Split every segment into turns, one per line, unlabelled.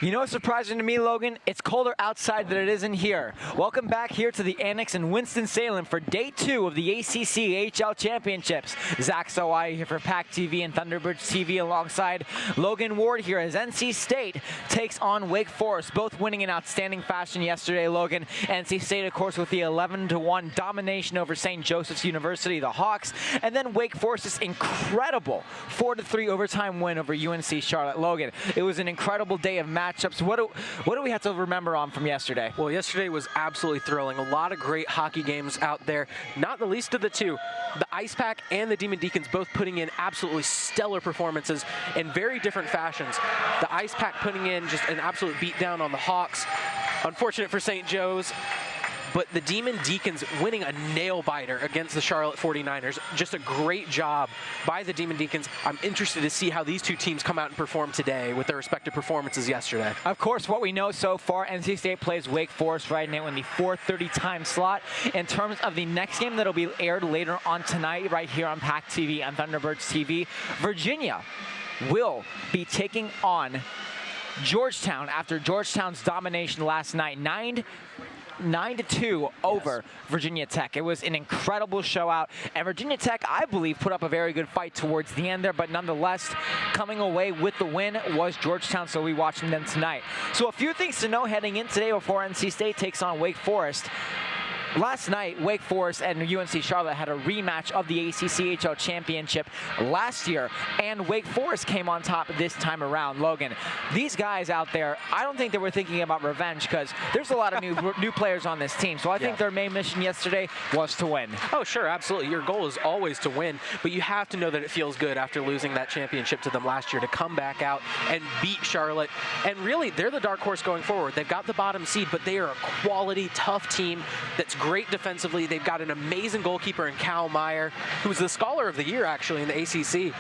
You know what's surprising to me, Logan? It's colder outside than it is in here. Welcome back here to the Annex in Winston-Salem for Day 2 of the ACC AHL Championships. Zach Sawai here for PackTV and Thunderbirds TV alongside Logan Ward here as NC State takes on Wake Forest, both winning in outstanding fashion yesterday, Logan. NC State, of course, with the 11-1 domination over St. Joseph's University, the Hawks, and then Wake Forest's incredible 4-3 overtime win over UNC Charlotte. Logan, it was an incredible day of matchups. What do we have to remember on from yesterday?
Well, yesterday was absolutely thrilling. A lot of great hockey games out there, not the least of the two. The Ice Pack and the Demon Deacons both putting in absolutely stellar performances in very different fashions. The Ice Pack putting in just an absolute beatdown on the Hawks. Unfortunate for St. Joe's. But the Demon Deacons winning a nail-biter against the Charlotte 49ers. Just a great job by the Demon Deacons. I'm interested to see how these two teams come out and perform today with their respective performances yesterday.
Of course, what we know so far, NC State plays Wake Forest right now in the 4:30 time slot. In terms of the next game that'll be aired later on tonight right here on PackTV and Thunderbirds TV, Virginia will be taking on Georgetown after Georgetown's domination last night. 9-2 over Virginia Tech. It was an incredible show out, and Virginia Tech, I believe, put up a very good fight towards the end there, but nonetheless, coming away with the win was Georgetown, so we're watching them tonight. So a few things to know heading in today before NC State takes on Wake Forest. Last night, Wake Forest and UNC Charlotte had a rematch of the ACC AHL Championship last year, and Wake Forest came on top this time around. Logan, these guys out there, I don't think they were thinking about revenge because there's a lot of new players on this team, so I think their main mission yesterday was to win.
Oh, sure, absolutely. Your goal is always to win, but you have to know that it feels good after losing that championship to them last year to come back out and beat Charlotte. And really, they're the dark horse going forward. They've got the bottom seed, but they are a quality, tough team that's great defensively. They've got an amazing goalkeeper in Cal Meyer, who's the Scholar of the Year, actually, in the ACC.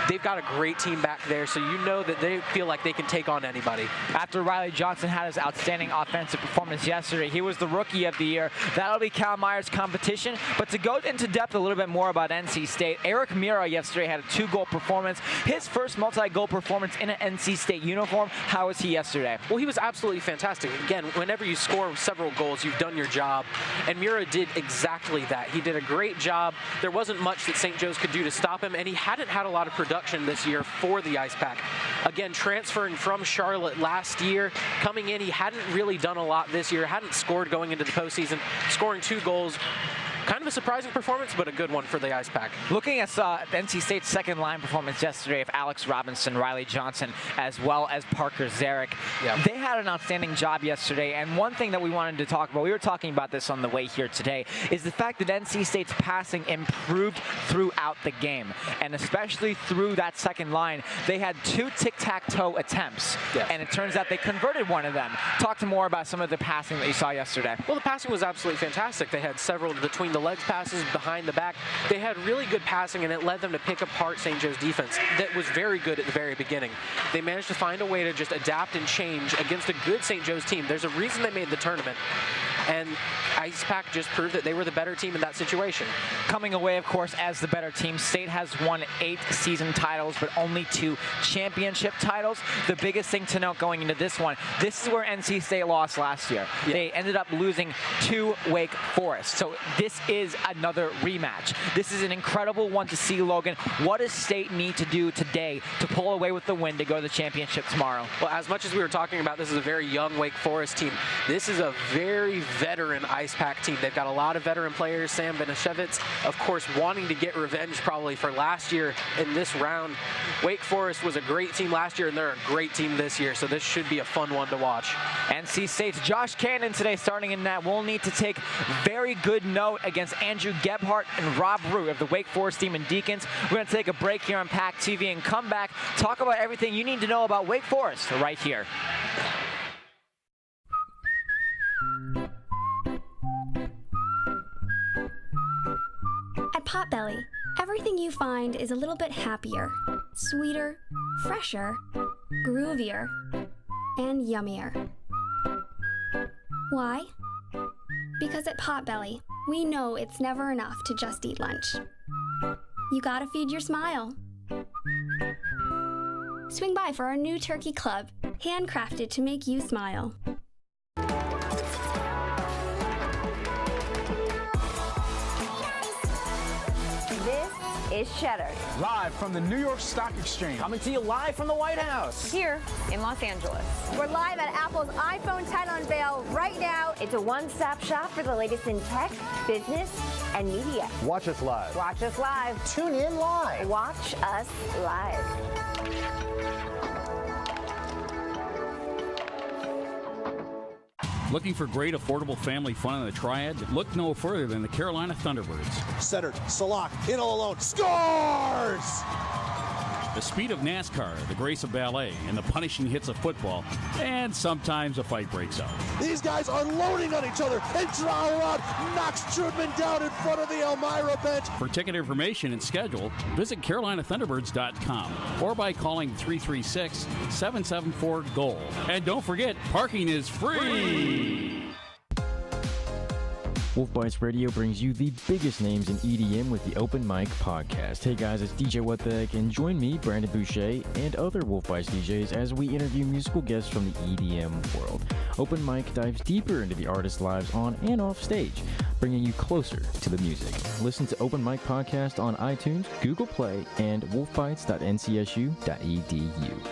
They've got a great team back there, so you know that they feel like they can take on anybody.
After Riley Johnson had his outstanding offensive performance yesterday, he was the Rookie of the Year. That'll be Cal Meyer's competition. But to go into depth a little bit more about NC State, Eric Mira yesterday had a 2-goal performance. His first multi-goal performance in an NC State uniform. How was he yesterday?
Well, he was absolutely fantastic. Again, whenever you score several goals, you've done your job. And Mira did exactly that. He did a great job. There wasn't much that St. Joe's could do to stop him, and he hadn't had a lot of production this year for the Ice Pack. Again, transferring from Charlotte last year, coming in, he hadn't really done a lot this year, hadn't scored going into the postseason, scoring 2 goals. Kind of a surprising performance, but a good one for the Ice Pack.
Looking at NC State's second line performance yesterday of Alex Robinson, Riley Johnson, as well as Parker Zarek, they had an outstanding job yesterday. And one thing that we wanted to talk about, we were talking about this on the way here today, is the fact that NC State's passing improved throughout the game. And especially through that second line, they had 2 tic-tac-toe attempts. And it turns out they converted one of them. Talk to more about some of the passing that you saw yesterday.
Well, the passing was absolutely fantastic. They had several between the legs passes, behind the back. They had really good passing, and it led them to pick apart St. Joe's defense that was very good at the very beginning. They managed to find a way to just adapt and change against a good St. Joe's team. There's a reason they made the tournament, and Ice Pack just proved that they were the better team in that situation.
Coming away, of course, as the better team, State has won 8 season titles, but only 2 championship titles. The biggest thing to note going into this one, this is where NC State lost last year. They ended up losing to Wake Forest. So this is another rematch. This is an incredible one to see, Logan. What does State need to do today to pull away with the win to go to the championship tomorrow?
Well, as much as we were talking about, this is a very young Wake Forest team. This is a very veteran Ice Pack team. They've got a lot of veteran players. Sam Benishevitz, of course, wanting to get revenge probably for last year in this round. Wake Forest was a great team last year, and they're a great team this year, so this should be a fun one to watch.
NC State's Josh Cannon today starting in net. We'll need to take very good note against Andrew Gebhardt and Rob Root of the Wake Forest Demon Deacons. We're going to take a break here on PackTV and come back, talk about everything you need to know about Wake Forest right here.
At Potbelly, everything you find is a little bit happier, sweeter, fresher, groovier, and yummier. Why? Because at Potbelly, we know it's never enough to just eat lunch. You gotta feed your smile. Swing by for our new turkey club, handcrafted to make you smile.
This is Cheddar.
Live from the New York Stock Exchange.
Coming to you live from the White House.
Here in Los Angeles. We're live at Apple's iPhone 10 unveil right now. It's a one-stop shop for the latest in tech, business, and media.
Watch us live.
Watch us live.
Tune in live.
Watch us live.
Looking for great, affordable family fun in the Triad? Look no further than the Carolina Thunderbirds.
Centered, Salak, in all alone, scores!
The speed of NASCAR, the grace of ballet, and the punishing hits of football, and sometimes a fight breaks out.
These guys are loading on each other, and Trauer knocks Trudman down in front of the Elmira bench.
For ticket information and schedule, visit CarolinaThunderbirds.com or by calling 336-774-GOAL. And don't forget, parking is free!
Wolf Bites Radio brings you the biggest names in EDM with the Open Mic Podcast. Hey guys, it's DJ What the Heck, and join me, Brandon Boucher, and other Wolf Bites DJs as we interview musical guests from the EDM world. Open Mic dives deeper into the artists' lives on and off stage, bringing you closer to the music. Listen to Open Mic Podcast on iTunes, Google Play, and wolfbites.ncsu.edu.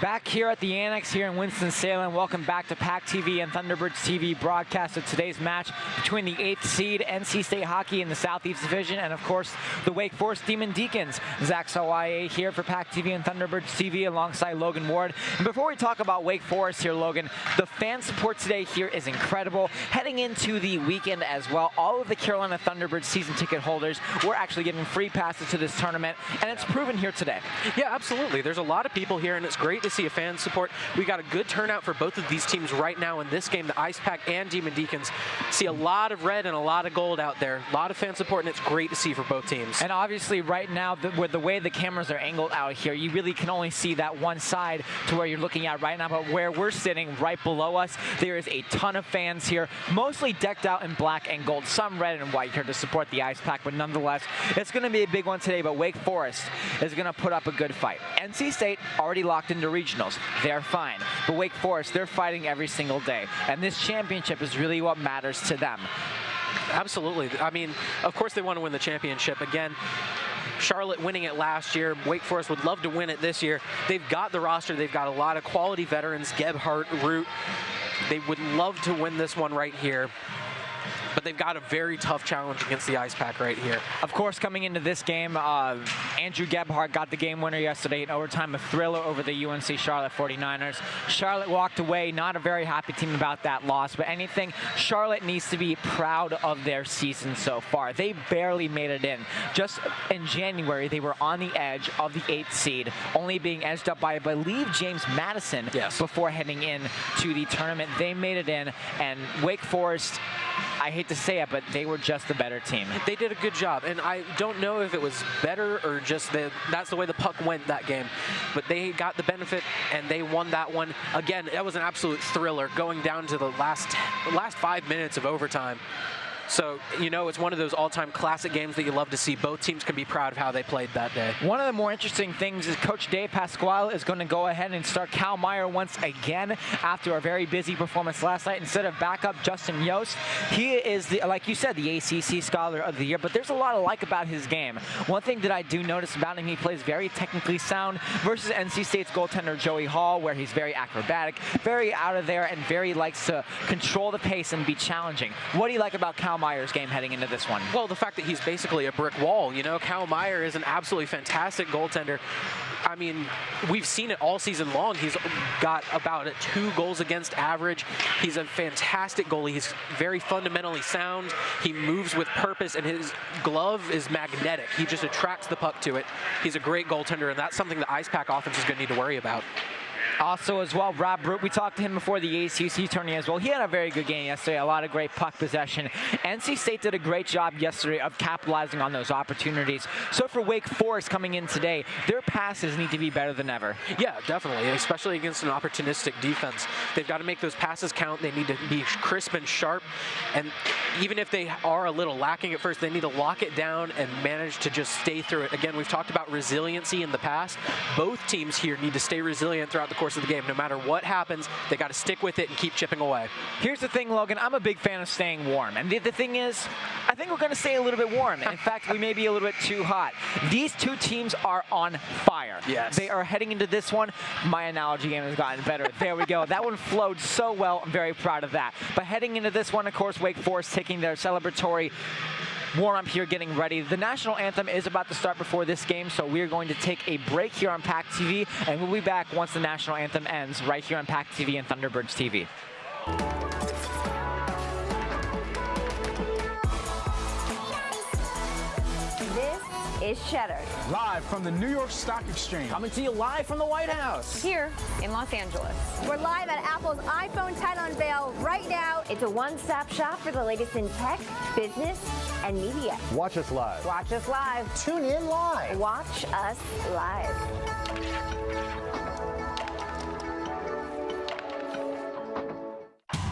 Back here at the Annex here in Winston-Salem. Welcome back to PackTV and Thunderbirds TV broadcast of today's match between the 8th seed NC State Hockey in the Southeast Division and, of course, the Wake Forest Demon Deacons. Zach Sawaye here for PackTV and Thunderbirds TV alongside Logan Ward. And before we talk about Wake Forest here, Logan, the fan support today here is incredible. Heading into the weekend as well, all of the Carolina Thunderbirds season ticket holders were actually given free passes to this tournament, and it's proven here today.
Yeah, absolutely. There's a lot of people here, and it's great to see a fan support. We got a good turnout for both of these teams right now in this game. The Ice Pack and Demon Deacons see a lot of red and a lot of gold out there. A lot of fan support, and it's great to see for both teams.
And obviously right now, with the way the cameras are angled out here, you really can only see that one side to where you're looking at right now. But where we're sitting right below us, there is a ton of fans here, mostly decked out in black and gold, some red and white here to support the Ice Pack. But nonetheless, it's going to be a big one today. But Wake Forest is going to put up a good fight. NC State already locked into regionals. They're fine. But Wake Forest, they're fighting every single day. And this championship is really what matters to them.
Absolutely. I mean, of course they want to win the championship. Again, Charlotte winning it last year. Wake Forest would love to win it this year. They've got the roster. They've got a lot of quality veterans, Gebhardt, Root. They would love to win this one right here. But they've got a very tough challenge against the Ice Pack right here.
Of course, coming into this game, Andrew Gebhardt got the game winner yesterday in overtime, a thriller over the UNC Charlotte 49ers. Charlotte walked away, not a very happy team about that loss, but anything, Charlotte needs to be proud of their season so far. They barely made it in. Just in January, they were on the edge of the 8th seed, only being edged up by, I believe, James Madison before heading in to the tournament. They made it in, and Wake Forest, I hate to say it, but they were just the better team.
They did a good job, and I don't know if it was better or just that's the way the puck went that game. But they got the benefit, and they won that one. Again, that was an absolute thriller going down to the last 5 minutes of overtime. So, you know, it's one of those all-time classic games that you love to see. Both teams can be proud of how they played that day.
One of the more interesting things is Coach Dave Pasquale is going to go ahead and start Cal Meyer once again after a very busy performance last night. Instead of backup Justin Yost, he is, like you said, the ACC Scholar of the Year, but there's a lot of like about his game. One thing that I do notice about him, he plays very technically sound versus NC State's goaltender Joey Hall, where he's very acrobatic, very out of there, and very likes to control the pace and be challenging. What do you like about Cal Meyer's game heading into this one?
Well, the fact that he's basically a brick wall. You know, Cal Meyer is an absolutely fantastic goaltender. I mean, we've seen it all season long. He's got about a 2 goals against average. He's a fantastic goalie. He's very fundamentally sound. He moves with purpose, and his glove is magnetic. He just attracts the puck to it. He's a great goaltender, and that's something the Ice Pack offense is going to need to worry about.
Also as well, Rob Root, we talked to him before the ACC tourney as well. He had a very good game yesterday, a lot of great puck possession. NC State did a great job yesterday of capitalizing on those opportunities. So for Wake Forest coming in today, their passes need to be better than ever.
Yeah, definitely, especially against an opportunistic defense. They've got to make those passes count. They need to be crisp and sharp. And even if they are a little lacking at first, they need to lock it down and manage to just stay through it. Again, we've talked about resiliency in the past. Both teams here need to stay resilient throughout the course of the game. No matter what happens, they got to stick with it and keep chipping away.
Here's the thing, Logan. I'm a big fan of staying warm. And the thing is, I think we're going to stay a little bit warm. In fact, we may be a little bit too hot. These two teams are on fire.
Yes.
They are heading into this one. My analogy game has gotten better. There we go. That one flowed so well. I'm very proud of that. But heading into this one, of course, Wake Forest taking their celebratory warm-up here, getting ready. The national anthem is about to start before this game, so we're going to take a break here on PackTV, and we'll be back once the national anthem ends right here on PackTV and Thunderbirds TV.
This is Cheddar.
Live from the New York Stock Exchange.
Coming to you live from the White House.
Here in Los Angeles. We're live at Apple's iPhone title unveil right now. It's a one-stop shop for the latest in tech, business, and media.
Watch us live.
Watch us live.
Tune in live.
Watch us live.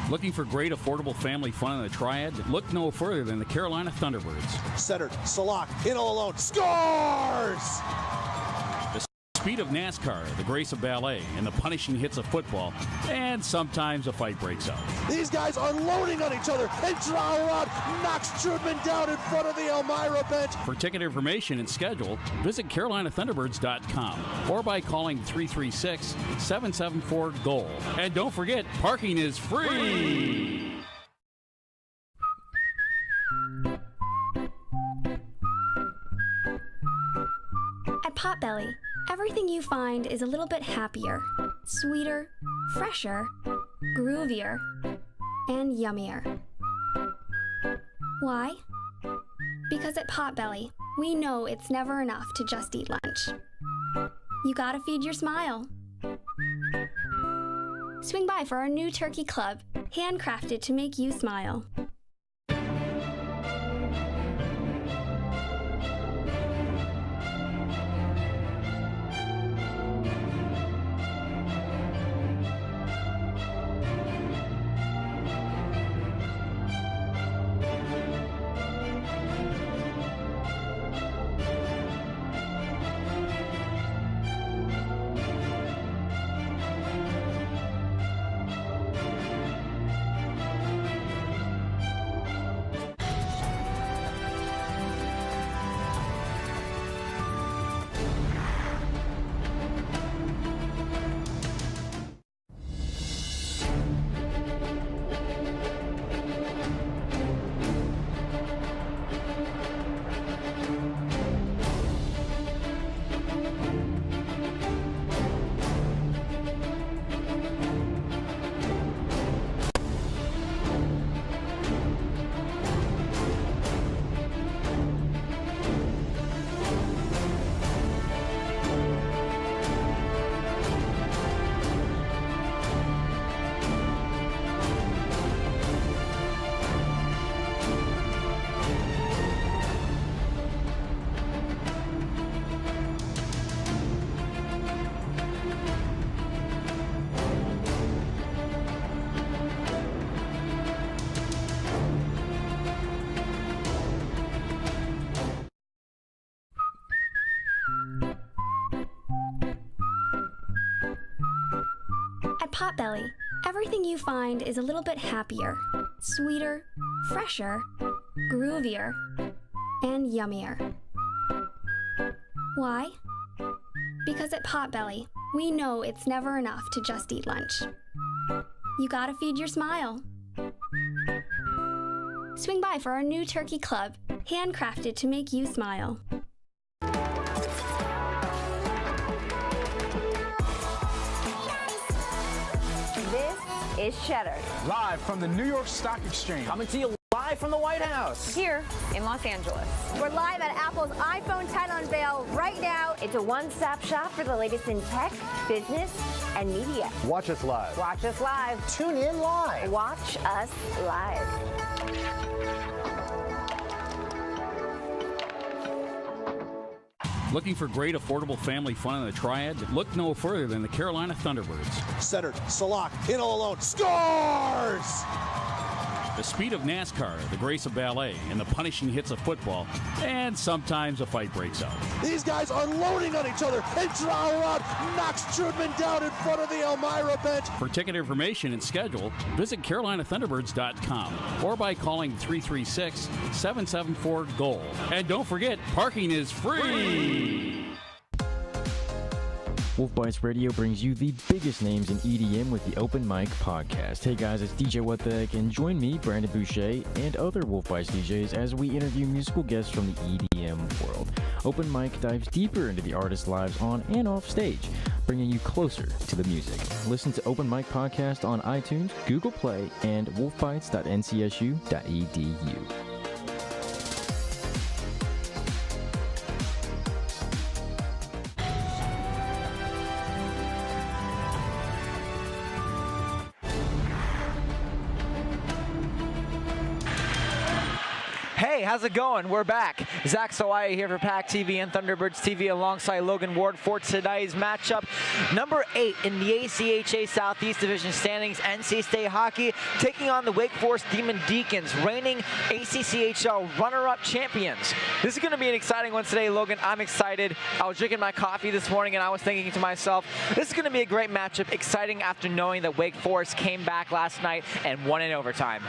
Looking for great, affordable family fun in the Triad? Look no further than the Carolina Thunderbirds.
Centered, Salak, in all alone, scores!
The speed of NASCAR, the grace of ballet, and the punishing hits of football, and sometimes a fight breaks out.
These guys unloading on each other, and Trauer knocks Trudman down in front of the Elmira bench.
For ticket information and schedule, visit CarolinaThunderbirds.com or by calling 336-774-GOAL. And don't forget, parking is free!
At Potbelly, everything you find is a little bit happier, sweeter, fresher, groovier, and yummier. Why? Because at Potbelly, we know it's never enough to just eat lunch. You gotta feed your smile. Swing by for our new turkey club, handcrafted to make you smile. At Potbelly, everything you find is a little bit happier, sweeter, fresher, groovier, and yummier. Why? Because at Potbelly, we know it's never enough to just eat lunch. You gotta feed your smile. Swing by for our new turkey club, handcrafted to make you smile.
This is Cheddar.
Live from the New York Stock Exchange.
Coming to you live from the White House.
Here in Los Angeles. We're live at Apple's iPhone title unveil right now. It's a one-stop shop for the latest in tech, business, and media.
Watch us live.
Watch us live.
Tune in live.
Watch us live.
Looking for great, affordable family fun in the Triad? Look no further than the Carolina Thunderbirds.
Centered, Salak, in all alone, scores!
The speed of NASCAR, the grace of ballet, and the punishing hits of football, and sometimes a fight breaks out.
These guys are loading on each other, and Trout knocks Trudman down in front of the Elmira bench.
For ticket information and schedule, visit CarolinaThunderbirds.com or by calling 336-774-GOAL. And don't forget, parking is free!
Wolf Bites Radio brings you the biggest names in EDM with the Open Mic Podcast. Hey guys, it's DJ What the Heck, and join me, Brandon Boucher, and other Wolf Bites DJs as we interview musical guests from the EDM world. Open Mic dives deeper into the artists' lives on and off stage, bringing you closer to the music. Listen to Open Mic Podcast on iTunes, Google Play, and wolfbites.ncsu.edu.
Hey, how's it going? We're back. Zach Sawaya here for PackTV and Thunderbirds TV alongside Logan Ward for tonight's matchup. Number 8 in the ACHA Southeast Division standings, NC State Hockey taking on the Wake Forest Demon Deacons, reigning ACCHL runner-up champions. This is going to be an exciting one today, Logan. I'm excited. I was drinking my coffee this morning and I was thinking to myself, this is going to be a great matchup, exciting after knowing that Wake Forest came back last night and won in overtime.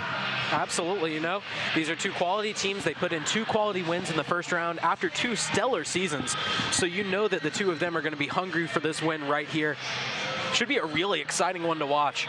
Absolutely, you know, these are two quality teams. They put in 2 quality wins in the first round after 2 stellar seasons. So you know that the 2 of them are going to be hungry for this win right here. Should be a really exciting one to watch.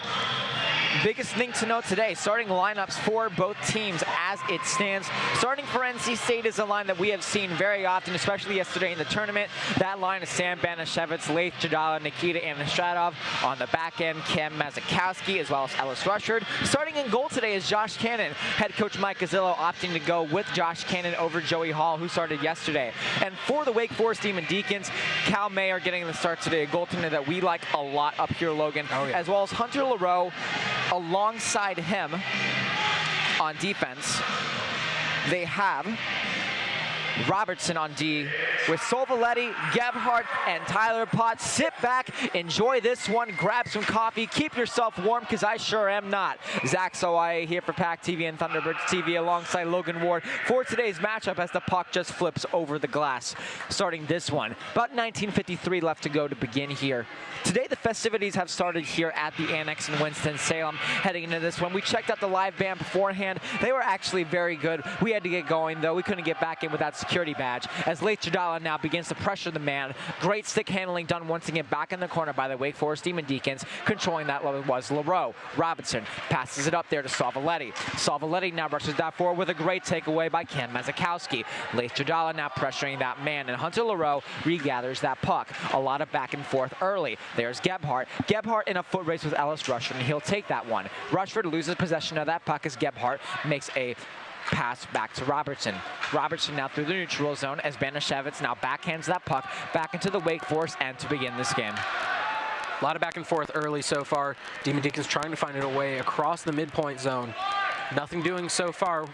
Biggest thing to note today, starting lineups for both teams as it stands. Starting for NC State is a line that we have seen very often, especially yesterday in the tournament. That line is Sam Banashevitz, Leith Jadala, Nikita Anastradov. On the back end, Kim Mazakowski, as well as Ellis Rushford. Starting in goal today is Josh Cannon. Head coach Mike Gazzillo opting to go with Josh Cannon over Joey Hall, who started yesterday. And for the Wake Forest Demon Deacons, Cal Mayer getting the start today, a goaltender that we like a lot up here, Logan, as well as Hunter LaRoe. Alongside him on defense, they have Robertson on D with Solvaletti, Gebhardt, and Tyler Potts. Sit back, enjoy this one, grab some coffee, keep yourself warm, because I sure am not. Zach Sawaya here for PackTV and Thunderbirds TV alongside Logan Ward for today's matchup as the puck just flips over the glass. Starting this one, about 19:53 left to go to begin here. Today the festivities have started here at the Annex in Winston-Salem. Heading into this one, we checked out the live band beforehand. They were actually very good. We had to get going though. We couldn't get back in without security badge as Leith Jadala now begins to pressure the man. Great stick handling done once again back in the corner by the Wake Forest Demon Deacons. Controlling that was LaRoe. Robinson passes it up there to Solvaletti. Solvaletti now rushes that forward with a great takeaway by Ken Mazakowski. Leith Jadala now pressuring that man, and Hunter LaRoe regathers that puck. A lot of back and forth early. There's Gebhardt. Gebhardt in a foot race with Ellis Rushford, and he'll take that one. Rushford loses possession of that puck as Gebhardt makes a pass back to Robertson. Robertson now through the neutral zone as Banashevitz now backhands that puck back into the Wake Forest end to begin this game.
A lot of back and forth early so far. Demon Deacons trying to find a way across the midpoint zone. Nothing doing so far.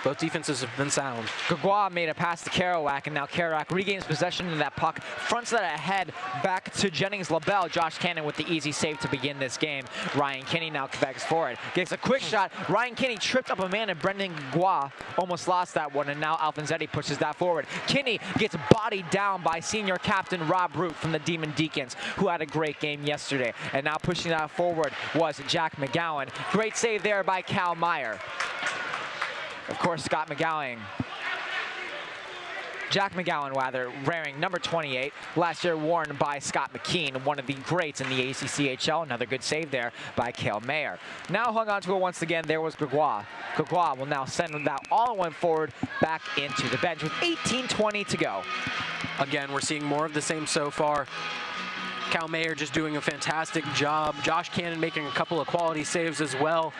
Both defenses have been sound.
Mcgowan made a pass to Kerouac, and now Kerouac regains possession of that puck, fronts that ahead back to Jennings-LaBelle. Josh Cannon with the easy save to begin this game. Ryan Kinney now begs for it. Gets a quick shot. Ryan Kinney tripped up a man, and Brendan Mcgowan almost lost that one, and now Alfonsetti pushes that forward. Kinney gets bodied down by senior captain Rob Root from the Demon Deacons, who had a great game yesterday. And now pushing that forward was Jack Mcgowan. Great save there by Cal Meyer. Of course, Scott Mcgowan. Jack Mcgowan, rather, wearing number 28, last year worn by Scott McKean, one of the greats in the ACCHL. Another good save there by Cal Mayer. Now hung on to it once again, there was Mcgowan. Mcgowan will now send that all one forward back into the bench with 18:20 to go.
Again, we're seeing more of the same so far. Cal Mayer just doing a fantastic job. Josh Cannon making a couple of quality saves as well.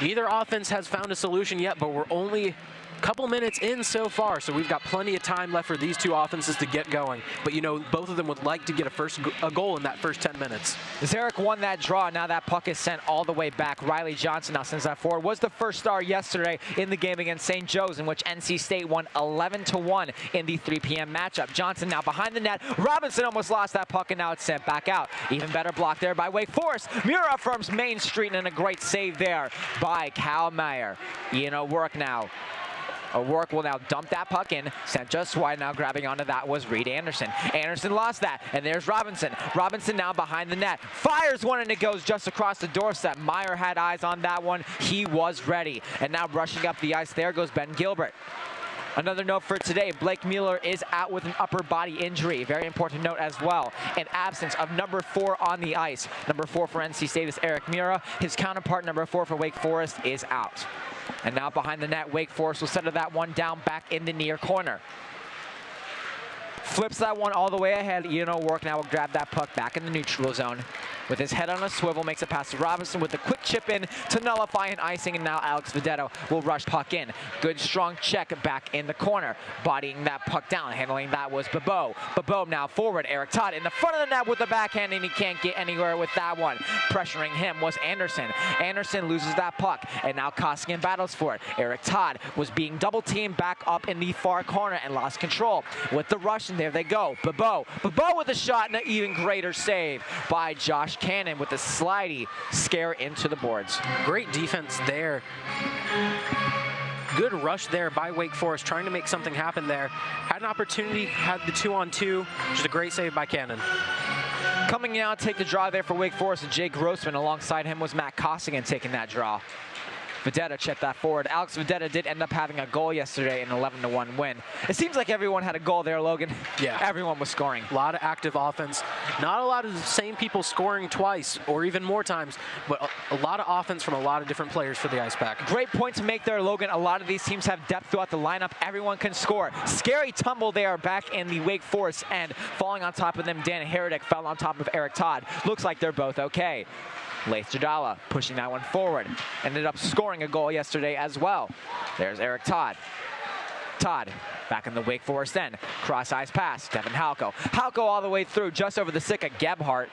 Neither offense has found a solution yet, but we're only a couple minutes in so far, so we've got plenty of time left for these two offenses to get going. But you know, both of them would like to get a goal in that first 10 minutes.
Zarek won that draw. Now that puck is sent all the way back. Riley Johnson now sends that forward. Was the first star yesterday in the game against St. Joe's, in which NC State won 11-1 in the 3 p.m. matchup. Johnson now behind the net. Robinson almost lost that puck, and now it's sent back out. Even better block there by Wake Forest. Mura from Main Street, and a great save there by Cal Meyer. Ian O'Rourke now. O'Rourke will now dump that puck in, sent just wide. Now grabbing onto that was Reed Anderson. Anderson lost that, and there's Robinson. Robinson now behind the net. Fires one, and it goes just across the doorstep. Meyer had eyes on that one. He was ready. And now rushing up the ice, there goes Ben Gilbert. Another note for today, Blake Mueller is out with an upper body injury. Very important note as well. An absence of number 4 on the ice. Number 4 for NC State is Eric Mura. His counterpart, number 4 for Wake Forest, is out. And now behind the net, Wake Forest will settle that one down back in the near corner. Flips that one all the way ahead. Ian O'Rourke now will grab that puck back in the neutral zone. With his head on a swivel, makes a pass to Robinson with a quick chip in to nullify an icing, and now Alex Vedetto will rush puck in. Good strong check back in the corner. Bodying that puck down, handling that was Bebeau. Bebeau now forward, Eric Todd in the front of the net with the backhand, and he can't get anywhere with that one. Pressuring him was Anderson. Anderson loses that puck, and now Koskinen battles for it. Eric Todd was being double teamed back up in the far corner and lost control. With the rush, and there they go. Bebeau with a shot, and an even greater save by Josh Cannon with a slidey scare into the boards.
Great defense there. Good rush there by Wake Forest, trying to make something happen there. Had an opportunity, had the 2-on-2, which is a great save by Cannon.
Coming out, take the draw there for Wake Forest, and Jake Grossman. Alongside him was Matt Koskinen taking that draw. Vedetta checked that forward. Alex Vedetta did end up having a goal yesterday in an 11-1 win. It seems like everyone had a goal there, Logan.
Yeah.
Everyone was scoring.
A lot of active offense. Not a lot of the same people scoring twice or even more times, but a lot of offense from a lot of different players for the Ice Pack.
Great point to make there, Logan. A lot of these teams have depth throughout the lineup. Everyone can score. Scary tumble there back in the Wake Forest end. Falling on top of them, Dan Heredick fell on top of Eric Todd. Looks like they're both okay. Leith Jadala pushing that one forward. Ended up scoring a goal yesterday as well. There's Eric Todd. Todd back in the Wake Forest end. Cross ice pass. Devin Halko. Halko all the way through, just over the stick of Gebhardt.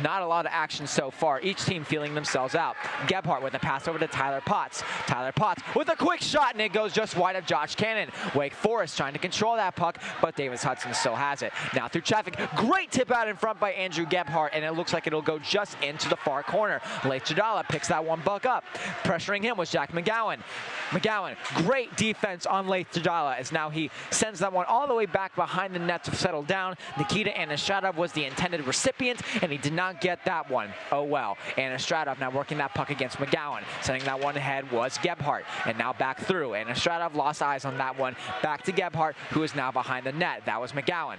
Not a lot of action so far. Each team feeling themselves out. Gebhardt with a pass over to Tyler Potts. Tyler Potts with a quick shot, and it goes just wide of Josh Cannon. Wake Forest trying to control that puck, but Davis Hudson still has it. Now through traffic. Great tip out in front by Andrew Gebhardt, and it looks like it'll go just into the far corner. Leith Jadala picks that one buck up. Pressuring him was Jack Mcgowan. Mcgowan, great defense on Leith Jadala, as now he sends that one all the way back behind the net to settle down. Nikita Anastradov was the intended recipient, and he did not get that one. Oh well. Anastradov now working that puck against Mcgowan. Sending that one ahead was Gebhardt, and now back through. Anastradov lost eyes on that one. Back to Gebhardt, who is now behind the net. That was Mcgowan.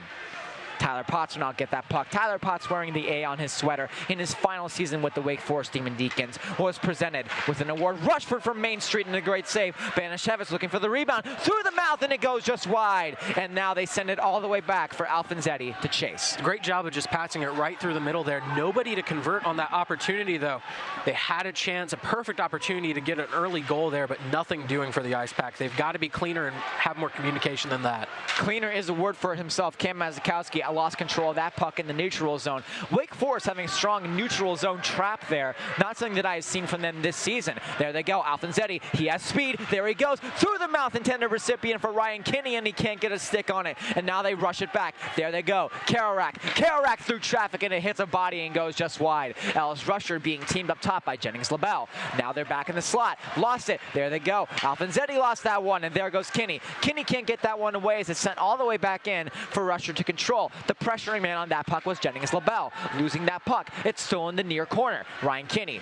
Tyler Potts will not get that puck. Tyler Potts, wearing the A on his sweater in his final season with the Wake Forest Demon Deacons, was presented with an award. Rushford from Main Street, and a great save. Banashevitz looking for the rebound through the mouth, and it goes just wide. And now they send it all the way back for Alfanzetti to chase.
Great job of just passing it right through the middle there. Nobody to convert on that opportunity, though. They had a chance, a perfect opportunity to get an early goal there, but nothing doing for the Ice Pack. They've got to be cleaner and have more communication than that.
Cleaner is a word for it himself. Cam Mazikowski lost control of that puck in the neutral zone. Wake Forest having a strong neutral zone trap there. Not something that I have seen from them this season. There they go. Alfanzetti, he has speed. There he goes. Through the mouth, intended recipient for Ryan Kinney, and he can't get a stick on it. And now they rush it back. There they go. Kerouac through traffic, and it hits a body and goes just wide. Ellis Rusher being teamed up top by Jennings LaBelle. Now they're back in the slot. Lost it. There they go. Alfanzetti lost that one, and there goes Kinney. Kinney can't get that one away as it's sent all the way back in for Rusher to control. The pressuring man on that puck was Jennings LaBelle. Losing that puck. It's still in the near corner. Ryan Kinney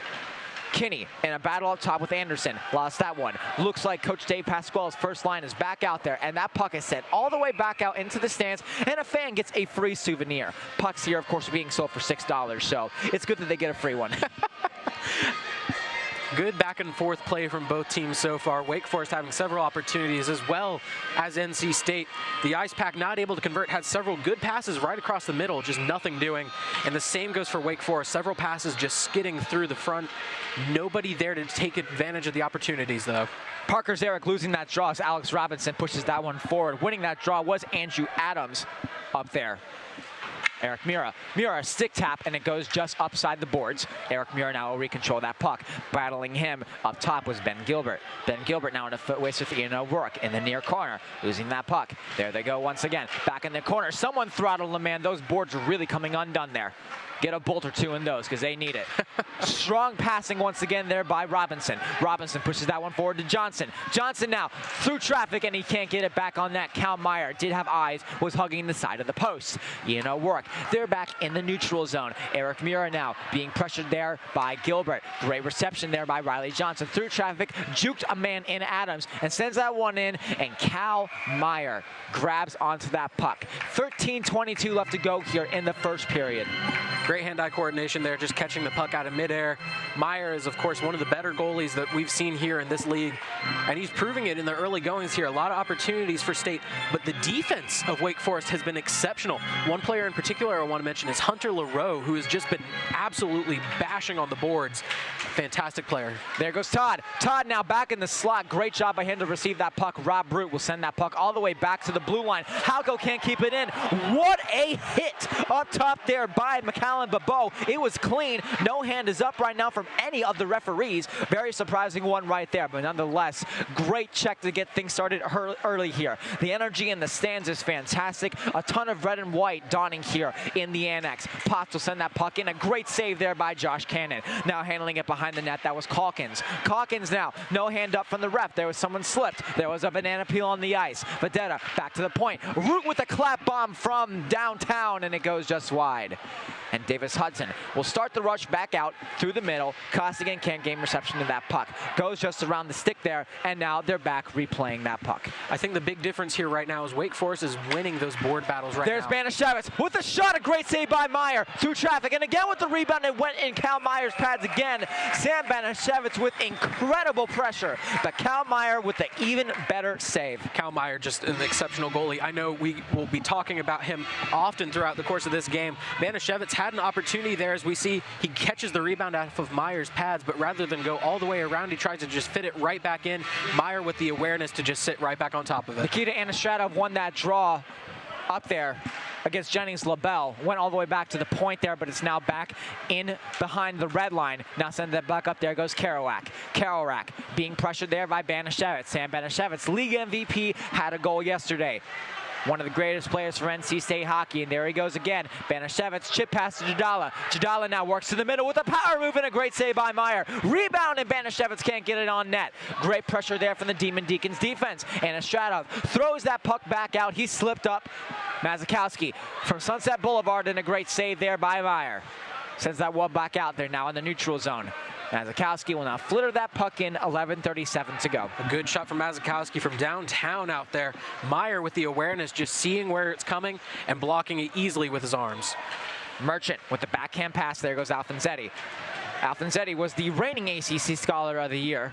in a battle up top with Anderson. Lost that one. Looks like Coach Dave Pasquale's first line is back out there, and that puck is sent all the way back out into the stands, and a fan gets a free souvenir. Pucks here, of course, are being sold for $6, so it's good that they get a free one.
Good back and forth play from both teams so far. Wake Forest having several opportunities, as well as NC State. The Ice Pack not able to convert, had several good passes right across the middle, just nothing doing. And the same goes for Wake Forest. Several passes just skidding through the front. Nobody there to take advantage of the opportunities, though.
Parker's Eric losing that draw as Alex Robinson pushes that one forward. Winning that draw was Andrew Adams up there. Eric Mira. Mira, stick tap, and it goes just upside the boards. Eric Mira now will recontrol that puck. Battling him up top was Ben Gilbert. Ben Gilbert now in a foot race with Ian O'Rourke in the near corner, losing that puck. There they go once again. Back in the corner. Someone throttled them, man. Those boards are really coming undone there. Get a bolt or two in those because they need it. Strong passing once again there by Robinson. Robinson pushes that one forward to Johnson. Johnson now through traffic, and he can't get it back on that. Cal Meyer did have eyes, was hugging the side of the post. Ian O'Rourke, they're back in the neutral zone. Eric Mira now being pressured there by Gilbert. Great reception there by Riley Johnson. Through traffic, juked a man in Adams and sends that one in, and Cal Meyer grabs onto that puck. 13:22 left to go here in the first period.
Great hand-eye coordination there, just catching the puck out of midair. Meyer is, of course, one of the better goalies that we've seen here in this league, and he's proving it in the early goings here. A lot of opportunities for State, but the defense of Wake Forest has been exceptional. One player in particular I want to mention is Hunter LaRoe, who has just been absolutely bashing on the boards. Fantastic player.
There goes Todd. Todd now back in the slot. Great job by him to receive that puck. Rob Brute will send that puck all the way back to the blue line. Halco can't keep it in. What a hit up top there by McCallum Babo. It was clean. No hand is up right now from any of the referees. Very surprising one right there, but nonetheless, great check to get things started early here. The energy in the stands is fantastic. A ton of red and white donning here in the annex. Potts will send that puck in. A great save there by Josh Cannon. Now handling it behind the net, that was Calkins. Calkins now, no hand up from the ref. There was someone slipped. There was a banana peel on the ice. Vedetta back to the point. Root with a clap bomb from downtown, and it goes just wide. And Davis Hudson will start the rush back out through the middle. Costigan can't gain reception to that puck. Goes just around the stick there, and now they're back replaying that puck.
I think the big difference here right now is Wake Forest is winning those board battles right
now. There's Banashevitz with a shot, a great save by Meyer through traffic, and again with the rebound, it went in Cal Meyer's pads again. Sam Banashevitz with incredible pressure, but Cal Meyer with the even better save.
Cal Meyer, just an exceptional goalie. I know we will be talking about him often throughout the course of this game. Banashevitz had an opportunity there, as we see he catches the rebound off of Meyer's pads, but rather than go all the way around, he tries to just fit it right back in. Meyer with the awareness to just sit right back on top of it.
Nikita Anastratov won that draw up there against Jennings LaBelle. Went all the way back to the point there, but it's now back in behind the red line. Now send that back up. There goes Kerouac. Kerouac being pressured there by Banashevitz. Sam Banashevitz, league MVP, had a goal yesterday. One of the greatest players for NC State hockey, and there he goes again. Banashevitz, chip pass to Jadala. Jadala now works to the middle with a power move and a great save by Meyer. Rebound, and Banashevitz can't get it on net. Great pressure there from the Demon Deacons defense. Anastratov throws that puck back out. He slipped up. Mazakowski from Sunset Boulevard, and a great save there by Meyer. Sends that one back out there now in the neutral zone. Mazakowski will now flitter that puck in, 11:37 to go.
A good shot from Mazakowski from downtown out there. Meyer with the awareness, just seeing where it's coming and blocking it easily with his arms.
Merchant with the backhand pass. There goes Alfonsetti. Alfonsetti was the reigning ACC Scholar of the Year.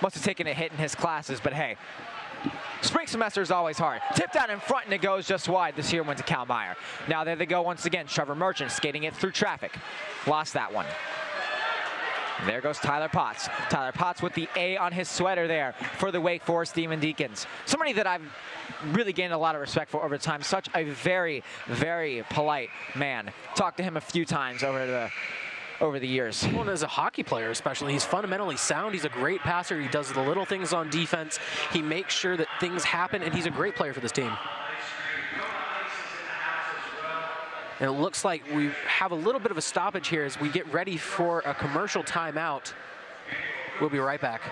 Must have taken a hit in his classes, but hey. Spring semester is always hard. Tipped out in front, and it goes just wide. This here went to Cal Meyer. Now there they go once again. Trevor Merchant skating it through traffic. Lost that one. There goes Tyler Potts. Tyler Potts with the A on his sweater there for the Wake Forest Demon Deacons. Somebody that I've really gained a lot of respect for over time. Such a very, very polite man. Talked to him a few times over the years.
Well, as a hockey player especially, he's fundamentally sound. He's a great passer. He does the little things on defense. He makes sure that things happen, and he's a great player for this team. And it looks like we have a little bit of a stoppage here as we get ready for a commercial timeout. We'll be right back.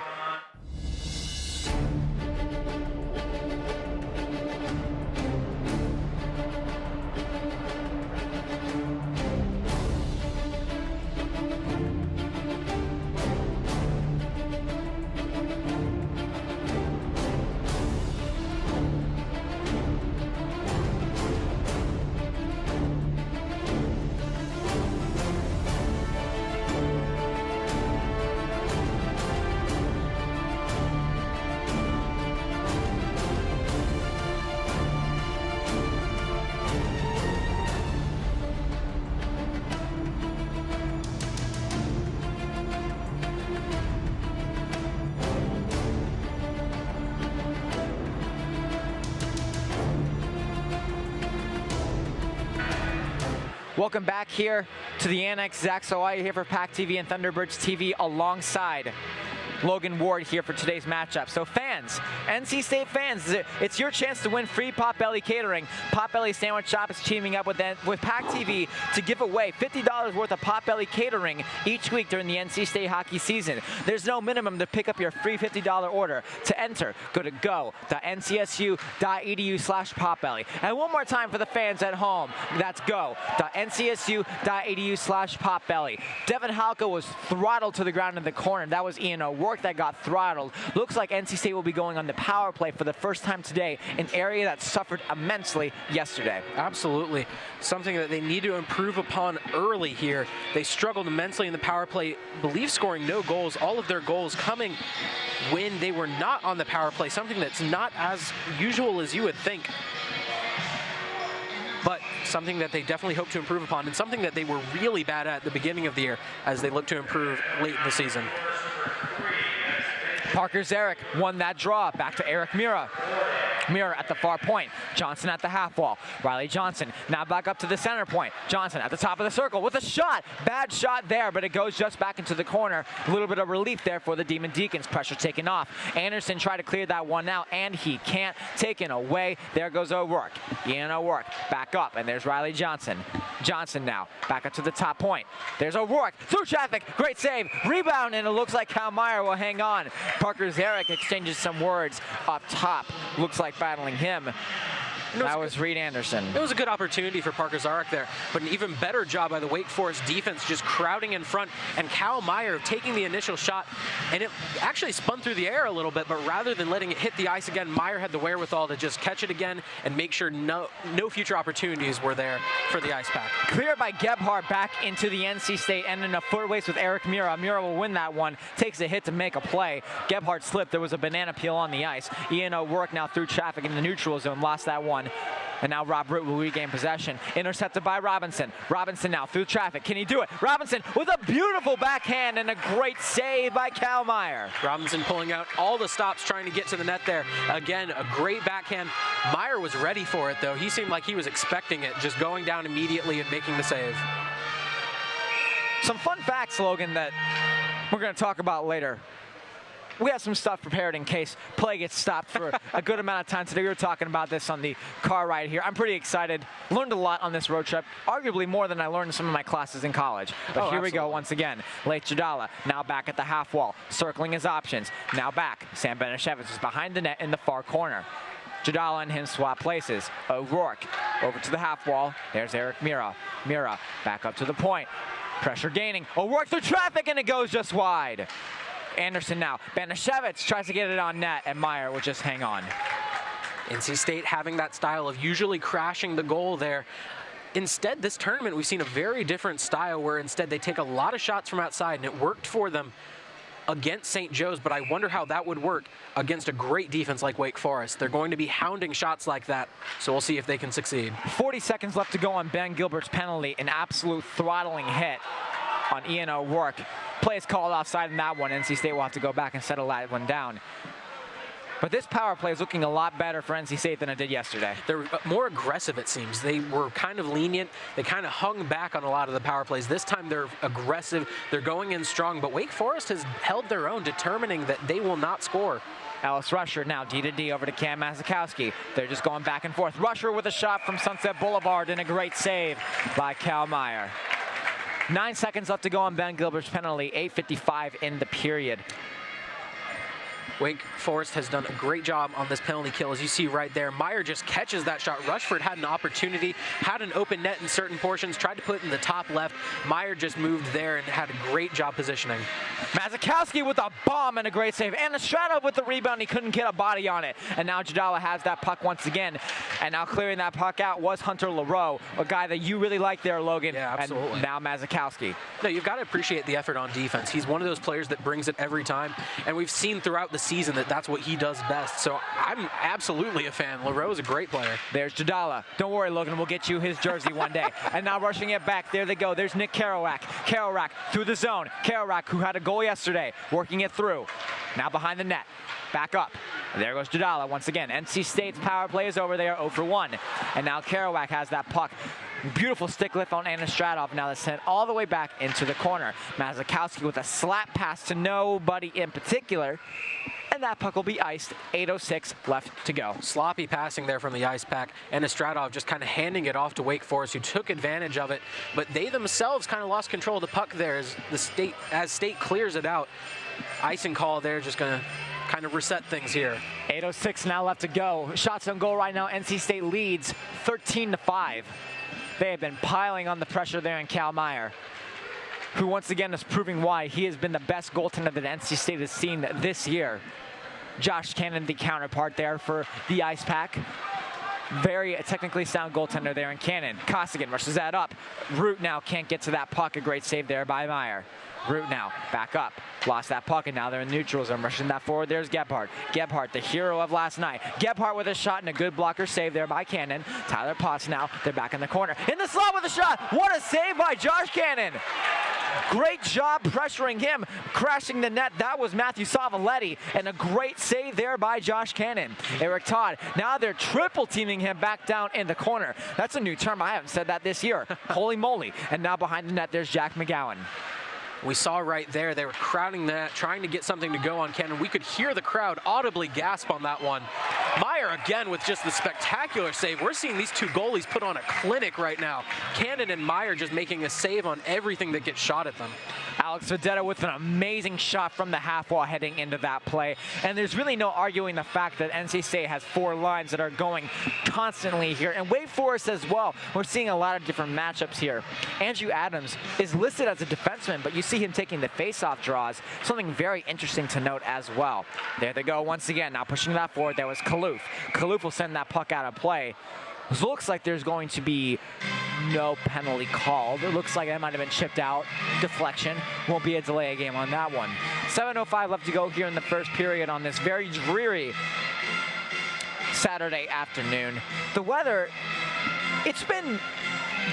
Welcome back here to the Annex. Zach Sawai here for PackTV and Thunderbirds TV alongside Logan Ward here for today's matchup. So fans, NC State fans, it's your chance to win free Potbelly catering. Potbelly Sandwich Shop is teaming up with PackTV to give away $50 worth of Potbelly catering each week during the NC State hockey season. There's no minimum to pick up your free $50 order. To enter, go to go.ncsu.edu/potbelly. And one more time for the fans at home, that's go.ncsu.edu/potbelly. Devin Halka was throttled to the ground in the corner. That was Ian O'Rourke that got throttled. Looks like NC State will be going on the power play for the first time today, an area that suffered immensely yesterday.
Absolutely. Something that they need to improve upon early here. They struggled immensely in the power play, believe scoring no goals. All of their goals coming when they were not on the power play, something that's not as usual as you would think. But something that they definitely hope to improve upon, and something that they were really bad at the beginning of the year as they look to improve late in the season.
Parker Zarek won that draw. Back to Eric Mira. Mira at the far point. Johnson at the half wall. Riley Johnson now back up to the center point. Johnson at the top of the circle with a shot. Bad shot there, but it goes just back into the corner. A little bit of relief there for the Demon Deacons. Pressure taken off. Anderson tried to clear that one out, and he can't. Taken away. There goes O'Rourke. Ian O'Rourke back up, and there's Riley Johnson. Johnson now back up to the top point. There's O'Rourke through traffic. Great save. Rebound, and it looks like Kyle Meyer will hang on. Parker Zarek exchanges some words up top. Looks like battling him. That was Reed Anderson.
It was a good opportunity for Parker Zarek there, but an even better job by the Wake Forest defense just crowding in front, and Kyle Meyer taking the initial shot, and it actually spun through the air a little bit, but rather than letting it hit the ice again, Meyer had the wherewithal to just catch it again and make sure no future opportunities were there for the Ice Pack.
Cleared by Gebhardt back into the NC State end in a foot race with Eric Mira. Mira will win that one, takes a hit to make a play. Gebhardt slipped, there was a banana peel on the ice. Ian O'Rourke now through traffic in the neutral zone, lost that one. And now Rob Root will regain possession. Intercepted by Robinson. Robinson now through traffic. Can he do it? Robinson with a beautiful backhand and a great save by Kyle Meyer.
Robinson pulling out all the stops trying to get to the net there. Again, a great backhand. Meyer was ready for it, though. He seemed like he was expecting it, just going down immediately and making the save.
Some fun facts, Logan, that we're going to talk about later. We have some stuff prepared in case play gets stopped for a good amount of time today. We were talking about this on the car ride here. I'm pretty excited. Learned a lot on this road trip, arguably more than I learned in some of my classes in college. But here we go once again. Late Jadala now back at the half wall, circling his options. Now back. Sam Benishevitz is behind the net in the far corner. Jadala and him swap places. O'Rourke over to the half wall. There's Eric Mira. Mira back up to the point. Pressure gaining. O'Rourke through traffic, and it goes just wide. Anderson now. Banishevitz tries to get it on net, and Meyer will just hang on.
NC State having that style of usually crashing the goal there. Instead, this tournament, we've seen a very different style where instead they take a lot of shots from outside, and it worked for them against St. Joe's, but I wonder how that would work against a great defense like Wake Forest. They're going to be hounding shots like that, so we'll see if they can succeed.
40 seconds left to go on Ben Gilbert's penalty. An absolute throttling hit on Ian O'Rourke. Play is called offside in that one. NC State will have to go back and settle that one down. But this power play is looking a lot better for NC State than it did yesterday.
They're more aggressive, it seems. They were kind of lenient. They kind of hung back on a lot of the power plays. This time they're aggressive. They're going in strong. But Wake Forest has held their own, determining that they will not score.
Ellis Rusher now D-to-D over to Cam Mazikowski. They're just going back and forth. Rusher with a shot from Sunset Boulevard and a great save by Kyle Meyer. 9 seconds left to go on Ben Gilbert's penalty. 8:55 in the period.
Wake Forest has done a great job on this penalty kill, as you see right there. Meyer just catches that shot. Rushford had an opportunity, had an open net in certain portions, tried to put it in the top left. Meyer just moved there and had a great job positioning.
Mazikowski with a bomb and a great save. And Estrada with the rebound. He couldn't get a body on it. And now Jadala has that puck once again. And now clearing that puck out was Hunter LaRoe, a guy that you really like there, Logan.
Yeah, absolutely.
And now Mazikowski.
No, you've got to appreciate the effort on defense. He's one of those players that brings it every time. And we've seen throughout the season that that's what he does best. So I'm absolutely a fan. LaRoe is a great player.
There's Jadala. Don't worry, Logan. We'll get you his jersey one day. And now rushing it back. There they go. There's Nick Kerouac. Kerouac through the zone. Kerouac, who had a goal yesterday, working it through. Now behind the net. Back up. There goes Jadala once again. NC State's power play is over there, 0 for 1. And now Kerouac has that puck. Beautiful stick lift on Anastradov. Now that's sent all the way back into the corner. Mazakowski with a slap pass to nobody in particular. And that puck will be iced. 8:06 left to go.
Sloppy passing there from the ice pack. And Estradov just kind of handing it off to Wake Forest, who took advantage of it. But they themselves kind of lost control of the puck there as State clears it out. Icing call there, just going to kind of reset things here.
8:06 now left to go. Shots on goal right now. NC State leads 13-5. They have been piling on the pressure there in Cal Meyer, who once again is proving why he has been the best goaltender that NC State has seen this year. Josh Cannon, the counterpart there for the Ice Pack. Very technically sound goaltender there in Cannon. Costigan rushes that up. Root now can't get to that puck. A great save there by Meyer. Root now back up. Lost that puck, and now they're in neutral zone. Rushing that forward, there's Gebhardt. Gebhardt, the hero of last night. Gebhardt with a shot and a good blocker save there by Cannon. Tyler Potts now, they're back in the corner. In the slot with a shot. What a save by Josh Cannon. Great job pressuring him, crashing the net. That was Matthew Savaletti, and a great save there by Josh Cannon. Eric Todd, now they're triple teaming him back down in the corner. That's a new term. I haven't said that this year. Holy moly. And now behind the net, there's Jack Mcgowan.
We saw right there, they were crowding that, trying to get something to go on Cannon. We could hear the crowd audibly gasp on that one. Meyer again with just the spectacular save. We're seeing these two goalies put on a clinic right now. Cannon and Meyer just making a save on everything that gets shot at them.
Alex Vedetta with an amazing shot from the half wall heading into that play. And there's really no arguing the fact that NC State has four lines that are going constantly here. And Wake Forest as well. We're seeing a lot of different matchups here. Andrew Adams is listed as a defenseman, but you see him taking the face-off draws. Something very interesting to note as well. There they go once again. Now pushing that forward, there was Kaloof. Kaloof will send that puck out of play. It looks like there's going to be no penalty called. It looks like that might have been chipped out. Deflection. Won't be a delay game on that one. 7:05 left to go here in the first period on this very dreary Saturday afternoon. The weather, it's been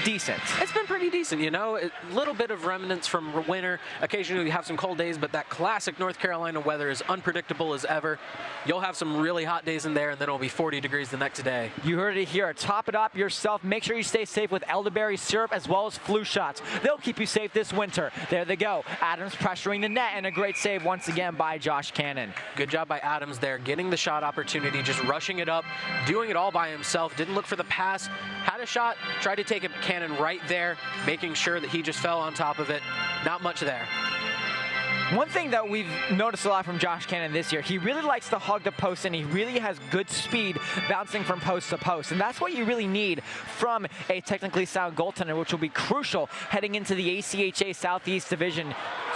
decent.
It's been pretty decent, you know. A little bit of remnants from winter. Occasionally you have some cold days, but that classic North Carolina weather is unpredictable as ever. You'll have some really hot days in there, and then it'll be 40 degrees the next day.
You heard it here. Top it up yourself. Make sure you stay safe with elderberry syrup as well as flu shots. They'll keep you safe this winter. There they go. Adams pressuring the net, and a great save once again by Josh Cannon.
Good job by Adams there, getting the shot opportunity, just rushing it up, doing it all by himself. Didn't look for the pass. Had a shot, tried to take it. Cannon right there, making sure that he just fell on top of it. Not much there.
One thing that we've noticed a lot from Josh Cannon this year, he really likes to hug the post, and he really has good speed bouncing from post to post. And that's what you really need from a technically sound goaltender, which will be crucial heading into the ACHA Southeast Division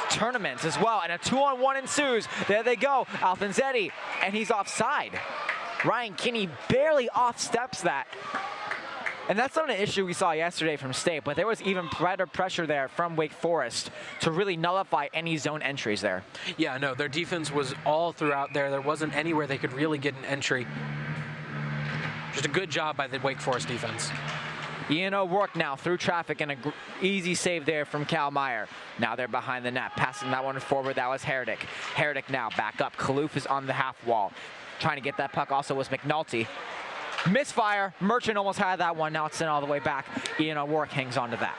tournaments as well. And a 2-on-1 ensues. There they go. Alfonsetti, and he's offside. Ryan Kinney barely off-steps that. And that's not an issue we saw yesterday from State, but there was even better pressure there from Wake Forest to really nullify any zone entries there.
Yeah, no, their defense was all throughout there. There wasn't anywhere they could really get an entry. Just a good job by the Wake Forest defense.
Ian O'Rourke now through traffic, and an easy save there from Cal Meyer. Now they're behind the net, passing that one forward. That was Herdick. Herdick now back up. Kaloof is on the half wall. Trying to get that puck also was McNulty. Misfire. Merchant almost had that one. Now it's sent all the way back. Ian O'Rourke hangs on to that.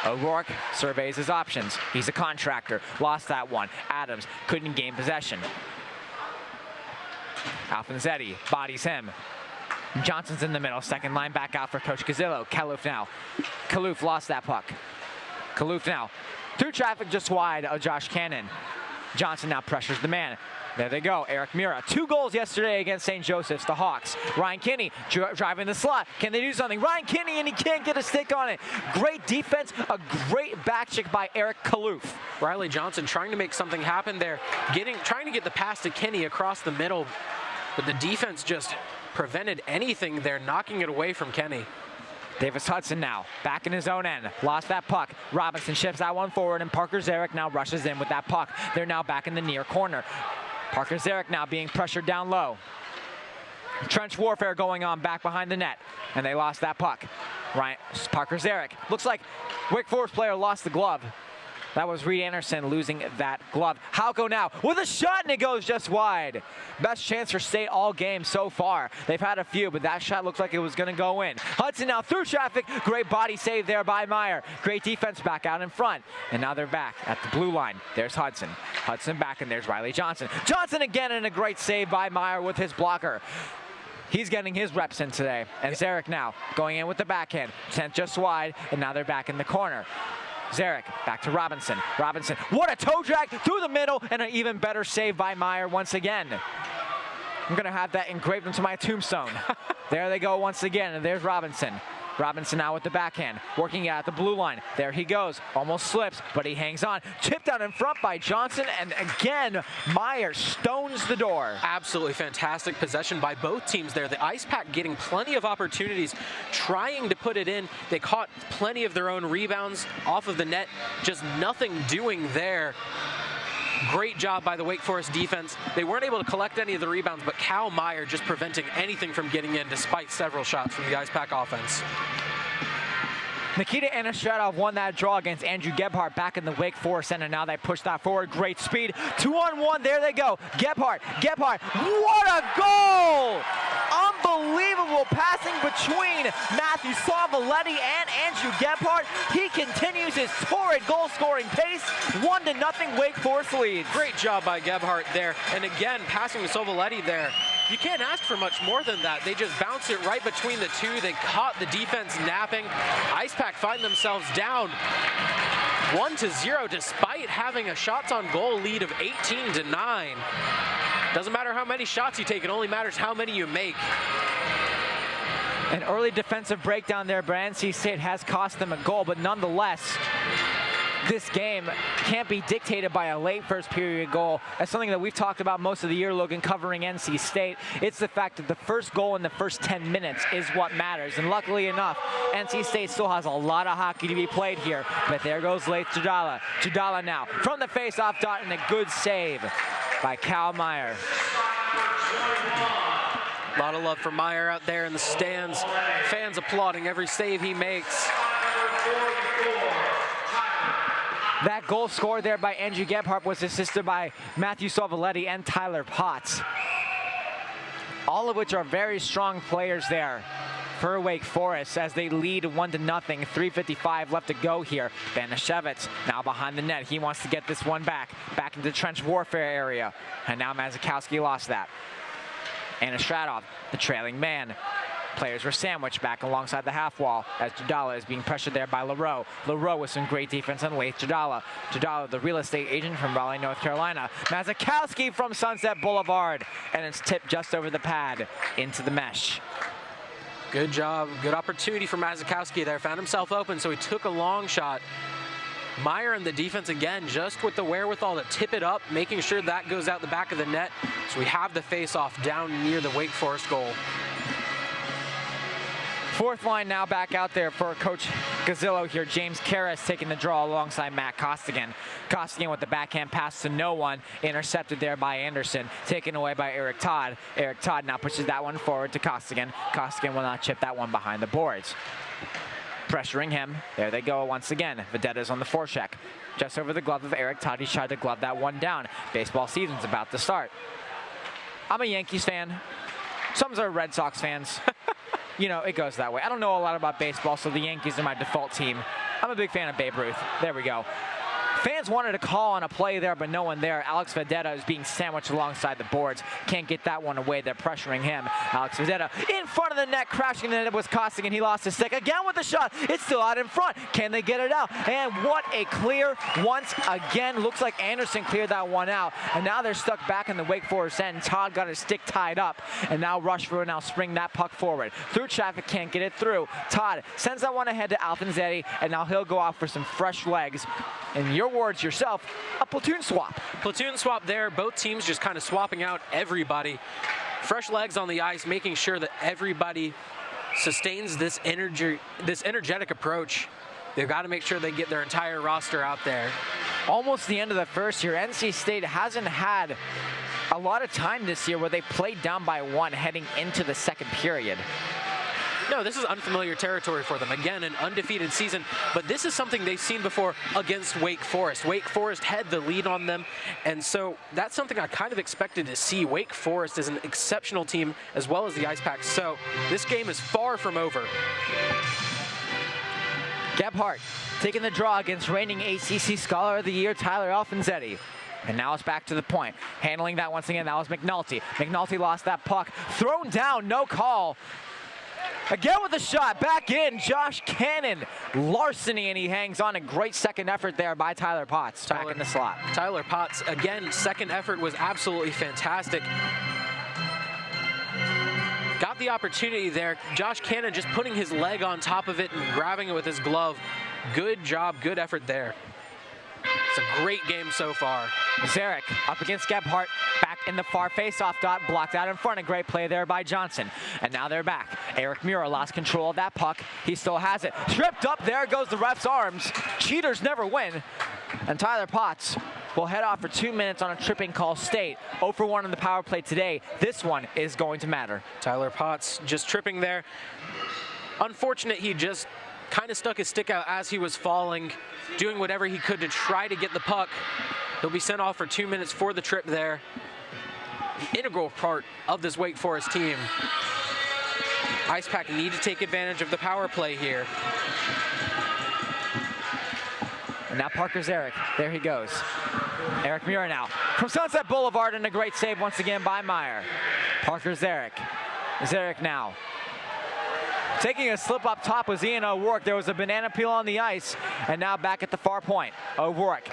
O'Rourke surveys his options. He's a contractor. Lost that one. Adams couldn't gain possession. Alfonsetti bodies him. Johnson's in the middle. Second line back out for Coach Gazillo. Kaloof now. Kaloof lost that puck. Kaloof now. Through traffic just wide of Josh Cannon. Johnson now pressures the man. There they go, Eric Mura. 2 goals yesterday against St. Joseph's, the Hawks. Ryan Kinney driving the slot. Can they do something? Ryan Kinney, and he can't get a stick on it. Great defense, a great back check by Eric Kaloof.
Riley Johnson trying to make something happen there. Trying to get the pass to Kinney across the middle, but the defense just prevented anything there, knocking it away from Kenny.
Davis Hudson now, back in his own end. Lost that puck. Robinson ships that one forward, and Parker Zarek now rushes in with that puck. They're now back in the near corner. Parker Zarek now being pressured down low. Trench warfare going on back behind the net, and they lost that puck. Parker Zarek. Looks like Wake Forest player lost the glove. That was Reed Anderson losing that glove. Halko now with a shot, and it goes just wide. Best chance for State all game so far. They've had a few, but that shot looks like it was going to go in. Hudson now through traffic. Great body save there by Meyer. Great defense back out in front. And now they're back at the blue line. There's Hudson. Hudson back, and there's Riley Johnson. Johnson again, and a great save by Meyer with his blocker. He's getting his reps in today. And Zarek now going in with the backhand. Sent just wide, and now they're back in the corner. Zarek back to Robinson. Robinson, what a toe drag through the middle, and an even better save by Meyer once again. I'm going to have that engraved into my tombstone. There they go once again, and there's Robinson. Robinson now with the backhand, working at the blue line. There he goes, almost slips, but he hangs on. Tipped out in front by Johnson, and again, Meyer stones the door.
Absolutely fantastic possession by both teams there. The Ice Pack getting plenty of opportunities, trying to put it in. They caught plenty of their own rebounds off of the net, just nothing doing there. Great job by the Wake Forest defense. They weren't able to collect any of the rebounds, but Cal Meyer just preventing anything from getting in despite several shots from the Ice Pack offense.
Nikita Anastradov won that draw against Andrew Gebhardt back in the Wake Forest end, and now they push that forward. Great speed. 2-on-1. There they go. Gebhardt. What a goal! Unbelievable passing between Matthew Savaletti and Andrew Gebhardt. He continues his torrid goal-scoring pace. 1-0 Wake Forest leads.
Great job by Gebhardt there. And again, passing to Savaletti there. You can't ask for much more than that. They just bounce it right between the two. They caught the defense napping. Ice Pack find themselves down 1-0 despite having a shots on goal lead of 18-9. Doesn't matter how many shots you take, it only matters how many you make.
An early defensive breakdown there by NC State has cost them a goal, but nonetheless, this game can't be dictated by a late first period goal. That's something that we've talked about most of the year, Logan, covering NC State. It's the fact that the first goal in the first 10 minutes is what matters. And luckily enough, NC State still has a lot of hockey to be played here. But there goes Leith Judala. Judala now from the face-off dot, and a good save by Cal Meyer.
A lot of love for Meyer out there in the stands. Fans applauding every save he makes.
That goal scored there by Andrew Gebhardt was assisted by Matthew Savaletti and Tyler Potts. All of which are very strong players there for Wake Forest as they lead 1-0. 3:55 left to go here. Banashevitz now behind the net. He wants to get this one back into the trench warfare area. And now Mazikowski lost that. Anastradov, the trailing man. Players were sandwiched back alongside the half wall as Judala is being pressured there by LaRoe. LaRoe with some great defense on Leith Judala. Judala, the real estate agent from Raleigh, North Carolina. Mazikowski from Sunset Boulevard, and it's tipped just over the pad into the mesh.
Good job, good opportunity for Mazikowski there. Found himself open, so he took a long shot. Meyer and the defense again, just with the wherewithal to tip it up, making sure that goes out the back of the net. So we have the face-off down near the Wake Forest goal.
Fourth line now back out there for Coach Gazzillo here. James Karras taking the draw alongside Matt Costigan. Costigan with the backhand pass to no one. Intercepted there by Anderson. Taken away by Eric Todd. Eric Todd now pushes that one forward to Costigan. Costigan will not chip that one behind the boards. Pressuring him. There they go once again. Vedetta's on the forecheck. Just over the glove of Eric Todd. He's tried to glove that one down. Baseball season's about to start. I'm a Yankees fan. Some are Red Sox fans. You know, it goes that way. I don't know a lot about baseball, so the Yankees are my default team. I'm a big fan of Babe Ruth. There we go. Fans wanted to call on a play there, but no one there. Alex Vedetta is being sandwiched alongside the boards. Can't get that one away. They're pressuring him. Alex Vedetta in front of the net, crashing the net was Costigan. He lost his stick again with the shot. It's still out in front. Can they get it out? And what a clear once again. Looks like Anderson cleared that one out. And now they're stuck back in the Wake Forest end. Todd got his stick tied up. And now Rushford will now spring that puck forward. Through traffic, can't get it through. Todd sends that one ahead to Alfanzetti, and now he'll go off for some fresh legs. In your words yourself, a platoon swap.
Platoon swap there. Both teams just kind of swapping out everybody. Fresh legs on the ice, making sure that everybody sustains this energetic approach. They've got to make sure they get their entire roster out there.
Almost the end of the first year. NC State hasn't had a lot of time this year where they played down by one heading into the second period.
No, this is unfamiliar territory for them. Again, an undefeated season, but this is something they've seen before against Wake Forest. Wake Forest had the lead on them, and so that's something I kind of expected to see. Wake Forest is an exceptional team as well as the Ice Pack, so this game is far from over.
Gebhardt taking the draw against reigning ACC Scholar of the Year, Tyler Alfonsetti. And now it's back to the point. Handling that once again, that was McNulty. McNulty lost that puck. Thrown down, no call. Again with the shot, back in, Josh Cannon. Larceny, and he hangs on. A great second effort there by Tyler Potts, back in the slot.
Tyler Potts, again, second effort was absolutely fantastic. Got the opportunity there. Josh Cannon just putting his leg on top of it and grabbing it with his glove. Good job, good effort there. It's a great game so far.
Zarek up against Gebhardt, back in the far face-off dot, blocked out in front. A great play there by Johnson. And now they're back. Eric Mura lost control of that puck. He still has it. Tripped up, there goes the ref's arms. Cheaters never win. And Tyler Potts will head off for 2 minutes on a tripping call. State 0 for 1 on the power play today. This one is going to matter.
Tyler Potts just tripping there. Unfortunate, he just kind of stuck his stick out as he was falling, doing whatever he could to try to get the puck. He'll be sent off for 2 minutes for the trip there. An integral part of this Wake Forest team. Ice Pack need to take advantage of the power play here.
And now Parker Zarek, there he goes. Eric Mura now from Sunset Boulevard, and a great save once again by Meyer. Parker Zarek. Zarek now. Taking a slip up top was Ian O'Rourke. There was a banana peel on the ice, and now back at the far point. O'Rourke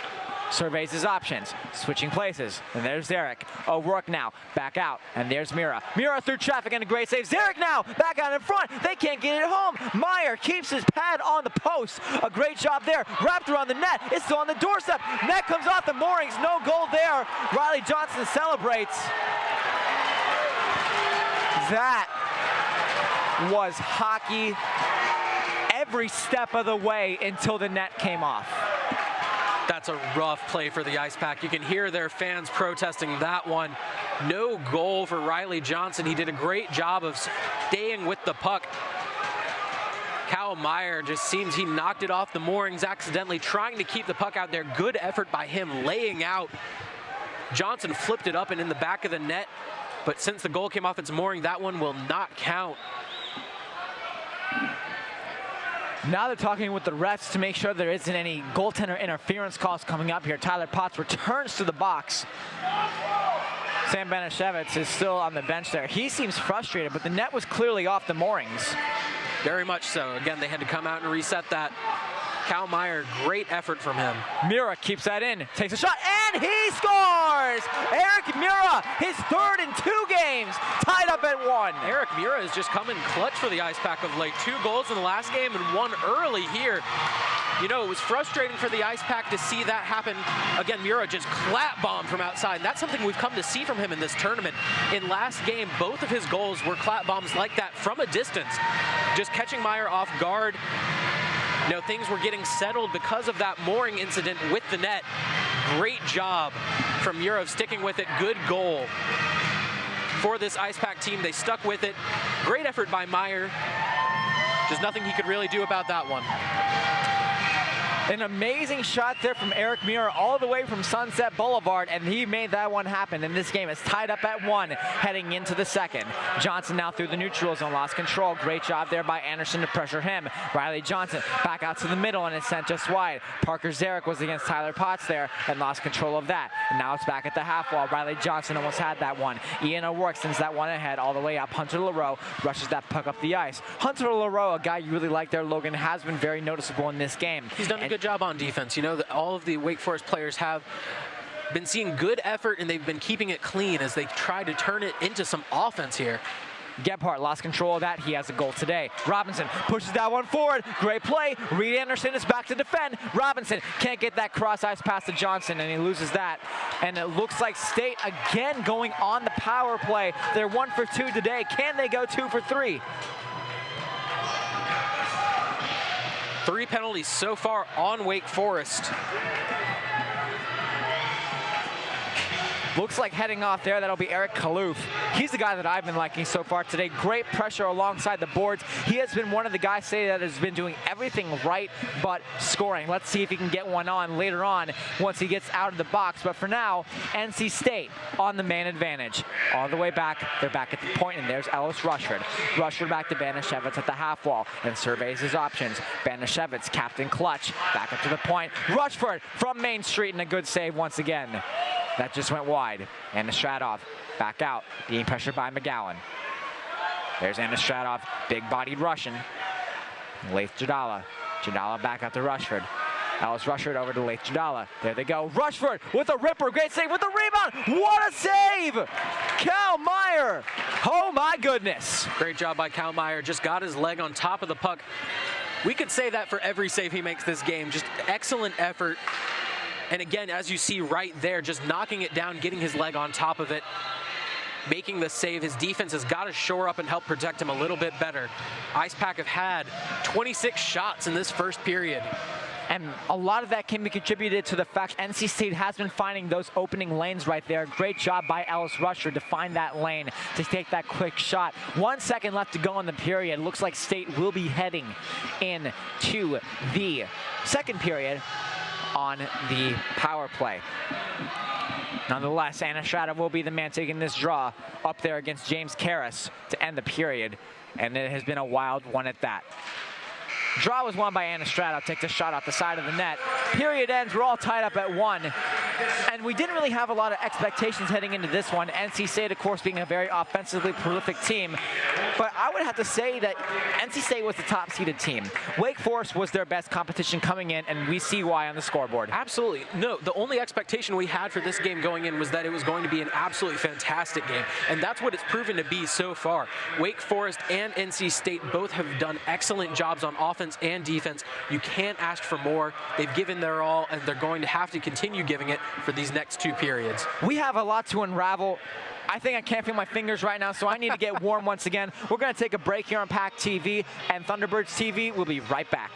surveys his options, switching places, and there's Zarek. O'Rourke now back out, and there's Mura. Mura through traffic and a great save. Zarek now back out in front. They can't get it home. Meyer keeps his pad on the post. A great job there. Wrapped around the net. It's still on the doorstep. Net comes off the moorings. No goal there. Riley Johnson celebrates. That was hockey every step of the way until the net came off.
That's a rough play for the Ice Pack. You can hear their fans protesting that one. No goal for Riley Johnson. He did a great job of staying with the puck. Kyle Meyer just seems he knocked it off the moorings accidentally, trying to keep the puck out there. Good effort by him laying out. Johnson flipped it up and in the back of the net, but since the goal came off its mooring, that one will not count.
Now they're talking with the refs to make sure there isn't any goaltender interference calls coming up here. Tyler Potts returns to the box. Sam Banashevitz is still on the bench there. He seems frustrated, but the net was clearly off the moorings.
Very much so. Again, they had to come out and reset that. Cal Meyer, great effort from him.
Mura keeps that in, takes a shot, and he scores! Eric Mura, his third in 2 games, tied up at 1.
Eric Mura has just come in clutch for the Ice Pack of late. 2 goals in the last game and 1 early here. You know, it was frustrating for the Ice Pack to see that happen. Again, Mura just clap bombed from outside. That's something we've come to see from him in this tournament. In last game, both of his goals were clap bombs like that from a distance, just catching Meyer off guard. You know, things were getting settled because of that mooring incident with the net. Great job from Mura of sticking with it. Good goal for this Ice Pack team. They stuck with it. Great effort by Meyer. Just nothing he could really do about that one.
An amazing shot there from Eric Mura all the way from Sunset Boulevard, and he made that one happen. And this game is tied up at 1 heading into the second. Johnson now through the neutral zone, lost control. Great job there by Anderson to pressure him. Riley Johnson back out to the middle, and it's sent just wide. Parker Zarek was against Tyler Potts there and lost control of that. And now it's back at the half wall. Riley Johnson almost had that one. Ian O'Rourke sends that one ahead all the way up. Hunter LaRoe rushes that puck up the ice. Hunter LaRoe, a guy you really like there, Logan, has been very noticeable in this game.
He's done a good job on defense. You know, that all of the Wake Forest players have been seeing good effort, and they've been keeping it clean as they try to turn it into some offense here.
Gebhardt lost control of that. He has a goal today. Robinson pushes that one forward. Great play. Reed Anderson is back to defend. Robinson can't get that cross ice pass to Johnson, and he loses that. And it looks like State again going on the power play. They're 1 for 2 today. Can they go 2 for 3?
3 penalties so far on Wake Forest.
Looks like heading off there, that'll be Eric Kaloof. He's the guy that I've been liking so far today. Great pressure alongside the boards. He has been one of the guys say that has been doing everything right but scoring. Let's see if he can get one on later on once he gets out of the box. But for now, NC State on the man advantage. All the way back, they're back at the point, and there's Ellis Rushford. Rushford back to Banashevitz at the half wall and surveys his options. Banashevitz, captain clutch, back up to the point. Rushford from Main Street, and a good save once again. That just went wide. And Stradov back out, being pressured by Mcgowan. There's Anna Stradov, big-bodied Russian. Laith Jadala. Jadala back out to Rushford. Ellis Rushford over to Laith Jadala. There they go. Rushford with a ripper. Great save with the rebound. What a save! Cal Meyer. Oh, my goodness.
Great job by Cal Meyer. Just got his leg on top of the puck. We could say that for every save he makes this game. Just excellent effort. And again, as you see right there, just knocking it down, getting his leg on top of it, making the save. His defense has got to shore up and help protect him a little bit better. Ice Pack have had 26 shots in this first period.
And a lot of that can be contributed to the fact NC State has been finding those opening lanes right there. Great job by Ellis Rushford to find that lane, to take that quick shot. 1 second left to go in the period. Looks like State will be heading into the second period on the power play. Nonetheless, Anna Stradov will be the man taking this draw up there against James Karras to end the period, and it has been a wild one at that. Draw was won by Anna Stradov, takes a shot off the side of the net. Period ends, we're all tied up at 1. And we didn't really have a lot of expectations heading into this one. NC State, of course, being a very offensively prolific team. But I would have to say that NC State was the top-seeded team. Wake Forest was their best competition coming in, and we see why on the scoreboard.
Absolutely. No, the only expectation we had for this game going in was that it was going to be an absolutely fantastic game. And that's what it's proven to be so far. Wake Forest and NC State both have done excellent jobs on offense and defense. You can't ask for more. They've given their all, and they're going to have to continue giving it for these next 2 periods.
We have a lot to unravel. I think I can't feel my fingers right now, so I need to get warm once again. We're going to take a break here on PackTV and Thunderbirds TV. We'll be right back.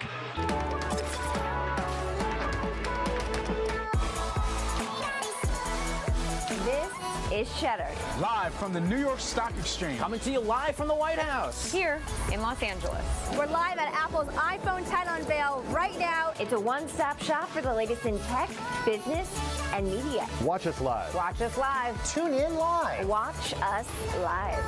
This is Cheddar.
Live from the New York Stock Exchange.
Coming to you live from the White House.
Here in Los Angeles. We're live at Apple's iPhone title unveil right now. It's a one-stop shop for the latest in tech, business, and media.
Watch us live.
Watch us live.
Tune in live.
Watch us live.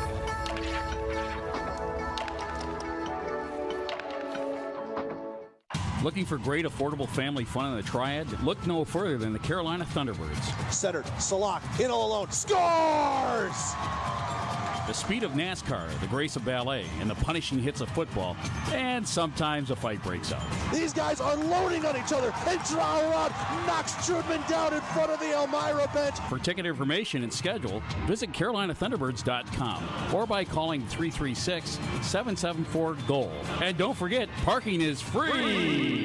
Looking for great, affordable family fun in the Triad? Look no further than the Carolina Thunderbirds.
Centered, Salak, in all alone, scores!
The speed of NASCAR, the grace of ballet, and the punishing hits of football, and sometimes a fight breaks out.
These guys unloading on each other, and Trauer knocks Trudman down in front of the Elmira bench.
For ticket information and schedule, visit CarolinaThunderbirds.com or by calling 336-774-GOAL. And don't forget, parking is free!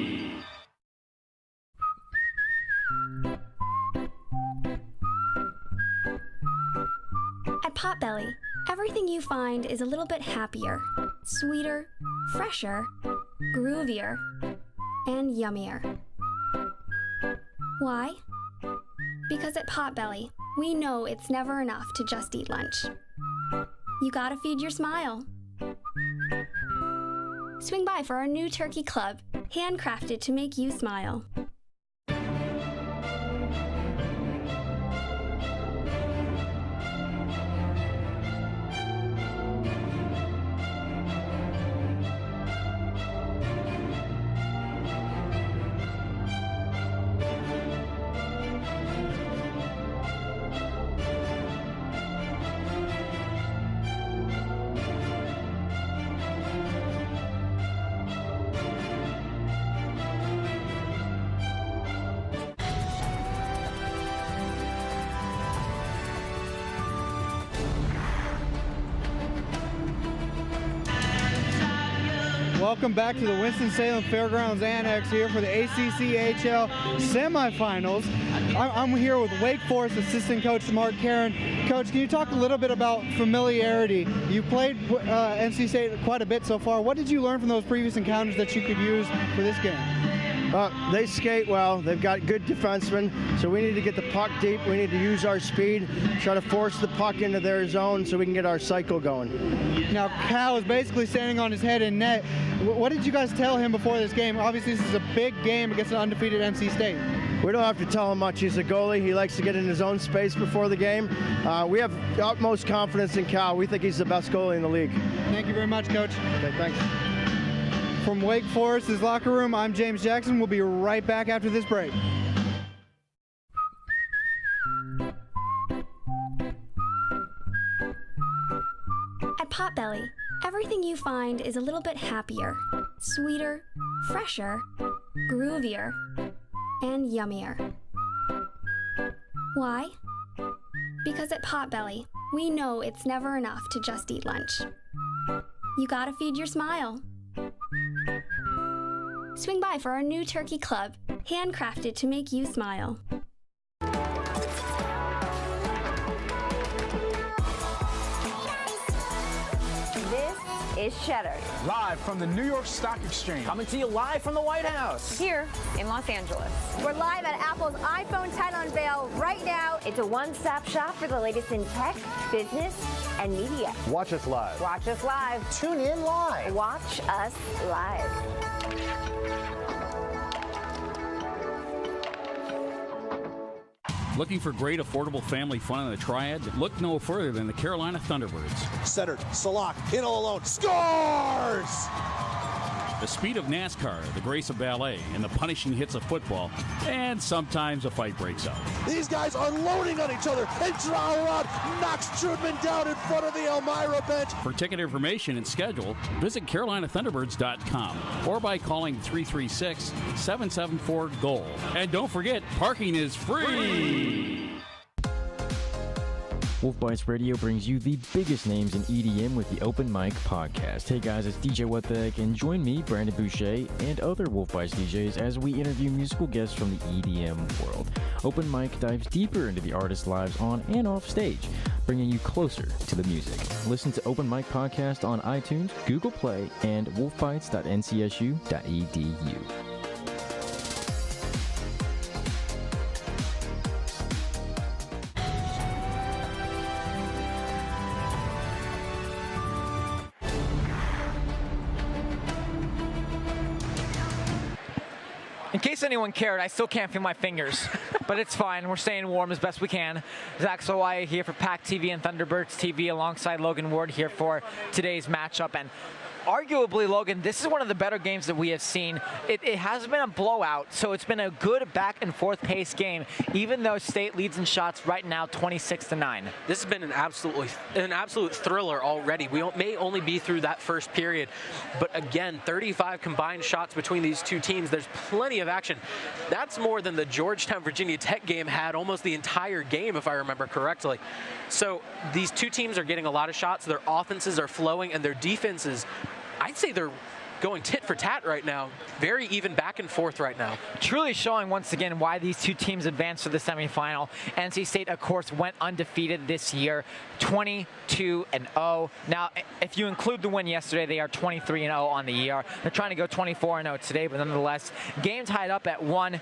At Potbelly, everything you find is a little bit happier, sweeter, fresher, groovier, and yummier. Why? Because at Potbelly, we know it's never enough to just eat lunch. You gotta feed your smile. Swing by for our new turkey club, handcrafted to make you smile.
Welcome back to the Winston-Salem Fairgrounds Annex here for the ACC-HL semifinals. I'm here with Wake Forest assistant coach Mark Karen. Coach, can you talk a little bit about familiarity? You played NC State quite a bit so far. What did you learn from those previous encounters that you could use for this game?
They skate well. They've got good defensemen, so we need to get the puck deep. We need to use our speed, try to force the puck into their zone so we can get our cycle going.
Now, Cal is basically standing on his head in net. What did you guys tell him before this game? Obviously, this is a big game against an undefeated NC State.
We don't have to tell him much. He's a goalie. He likes to get in his own space before the game. We have utmost confidence in Cal. We think he's the best goalie in the league.
Thank you very much, Coach.
Okay, thanks.
From Wake Forest's locker room, I'm James Jackson. We'll be right back after this break.
At Potbelly, everything you find is a little bit happier, sweeter, fresher, groovier, and yummier. Why? Because at Potbelly, we know it's never enough to just eat lunch. You gotta feed your smile. Swing by for our new turkey club, handcrafted to make you smile.
This is Cheddar.
Live from the New York Stock Exchange.
Coming to you live from the White House.
Here in Los Angeles. We're live at Apple's iPhone title unveil right now. It's a one-stop shop for the latest in tech, business, and media.
Watch us live.
Watch us live.
Tune in live.
Watch us live.
Looking for great, affordable family fun in the Triad? Look no further than the Carolina Thunderbirds.
Centered, Salak, in all alone, scores!
The speed of NASCAR, the grace of ballet, and the punishing hits of football, and sometimes a fight breaks out.
These guys unloading on each other, and Trauer knocks Trudman down in front of the Elmira bench.
For ticket information and schedule, visit CarolinaThunderbirds.com or by calling 336-774-GOAL. And don't forget, parking is free!
Wolf Bites Radio brings you the biggest names in EDM with the Open Mic Podcast. Hey guys, it's DJ What the Heck, and join me, Brandon Boucher, and other Wolf Bites DJs as we interview musical guests from the EDM world. Open Mic dives deeper into the artists' lives on and off stage, bringing you closer to the music. Listen to Open Mic Podcast on iTunes, Google Play, and wolfbites.ncsu.edu.
In case anyone cared, I still can't feel my fingers, but it's fine. We're staying warm as best we can. Zach Sawaya here for PackTV and Thunderbirds TV alongside Logan Ward here for today's matchup. And arguably, Logan, this is one of the better games that we have seen. It hasn't been a blowout, so it's been a good back and forth pace game, even though State leads in shots right now 26-9.
This has been an absolute thriller already. We may only be through that first period, but again, 35 combined shots between these two teams. There's plenty of action. That's more than the Georgetown-Virginia Tech game had almost the entire game, if I remember correctly. So these two teams are getting a lot of shots. Their offenses are flowing, and their defenses, I'd say they're going tit for tat right now. Very even back and forth right now.
Truly showing once again why these two teams advanced to the semifinal. NC State, of course, went undefeated this year, 22-0. Now, if you include the win yesterday, they are 23-0 on the year. They're trying to go 24-0 today, but nonetheless, game tied up at 1.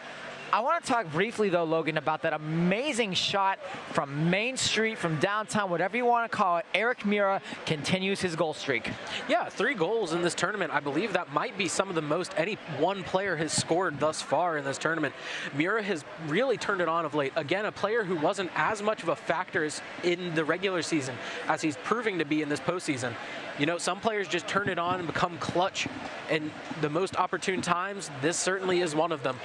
I want to talk briefly, though, Logan, about that amazing shot from Main Street, from downtown, whatever you want to call it. Eric Mira continues his goal streak.
Yeah, 3 goals in this tournament. I believe that might be some of the most any one player has scored thus far in this tournament. Mira has really turned it on of late. Again, a player who wasn't as much of a factor as in the regular season as he's proving to be in this postseason. You know, some players just turn it on and become clutch, and the most opportune times, this certainly is one of them.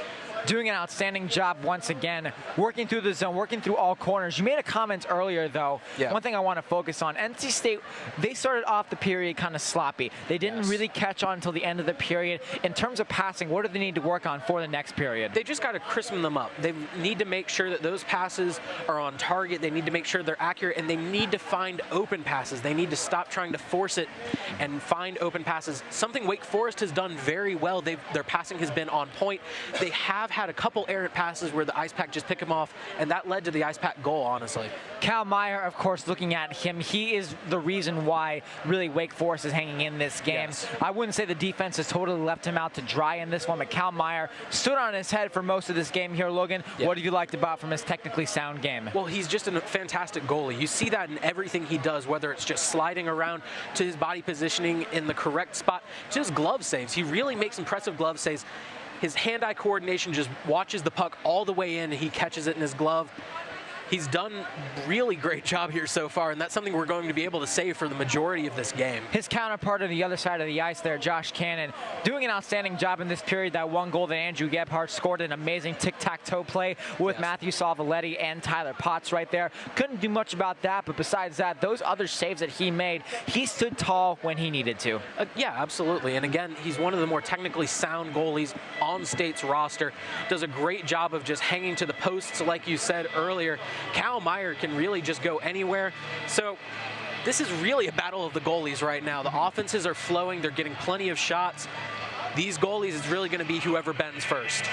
Doing an outstanding job once again, working through the zone, working through all corners. You made a comment earlier, though.
Yeah.
One thing I want to focus on, NC State, they started off the period kind of sloppy. They didn't really catch on until the end of the period. In terms of passing, what do they need to work on for the next period?
They just got to crispen them up. They need to make sure that those passes are on target. They need to make sure they're accurate, and they need to find open passes. They need to stop trying to force it and find open passes. Something Wake Forest has done very well. Their passing has been on point. They have had a couple errant passes where the Ice Pack just picked him off, and that led to the Ice Pack goal, honestly.
Cal Meyer, of course, looking at him, he is the reason why really Wake Forest is hanging in this game.
Yes.
I wouldn't say the defense has totally left him out to dry in this one, but Cal Meyer stood on his head for most of this game here, Logan.
Yeah.
What have you liked about from his technically sound game?
Well, he's just a fantastic goalie. You see that in everything he does, whether it's just sliding around to his body positioning in the correct spot, to his glove saves. He really makes impressive glove saves. His hand-eye coordination just watches the puck all the way in, and he catches it in his glove. He's done a really great job here so far, and that's something we're going to be able to say for the majority of this game.
His counterpart on the other side of the ice there, Josh Cannon, doing an outstanding job in this period. That one goal that Andrew Gebhardt scored, an amazing tic-tac-toe play with Matthew Salvoletti and Tyler Potts right there. Couldn't do much about that, but besides that, those other saves that he made, he stood tall when he needed to.
Yeah, absolutely. And again, he's one of the more technically sound goalies on State's roster. Does a great job of just hanging to the posts, like you said earlier. Cal Meyer can really just go anywhere. So this is really a battle of the goalies right now. The offenses are flowing. They're getting plenty of shots. These goalies is really going to be whoever bends first.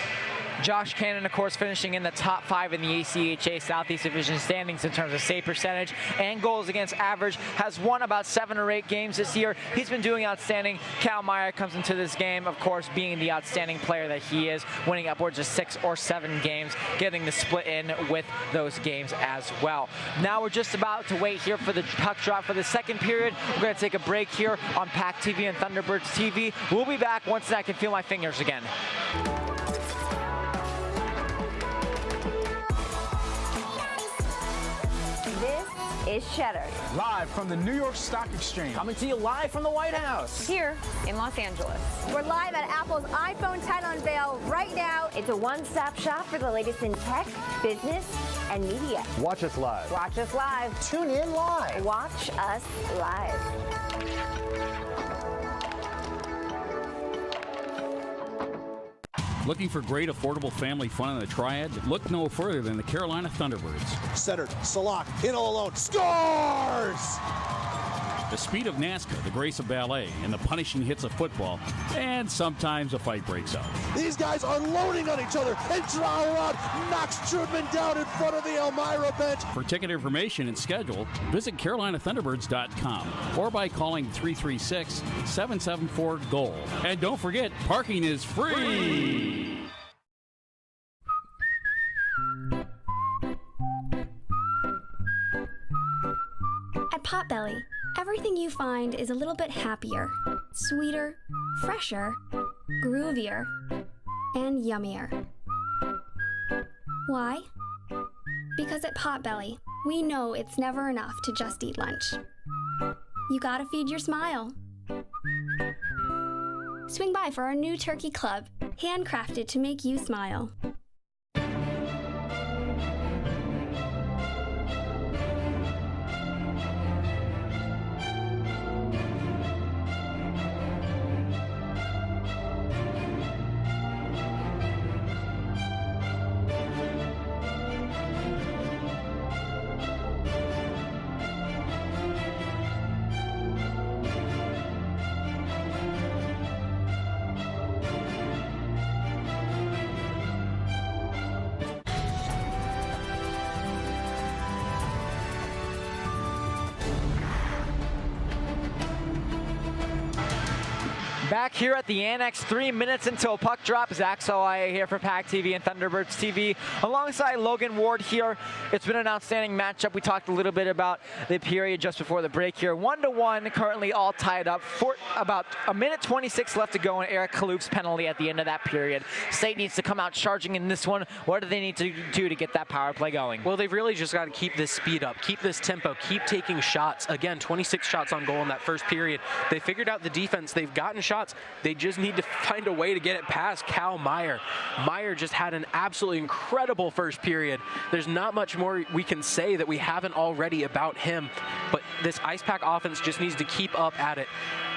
Josh Cannon, of course, finishing in the top 5 in the ACHA Southeast Division standings in terms of save percentage and goals against average. Has won about 7 or 8 games this year. He's been doing outstanding. Cal Meyer comes into this game, of course, being the outstanding player that he is, winning upwards of 6 or 7 games, getting the split in with those games as well. Now we're just about to wait here for the puck drop for the second period. We're going to take a break here on PackTV and Thunderbirds TV. We'll be back once I can feel my fingers again.
This is Cheddar.
Live from the New York Stock Exchange.
Coming to you live from the White House.
Here in Los Angeles. We're live at Apple's iPhone title unveil right now. It's a one-stop shop for the latest in tech, business, and media.
Watch us live.
Watch us live.
Tune in live.
Watch us live.
Looking for great, affordable family fun in the Triad? Look no further than the Carolina Thunderbirds.
Centered, Salak, in all alone, scores!
The speed of NASCAR, the grace of ballet, and the punishing hits of football, and sometimes a fight breaks out.
These guys are loading on each other, and Trauer knocks Trudman down in front of the Elmira bench.
For ticket information and schedule, visit CarolinaThunderbirds.com or by calling 336-774-GOAL. And don't forget, parking is free!
At Potbelly, everything you find is a little bit happier, sweeter, fresher, groovier, and yummier. Why? Because at Potbelly, we know it's never enough to just eat lunch. You gotta feed your smile. Swing by for our new turkey club, handcrafted to make you smile.
Back here at the Annex, 3 minutes until puck drop. Zach Sawaya here for PackTV and Thunderbirds TV. Alongside Logan Ward here. It's been an outstanding matchup. We talked a little bit about the period just before the break here. 1-1, currently all tied up. For about a minute 26 left to go, and Eric Kalouf's penalty at the end of that period. State needs to come out charging in this one. What do they need to do to get that power play going?
Well, they've really just got to keep this speed up, keep this tempo, keep taking shots. Again, 26 shots on goal in that first period. They figured out the defense. They've gotten shots. They just need to find a way to get it past Cal Meyer. Meyer just had an absolutely incredible first period. There's not much more we can say that we haven't already about him, but this Ice Pack offense just needs to keep up at it.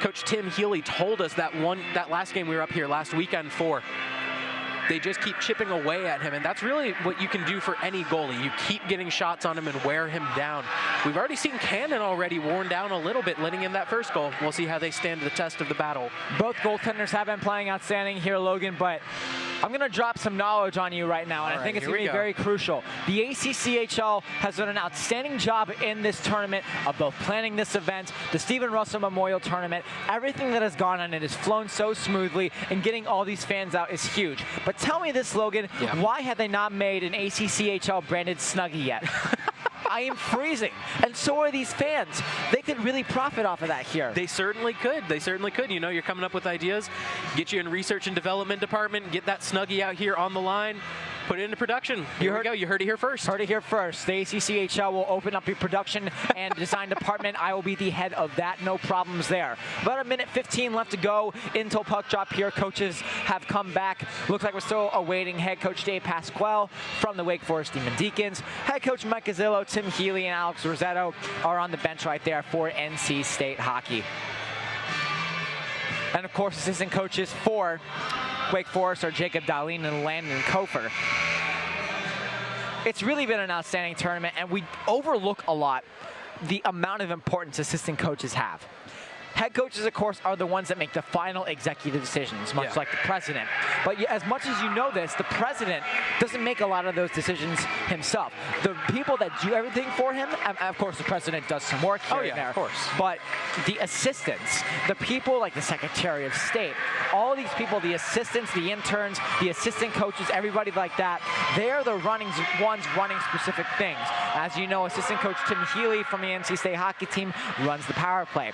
Coach Tim Healy told us that last game we were up here last weekend for. They just keep chipping away at him, and that's really what you can do for any goalie. You keep getting shots on him and wear him down. We've already seen Cannon already worn down a little bit, letting in that first goal. We'll see how they stand the test of the battle.
Both goaltenders have been playing outstanding here, Logan, but I'm going to drop some knowledge on you right now, and I think it's going to be very crucial. The ACCHL has done an outstanding job in this tournament of both planning this event, the Stephen Russell Memorial Tournament. Everything that has gone on it has flown so smoothly, and getting all these fans out is huge. But tell me this, Logan, why have they not made an ACCHL branded Snuggie yet? I am freezing, and so are these fans. They could really profit off of that here.
They certainly could. They certainly could. You know, you're coming up with ideas. Get you in research and development department. Get that Snuggie out here on the line. Put it into production. Here we go. You heard it here first.
Heard it here first. The ACCHL will open up a production and design department. I will be the head of that. No problems there. About a minute 15 left to go until puck drop here. Coaches have come back. Looks like we're still awaiting head coach Dave Pasquale from the Wake Forest Demon Deacons. Head coach Mike Gazzillo, Tim Healy, and Alex Rossetto are on the bench right there for NC State hockey. And of course, assistant coaches for Wake Forest are Jacob Dahlin and Landon Kofer. It's really been an outstanding tournament, and we overlook a lot the amount of importance assistant coaches have. Head coaches, of course, are the ones that make the final executive decisions, much like the president. But as much as you know this, the president doesn't make a lot of those decisions himself. The people that do everything for him, and of course, the president does some work here and there.
Of course.
But the assistants, the people like the Secretary of State, all these people, the assistants, the interns, the assistant coaches, everybody like that, they're the ones running specific things. As you know, assistant coach Tim Healy from the NC State hockey team runs the power play.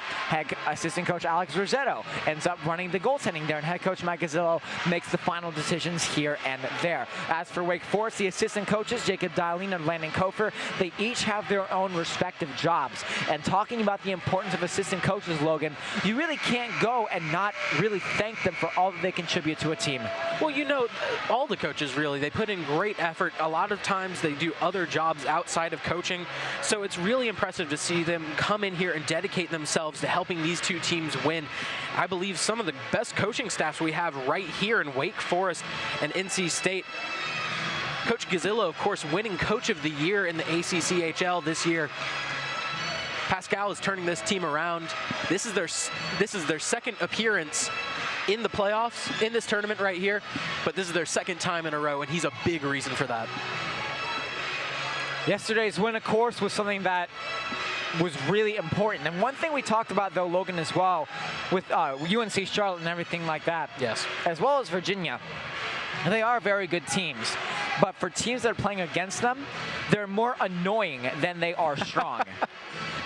Assistant coach Alex Rossetto ends up running the goaltending there, and head coach Mike Gazzillo makes the final decisions here and there. As for Wake Forest, the assistant coaches, Jacob Dahlin and Landon Kofer, they each have their own respective jobs. And talking about the importance of assistant coaches, Logan, you really can't go and not really thank them for all that they contribute to a team.
Well, you know, all the coaches really, they put in great effort. A lot of times they do other jobs outside of coaching. So it's really impressive to see them come in here and dedicate themselves to helping these two teams win. I believe some of the best coaching staffs we have right here in Wake Forest and NC State. Coach Gazzillo, of course, winning Coach of the Year in the ACCHL this year. Pascal is turning this team around. This is their second appearance in the playoffs in this tournament right here, but this is their second time in a row, and he's a big reason for that.
Yesterday's win, of course, was something that was really important. And one thing we talked about, though, Logan, as well, with UNC Charlotte and everything like that,
yes,
as well as Virginia, they are very good teams. But for teams that are playing against them, they're more annoying than they are strong.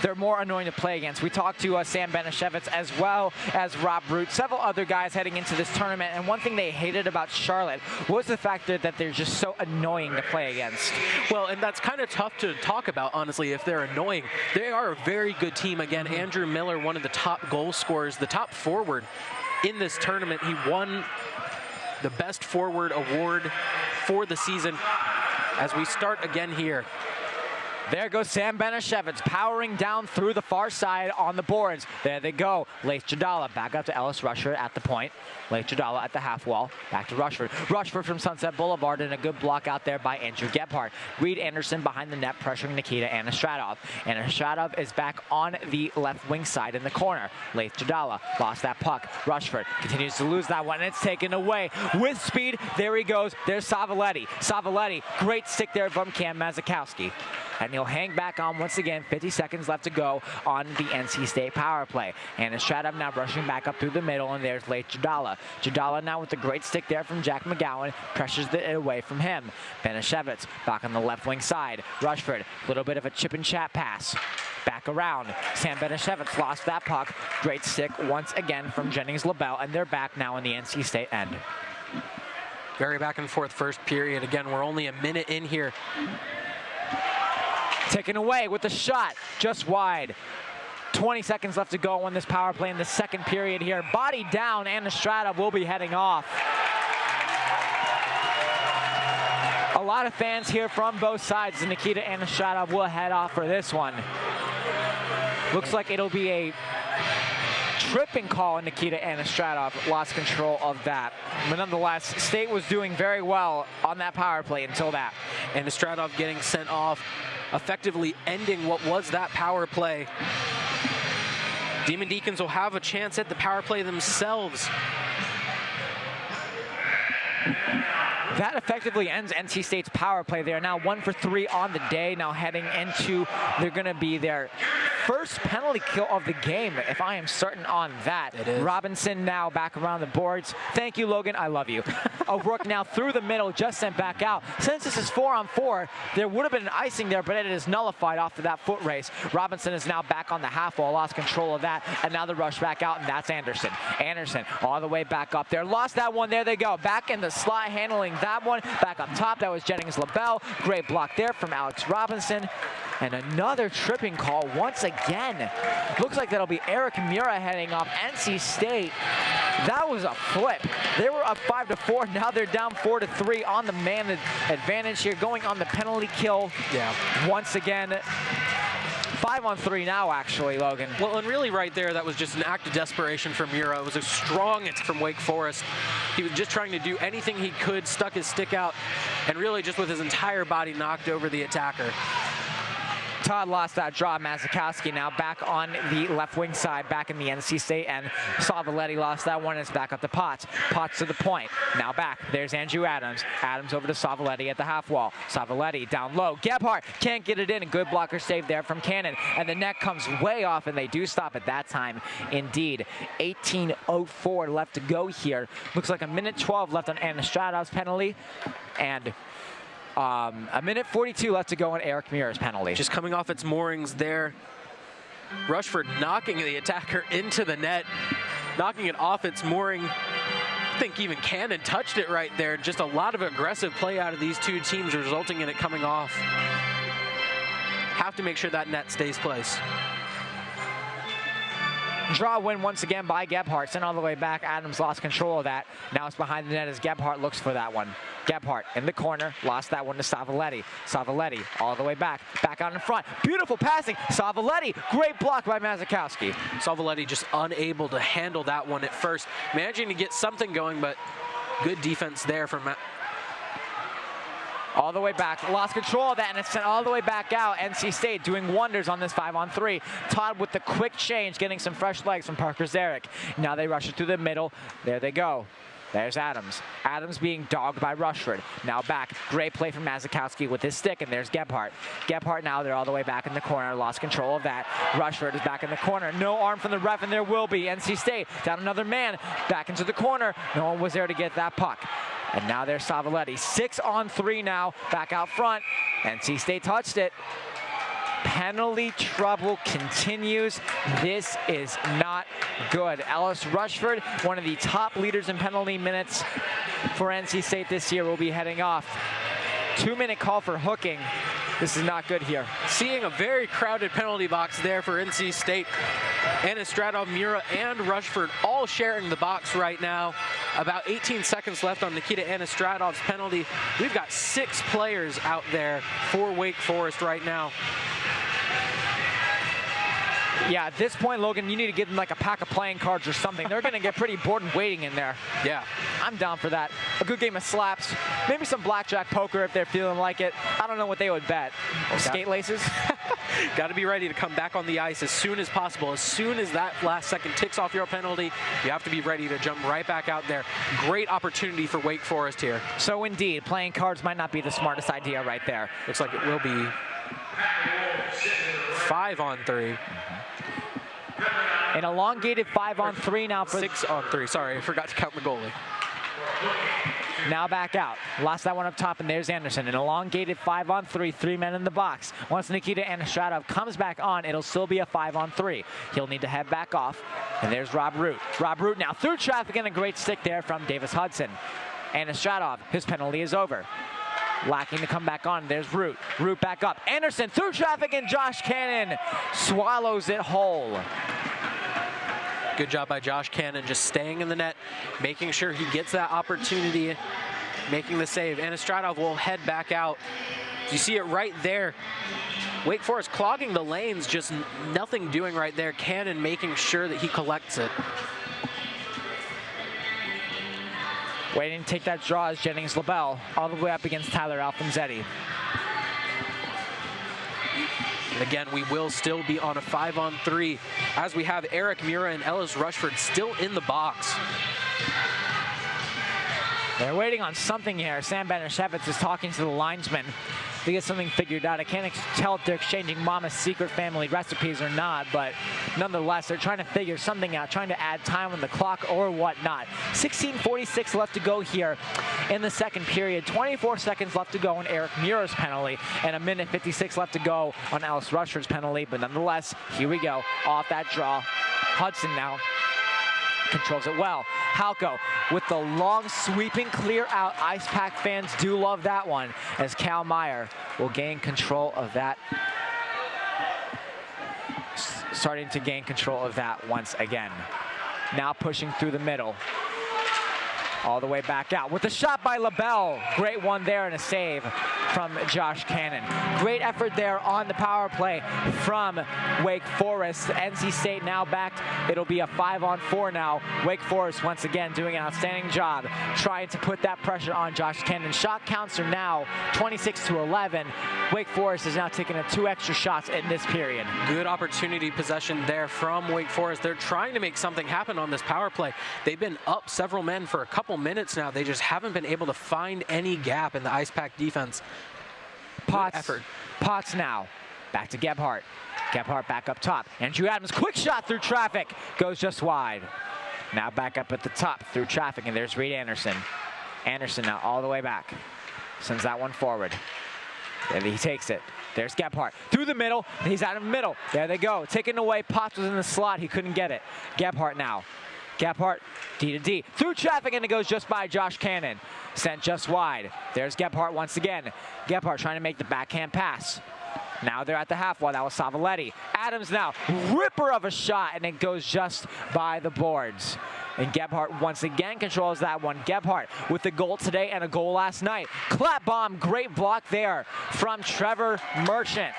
They're more annoying to play against. We talked to Sam Benishevitz as well as Rob Root, several other guys heading into this tournament. And one thing they hated about Charlotte was the fact that they're just so annoying to play against.
Well, and that's kind of tough to talk about, honestly, if they're annoying. They are a very good team. Again, Andrew Miller, one of the top goal scorers, the top forward in this tournament. He won the Best Forward Award for the season as we start again here.
There goes Sam Benishevitz powering down through the far side on the boards. There they go. Lace Jadala back up to Ellis Rushford at the point. Lace Jadala at the half wall. Back to Rushford. Rushford from Sunset Boulevard, and a good block out there by Andrew Gebhardt. Reed Anderson behind the net pressuring Nikita Anastratov. Anastratov is back on the left wing side in the corner. Lace Jadala lost that puck. Rushford continues to lose that one, and it's taken away with speed. There he goes. There's Savaletti. Savaletti, great stick there from Cam Mazakowski. And he'll hang back on once again. 50 seconds left to go on the NC State power play. And Stratov now rushing back up through the middle, and there's late Jadala. Jadala now with the great stick there from Jack Mcgowan, pressures it away from him. Benishevitz back on the left wing side. Rushford, a little bit of a chip and chat pass. Back around. Sam Benishevitz lost that puck. Great stick once again from Jennings LaBelle, and they're back now in the NC State end.
Very back and forth first period. Again, we're only a minute in here.
Taken away with the shot, just wide. 20 seconds left to go on this power play in the second period here. Body down, and Stratov will be heading off. A lot of fans here from both sides. Nikita Anastratov will head off for this one. Looks like it'll be a tripping call, and Nikita Anastratov lost control of that. But nonetheless, State was doing very well on that power play until that.
Anastratov getting sent off, effectively ending what was that power play. Demon Deacons will have a chance at the power play themselves.
That effectively ends NC State's power play. They are now 1 for 3 on the day. Now heading into, they're going to be their first penalty kill of the game, if I am certain on that.
It is.
Robinson now back around the boards. Thank you, Logan. I love you. O'Rourke now through the middle, just sent back out. Since this is 4-on-4, there would have been an icing there, but it is nullified off of that foot race. Robinson is now back on the half wall, lost control of that, and now the rush back out, and that's Anderson. Anderson all the way back up there. Lost that one. There they go. Back in the slide, handling that one. Back up top, that was Jennings LaBelle. Great block there from Alex Robinson. And another tripping call once again. Looks like that'll be Eric Mura heading off NC State. That was a flip. They were up 5-4. Now they're down 4-3 on the man advantage here, going on the penalty kill.
Yeah.
Once again. 5-on-3 now, actually, Logan.
Well, and really right there, that was just an act of desperation from Mura. It was a strong attack from Wake Forest. He was just trying to do anything he could, stuck his stick out, and really just with his entire body knocked over the attacker.
Todd lost that draw. Mazikowski now back on the left wing side, back in the NC State, and Savaletti lost that one. It's back up to Potts. Potts to the point. Now back. There's Andrew Adams. Adams over to Savaletti at the half wall. Savaletti down low. Gebhardt can't get it in. A good blocker save there from Cannon. And the net comes way off, and they do stop at that time. Indeed. 18:04 left to go here. Looks like 1:12 left on Anna Stradov's penalty. And 1:42 left to go on Eric Mura's penalty.
Just coming off its moorings there. Rushford knocking the attacker into the net, knocking it off its mooring. I think even Cannon touched it right there. Just a lot of aggressive play out of these two teams, resulting in it coming off. Have to make sure that net stays placed.
Draw win once again by Gebhardt. Sent all the way back. Adams lost control of that. Now it's behind the net as Gebhardt looks for that one. Gebhardt in the corner. Lost that one to Savaletti. Savaletti all the way back. Back out in front. Beautiful passing. Savaletti. Great block by Mazikowski.
Savaletti just unable to handle that one at first. Managing to get something going, but good defense there from
all the way back, lost control of that, and it's sent all the way back out. NC State doing wonders on this 5-on-3. Todd with the quick change, getting some fresh legs from Parker Zarek. Now they rush it through the middle. There they go. There's Adams. Adams being dogged by Rushford. Now back. Great play from Mazikowski with his stick, and there's Gebhardt. Gebhardt now, they're all the way back in the corner. Lost control of that. Rushford is back in the corner. No arm from the ref, and there will be. NC State down another man. Back into the corner. No one was there to get that puck. And now there's Savaletti. 6-on-3 now. Back out front. NC State touched it. Penalty trouble continues. This is not good. Ellis Rushford, one of the top leaders in penalty minutes for NC State this year, will be heading off. 2-minute call for hooking. This is not good here.
Seeing a very crowded penalty box there for NC State. Anastradov, Mura, and Rushford all sharing the box right now. About 18 seconds left on Nikita Anastradov's penalty. We've got 6 players out there for Wake Forest right now.
Yeah, at this point, Logan, you need to give them like a pack of playing cards or something. They're going to get pretty bored and waiting in there.
Yeah.
I'm down for that. A good game of slaps. Maybe some blackjack poker if they're feeling like it. I don't know what they would bet. Skate laces?
Got to be ready to come back on the ice as soon as possible. As soon as that last second ticks off your penalty, you have to be ready to jump right back out there. Great opportunity for Wake Forest here.
So indeed, playing cards might not be the smartest idea right there.
Looks like it will be 5-on-3.
An elongated 5-on-3 now.
6-on-3. Sorry, I forgot to count the goalie.
Now back out. Lost that one up top, and there's Anderson. An elongated 5-on-3, 3 men in the box. Once Nikita Anastradov comes back on, it'll still be a 5-on-3. He'll need to head back off. And there's Rob Root. Rob Root now through traffic, and a great stick there from Davis Hudson. Anastradov, his penalty is over. Lacking to come back on. There's Root. Root back up. Anderson through traffic, and Josh Cannon swallows it whole.
Good job by Josh Cannon, just staying in the net, making sure he gets that opportunity, making the save. Anastradov will head back out. You see it right there. Wake Forest clogging the lanes, just nothing doing right there. Cannon making sure that he collects it.
Waiting to take that draw is Jennings LaBelle, all the way up against Tyler Alfonsetti.
And again, we will still be on a 5-on-3 as we have Eric Mura and Ellis Rushford still in the box.
They're waiting on something here. Sam Benishevitz is talking to the linesman to get something figured out. I can't tell if they're exchanging Mama's secret family recipes or not, but nonetheless, they're trying to figure something out, trying to add time on the clock or whatnot. 16:46 left to go here in the second period. 24 seconds left to go on Eric Muir's penalty, and 1:56 left to go on Ellis Rushford's penalty. But nonetheless, here we go. Off that draw. Hudson now controls it well. Halko with the long sweeping clear out. Ice Pack fans do love that one, as Cal Meyer will gain control of that. Starting to gain control of that once again. Now pushing through the middle. All the way back out with a shot by LaBelle. Great one there and a save from Josh Cannon. Great effort there on the power play from Wake Forest. NC State now backed. It'll be a 5-on-4 now. Wake Forest once again doing an outstanding job trying to put that pressure on Josh Cannon. Shot counts are now 26-11. Wake Forest is now taking 2 extra shots in this period.
Good opportunity possession there from Wake Forest. They're trying to make something happen on this power play. They've been up several men for a couple minutes now. They just haven't been able to find any gap in the Ice Pack defense.
Potts now back to Gebhardt. Gebhardt back up top. Andrew Adams, quick shot through traffic, goes just wide. Now back up at the top through traffic, and there's Reed Anderson. Anderson now all the way back. Sends that one forward. And he takes it. There's Gebhardt through the middle. He's out of the middle. There they go. Taken away. Potts was in the slot. He couldn't get it. Gebhardt now. Gebhardt, D to D, through traffic, and it goes just by Josh Cannon. Sent just wide. There's Gebhardt once again. Gebhardt trying to make the backhand pass. Now they're at the half wall. That was Savaletti. Adams now, ripper of a shot, and it goes just by the boards. And Gebhardt once again controls that one. Gebhardt with the goal today and a goal last night. Clap bomb, great block there from Trevor Merchant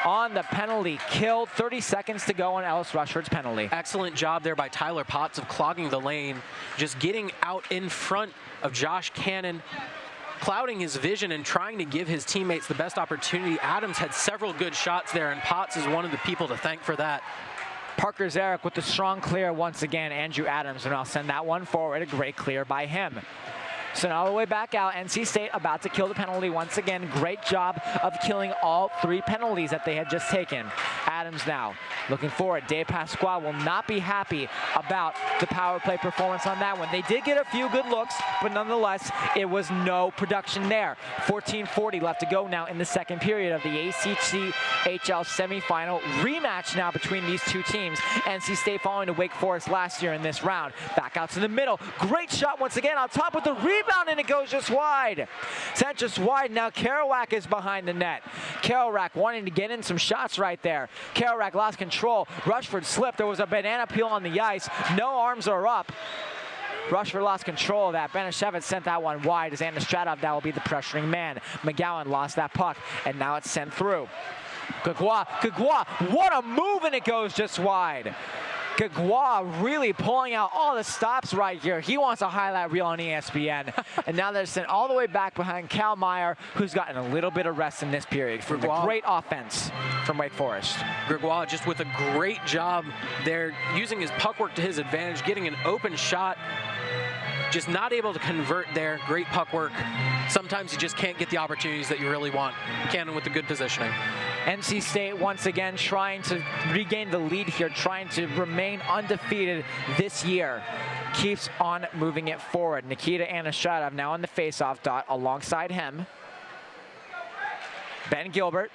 on the penalty kill. 30 seconds to go on Ellis Rushford's penalty.
Excellent job there by Tyler Potts of clogging the lane, just getting out in front of Josh Cannon, clouding his vision and trying to give his teammates the best opportunity. Adams had several good shots there, and Potts is one of the people to thank for that.
Parker Zarek with the strong clear once again. Andrew Adams, and I'll send that one forward. A great clear by him. So now all the way back out, NC State about to kill the penalty once again. Great job of killing all 3 penalties that they had just taken. Adams now looking forward. Dave Pasquale will not be happy about the power play performance on that one. They did get a few good looks, but nonetheless, it was no production there. 14:40 left to go now in the second period of the ACC HL semifinal rematch now between these 2 teams. NC State falling to Wake Forest last year in this round. Back out to the middle. Great shot once again on top with the rebound, and it goes just wide. Sent just wide. Now Kerouac is behind the net. Kerouac wanting to get in some shots right there. Kerouac lost control. Rushford slipped. There was a banana peel on the ice. No arms are up. Rushford lost control of that. Benishevitz sent that one wide as Anastratov now will be the pressuring man. Mcgowan lost that puck, and now it's sent through. Gagua, what a move, and it goes just wide. Gagua really pulling out all the stops right here. He wants a highlight reel on ESPN. And now they're sent all the way back behind Cal Meyer, who's gotten a little bit of rest in this period for the great offense from Wake Forest.
Gregoire just with a great job there, using his puck work to his advantage, getting an open shot. Just not able to convert there. Great puck work. Sometimes you just can't get the opportunities that you really want. Cannon with the good positioning.
NC State once again trying to regain the lead here, trying to remain undefeated this year. Keeps on moving it forward. Nikita Anastratov now on the faceoff dot alongside him. Ben Gilbert,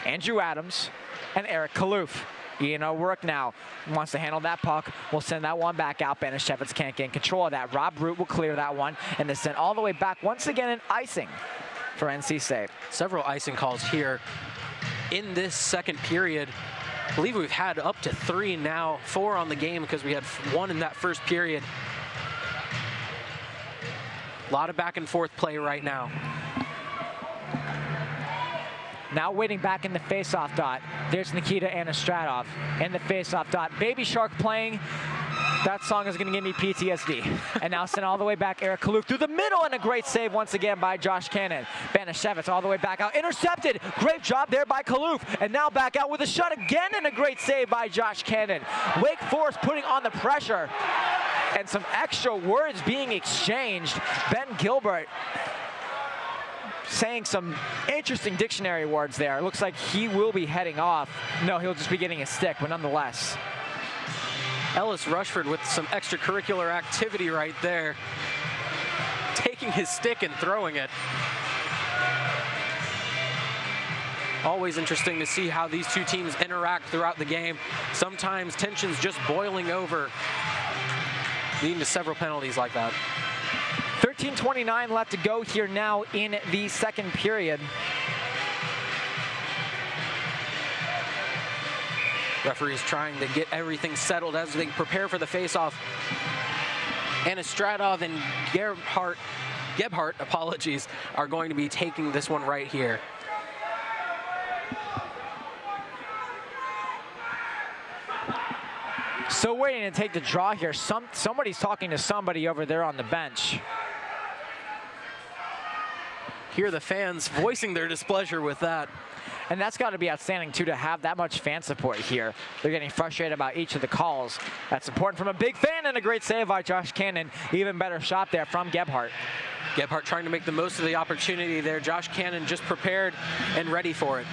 Andrew Adams, and Eric Kaloof. Ian O'Rourke now wants to handle that puck. We'll send that one back out. Benishevitz can't gain control of that. Rob Root will clear that one, and it's sent all the way back once again in icing for NC State.
Several icing calls here in this second period. I believe we've had up to 3 now, 4 on the game because we had 1 in that first period. A lot of back and forth play right now.
Now waiting back in the faceoff dot. There's Nikita Anastratov in the faceoff dot. Baby Shark playing That song is going to give me PTSD. And now sent all the way back, Eric Kaluk through the middle, and a great save once again by Josh Cannon. Banashevitz all the way back out, intercepted. Great job there by Kaluk. And now back out with a shot again, and a great save by Josh Cannon. Wake Forest putting on the pressure. And some extra words being exchanged. Ben Gilbert saying some interesting dictionary words there. It looks like he will be heading off. No, he'll just be getting a stick, but nonetheless.
Ellis Rushford with some extracurricular activity right there. Taking his stick and throwing it. Always interesting to see how these two teams interact throughout the game. Sometimes tensions just boiling over, leading to several penalties like that.
13:29 left to go here now in the second period.
Referees trying to get everything settled as they prepare for the face-off. Anastradov and Gebhardt, apologies, are going to be taking this one right here.
So waiting to take the draw here. Somebody's talking to somebody over there on the bench.
Hear the fans voicing their displeasure with that.
And that's got to be outstanding, too, to have that much fan support here. They're getting frustrated about each of the calls. That's important from a big fan, and a great save by Josh Cannon. Even better shot there from Gebhardt.
Gebhardt trying to make the most of the opportunity there. Josh Cannon just prepared and ready for it.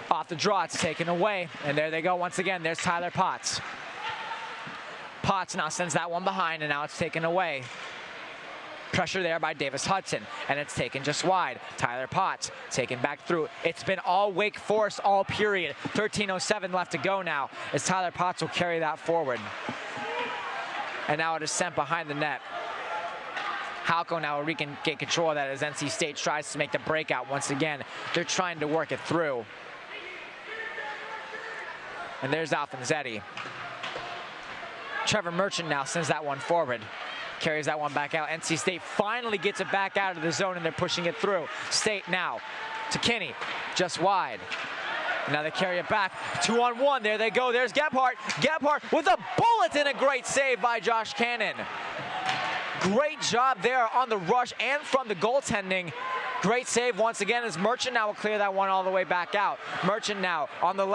Off the draw, it's taken away. And there they go once again. There's Tyler Potts. Potts now sends that one behind, and now it's taken away. Pressure there by Davis Hudson, and it's taken just wide. Tyler Potts taken back through. It's been all Wake Forest all period. 13:07 left to go now as Tyler Potts will carry that forward. And now it is sent behind the net. Halco now will get control of that as NC State tries to make the breakout once again. They're trying to work it through. And there's Alfonzetti. Trevor Merchant now sends that one forward. Carries that one back out. NC State finally gets it back out of the zone, and they're pushing it through. State now to Kinney, just wide. Now they carry it back. 2-on-1. There they go. There's Gebhardt. Gebhardt with a bullet and a great save by Josh Cannon. Great job there on the rush and from the goaltending. Great save once again as Merchant now will clear that one all the way back out. Merchant now on the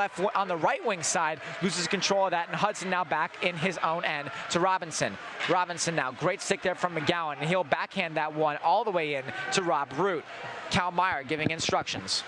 right wing side loses control of that, and Hudson now back in his own end to Robinson. Robinson now, great stick there from Mcgowan, and he'll backhand that one all the way in to Rob Root. Cal Meyer giving instructions.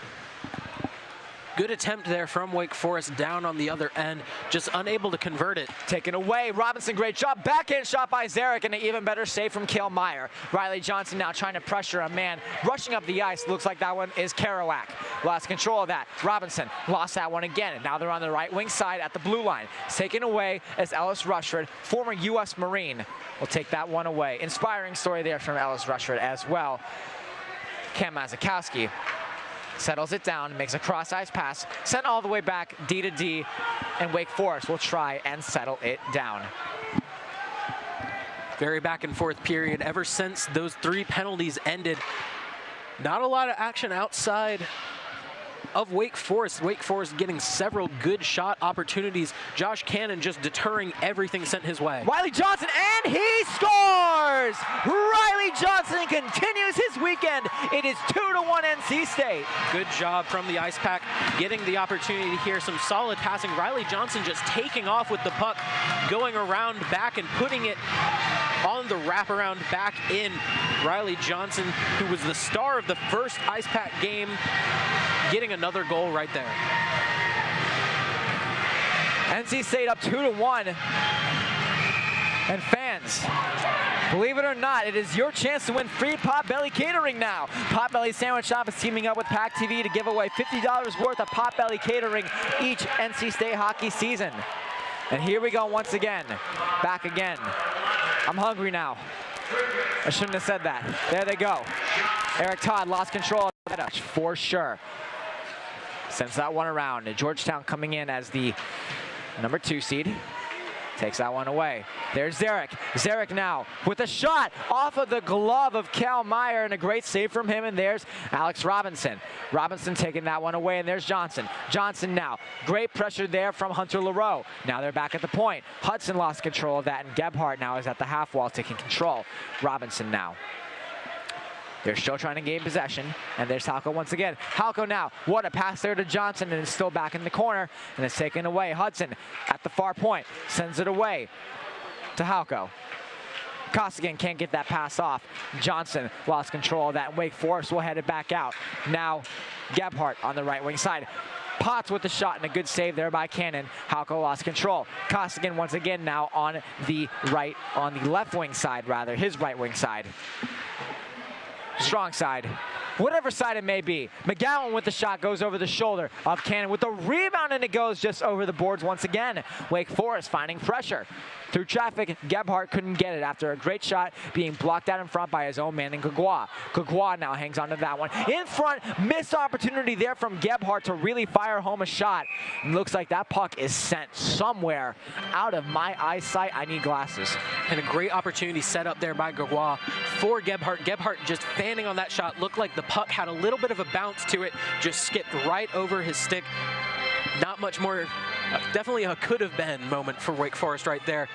Good attempt there from Wake Forest down on the other end, just unable to convert it.
Taken away. Robinson, great job. Backhand shot by Zarek, and an even better save from Cale Meyer. Riley Johnson now trying to pressure a man. Rushing up the ice. Looks like that one is Kerouac. Lost control of that. Robinson lost that one again, and now they're on the right wing side at the blue line. It's taken away as Ellis Rushford, former U.S. Marine, will take that one away. Inspiring story there from Ellis Rushford as well. Cam Mazakowski settles it down, makes a cross-ice pass, sent all the way back D to D, and Wake Forest will try and settle it down.
Very back and forth period. Ever since those 3 penalties ended, not a lot of action outside of Wake Forest. Wake Forest getting several good shot opportunities. Josh Cannon just deterring everything sent his way.
Riley Johnson, and he scores! Riley Johnson continues his weekend. It is 2-1 NC State.
Good job from the Ice Pack, getting the opportunity here. Some solid passing. Riley Johnson just taking off with the puck, going around back and putting it on the wraparound back in. Riley Johnson, who was the star of the first Ice Pack game, getting another goal right there.
NC State up 2-1. And fans, believe it or not, it is your chance to win free Potbelly catering now. Potbelly Sandwich Shop is teaming up with PackTV to give away $50 worth of Potbelly catering each NC State hockey season. And here we go once again. Back again. I'm hungry now. I shouldn't have said that. There they go. Eric Todd lost control of that for sure. Sends that one around. Georgetown coming in as the number 2 seed. Takes that one away. There's Zarek. Zarek now with a shot off of the glove of Cal Meyer, and a great save from him. And there's Alex Robinson. Robinson taking that one away, and there's Johnson. Johnson now. Great pressure there from Hunter LaRoe. Now they're back at the point. Hudson lost control of that, and Gebhardt now is at the half wall taking control. Robinson now. They're still trying to gain possession, and there's Halko once again. Halko now, what a pass there to Johnson, and it's still back in the corner, and it's taken away. Hudson at the far point, sends it away to Halko. Costigan can't get that pass off. Johnson lost control of that, and Wake Forest will head it back out. Now, Gebhardt on the right wing side. Potts with the shot, and a good save there by Cannon. Halko lost control. Costigan once again now on the left wing side, rather, his right wing side. Strong side, whatever side it may be. Mcgowan with the shot goes over the shoulder of Cannon with the rebound, and it goes just over the boards once again. Wake Forest finding pressure. Through traffic, Gebhardt couldn't get it after a great shot being blocked out in front by his own man in Mcgowan. Mcgowan now hangs on to that one. In front, missed opportunity there from Gebhardt to really fire home a shot. And looks like that puck is sent somewhere out of my eyesight. I need glasses.
And a great opportunity set up there by Mcgowan for Gebhardt. Gebhardt just fanning on that shot. Looked like the puck had a little bit of a bounce to it. Just skipped right over his stick. Not much more. Definitely a could-have-been moment for Wake Forest right there.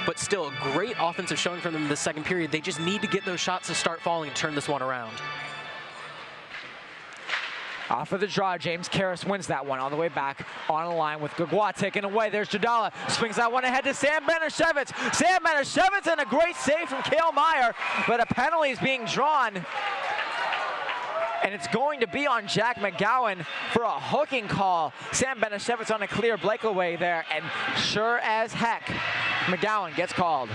But still, a great offensive showing from them in the second period. They just need to get those shots to start falling and turn this one around.
Off of the draw, James Karras wins that one all the way back on the line with Mcgowan taken away. There's Jadala, swings that one ahead to Sam Banashevitz. Sam Banashevitz, and a great save from Cale Meyer, but a penalty is being drawn. And it's going to be on Jack Mcgowan for a hooking call. Sam Banashevitz on a clear breakaway there, and sure as heck, Mcgowan gets called.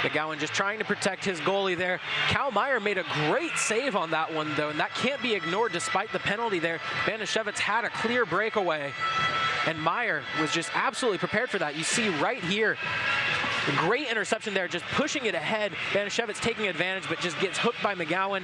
Mcgowan just trying to protect his goalie there. Cal Meyer made a great save on that one, though, and that can't be ignored despite the penalty there. Banashevitz had a clear breakaway, and Meyer was just absolutely prepared for that. You see right here, a great interception there, just pushing it ahead. Banashevitz taking advantage, but just gets hooked by Mcgowan.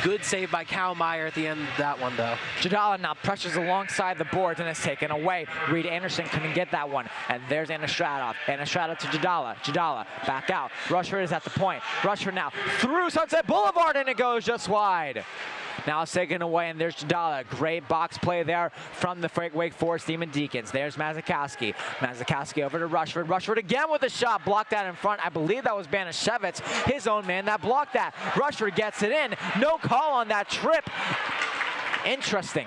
Good save by Cal Meyer at the end of that one, though.
Jadala now pressures alongside the boards, and it's taken away. Reed Anderson couldn't get that one, and there's Anastradov. Anastradov to Jadala. Jadala back out. Rushford is at the point. Rushford now through Sunset Boulevard, and it goes just wide. Now it's taken away, and there's Jadala. Great box play there from the Wake Forest Demon Deacons. There's Mazakowski. Mazakowski over to Rushford. Rushford again with a shot. Blocked that in front. I believe that was Banashevitz, his own man, that blocked that. Rushford gets it in. No call on that trip. Interesting.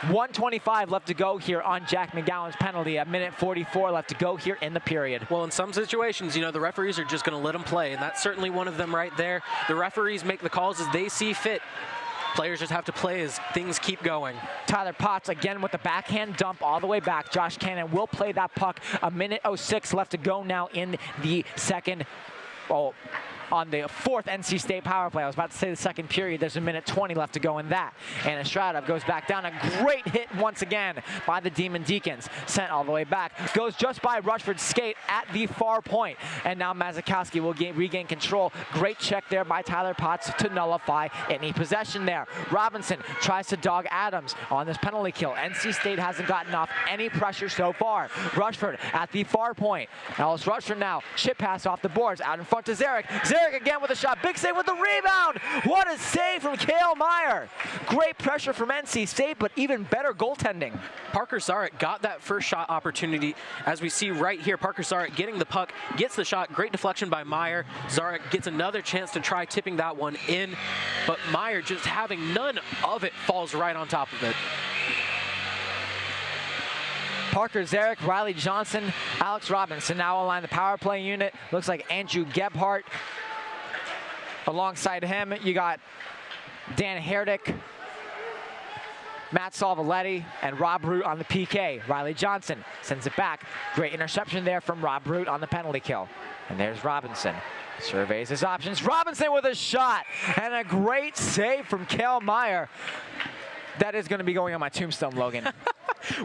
1:25 left to go here on Jack Mcgowan's penalty. A minute 44 left to go here in the period.
Well, in some situations, you know, the referees are just going to let them play, and that's certainly one of them right there. The referees make the calls as they see fit. Players just have to play as things keep going.
Tyler Potts again with the backhand dump all the way back. Josh Cannon will play that puck. A minute 06 left to go now in the second. On the fourth NC State power play. I was about to say the second period. There's a minute 20 left to go in that. And Estradov goes back down. A great hit once again by the Demon Deacons. Sent all the way back. Goes just by Rushford's skate at the far point. And now Mazakowski will regain control. Great check there by Tyler Potts to nullify any possession there. Robinson tries to dog Adams on this penalty kill. NC State hasn't gotten off any pressure so far. Rushford at the far point. Ellis Rushford now. Chip pass off the boards. Out in front to Zarek. Zarek again with a shot. Big save with the rebound. What a save from Cale Meyer. Great pressure from NC State, but even better goaltending.
Parker Zarek got that first shot opportunity. As we see right here, Parker Zarek getting the puck, gets the shot. Great deflection by Meyer. Zarek gets another chance to try tipping that one in, but Meyer just having none of it falls right on top of it.
Parker Zarek, Riley Johnson, Alex Robinson now align the power play unit. Looks like Andrew Gebhardt. Alongside him, you got Dan Herdick, Matt Salvoletti, and Rob Root on the PK. Riley Johnson sends it back. Great interception there from Rob Root on the penalty kill. And there's Robinson. Surveys his options. Robinson with a shot, and a great save from Cale Meyer. That is going to be going on my tombstone, Logan.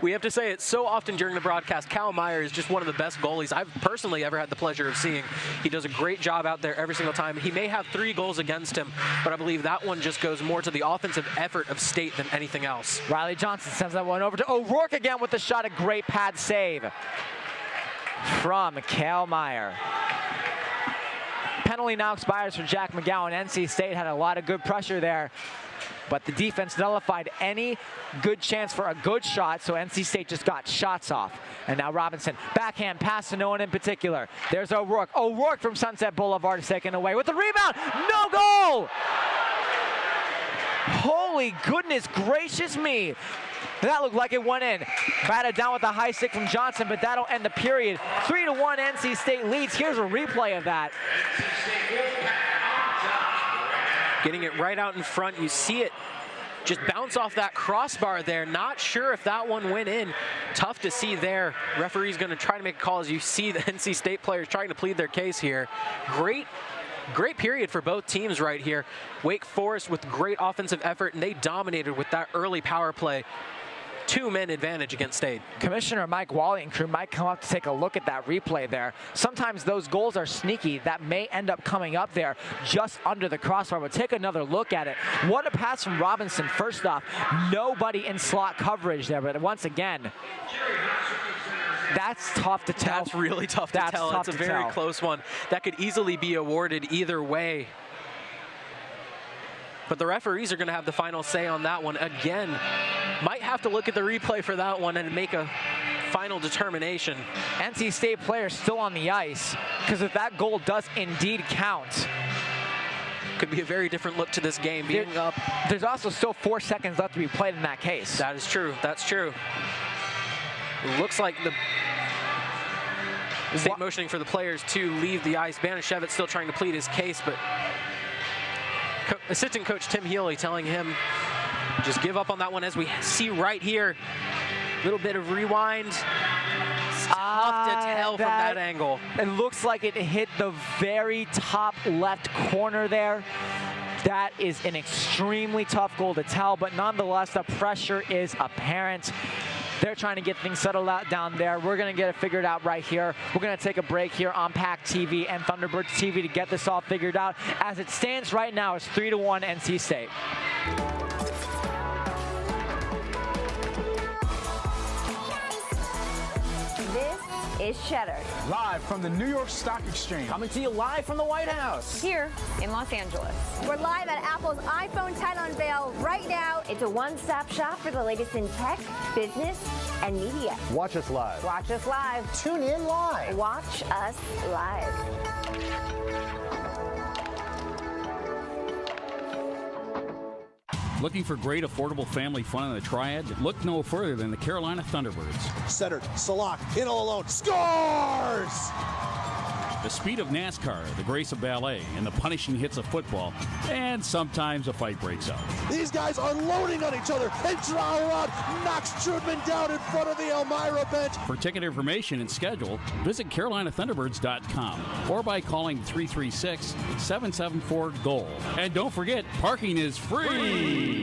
We have to say it so often during the broadcast. Cal Meyer is just one of the best goalies I've personally ever had the pleasure of seeing. He does a great job out there every single time. He may have 3 goals against him, but I believe that one just goes more to the offensive effort of State than anything else.
Riley Johnson sends that one over to O'Rourke again with the shot. A great pad save. from Kale Meyer. Penalty now expires for Jack Mcgowan. NC State had a lot of good pressure there, but the defense nullified any good chance for a good shot, so NC State just got shots off. And now Robinson, backhand pass to no one in particular. There's O'Rourke. O'Rourke from Sunset Boulevard is taken away with the rebound. No goal! Holy goodness gracious me. That looked like it went in. Batted down with a high stick from Johnson, but that'll end the period. 3-1 NC State leads. Here's a replay of that.
Getting it right out in front. You see it just bounce off that crossbar there. Not sure if that one went in. Tough to see there. Referee's going to try to make a call as you see the NC State players trying to plead their case here. Great period for both teams right here. Wake Forest with great offensive effort, and they dominated with that early power play. 2-man advantage against State.
Commissioner Mike Wally and crew might come up to take a look at that replay there. Sometimes those goals are sneaky. That may end up coming up there just under the crossbar, but take another look at it. What a pass from Robinson. First off, nobody in slot coverage there, but once again, that's tough to tell.
That's really tough to tell. It's a very close one. That could easily be awarded either way. But the referees are going to have the final say on that one. Again, might have to look at the replay for that one and make a final determination.
NC State players still on the ice, because if that goal does indeed count,
could be a very different look to this game being up.
There's also still 4 seconds left to be played in that case.
That is true. That's true. It looks like the State motioning for the players to leave the ice. Banashevitz still trying to plead his case, but assistant coach Tim Healy telling him just give up on that one, as we see right here. A little bit of rewind. It's tough to tell from that angle.
It looks like it hit the very top left corner there. That is an extremely tough goal to tell, but nonetheless, the pressure is apparent. They're trying to get things settled out down there. We're going to get it figured out right here. We're going to take a break here on PackTV and Thunderbirds TV to get this all figured out. As it stands right now, it's 3-1 NC State.
This is Cheddar.
Live from the New York Stock Exchange.
Coming to you live from the White House.
Here in Los Angeles. We're live at Apple's iPhone 10 unveil right now. It's a one-stop shop for the latest in tech, business, and media.
Watch us live.
Watch us live.
Tune in live.
Watch us live.
Looking for great, affordable family fun in the Triad? Look no further than the Carolina Thunderbirds.
Centered, Salak, in all alone, scores!
The speed of NASCAR, the grace of ballet, and the punishing hits of football, and sometimes a fight breaks out.
These guys are loading on each other, and Trauer knocks Trudman down in front of the Elmira bench.
For ticket information and schedule, visit CarolinaThunderbirds.com or by calling 336-774-GOAL. And don't forget, parking is free!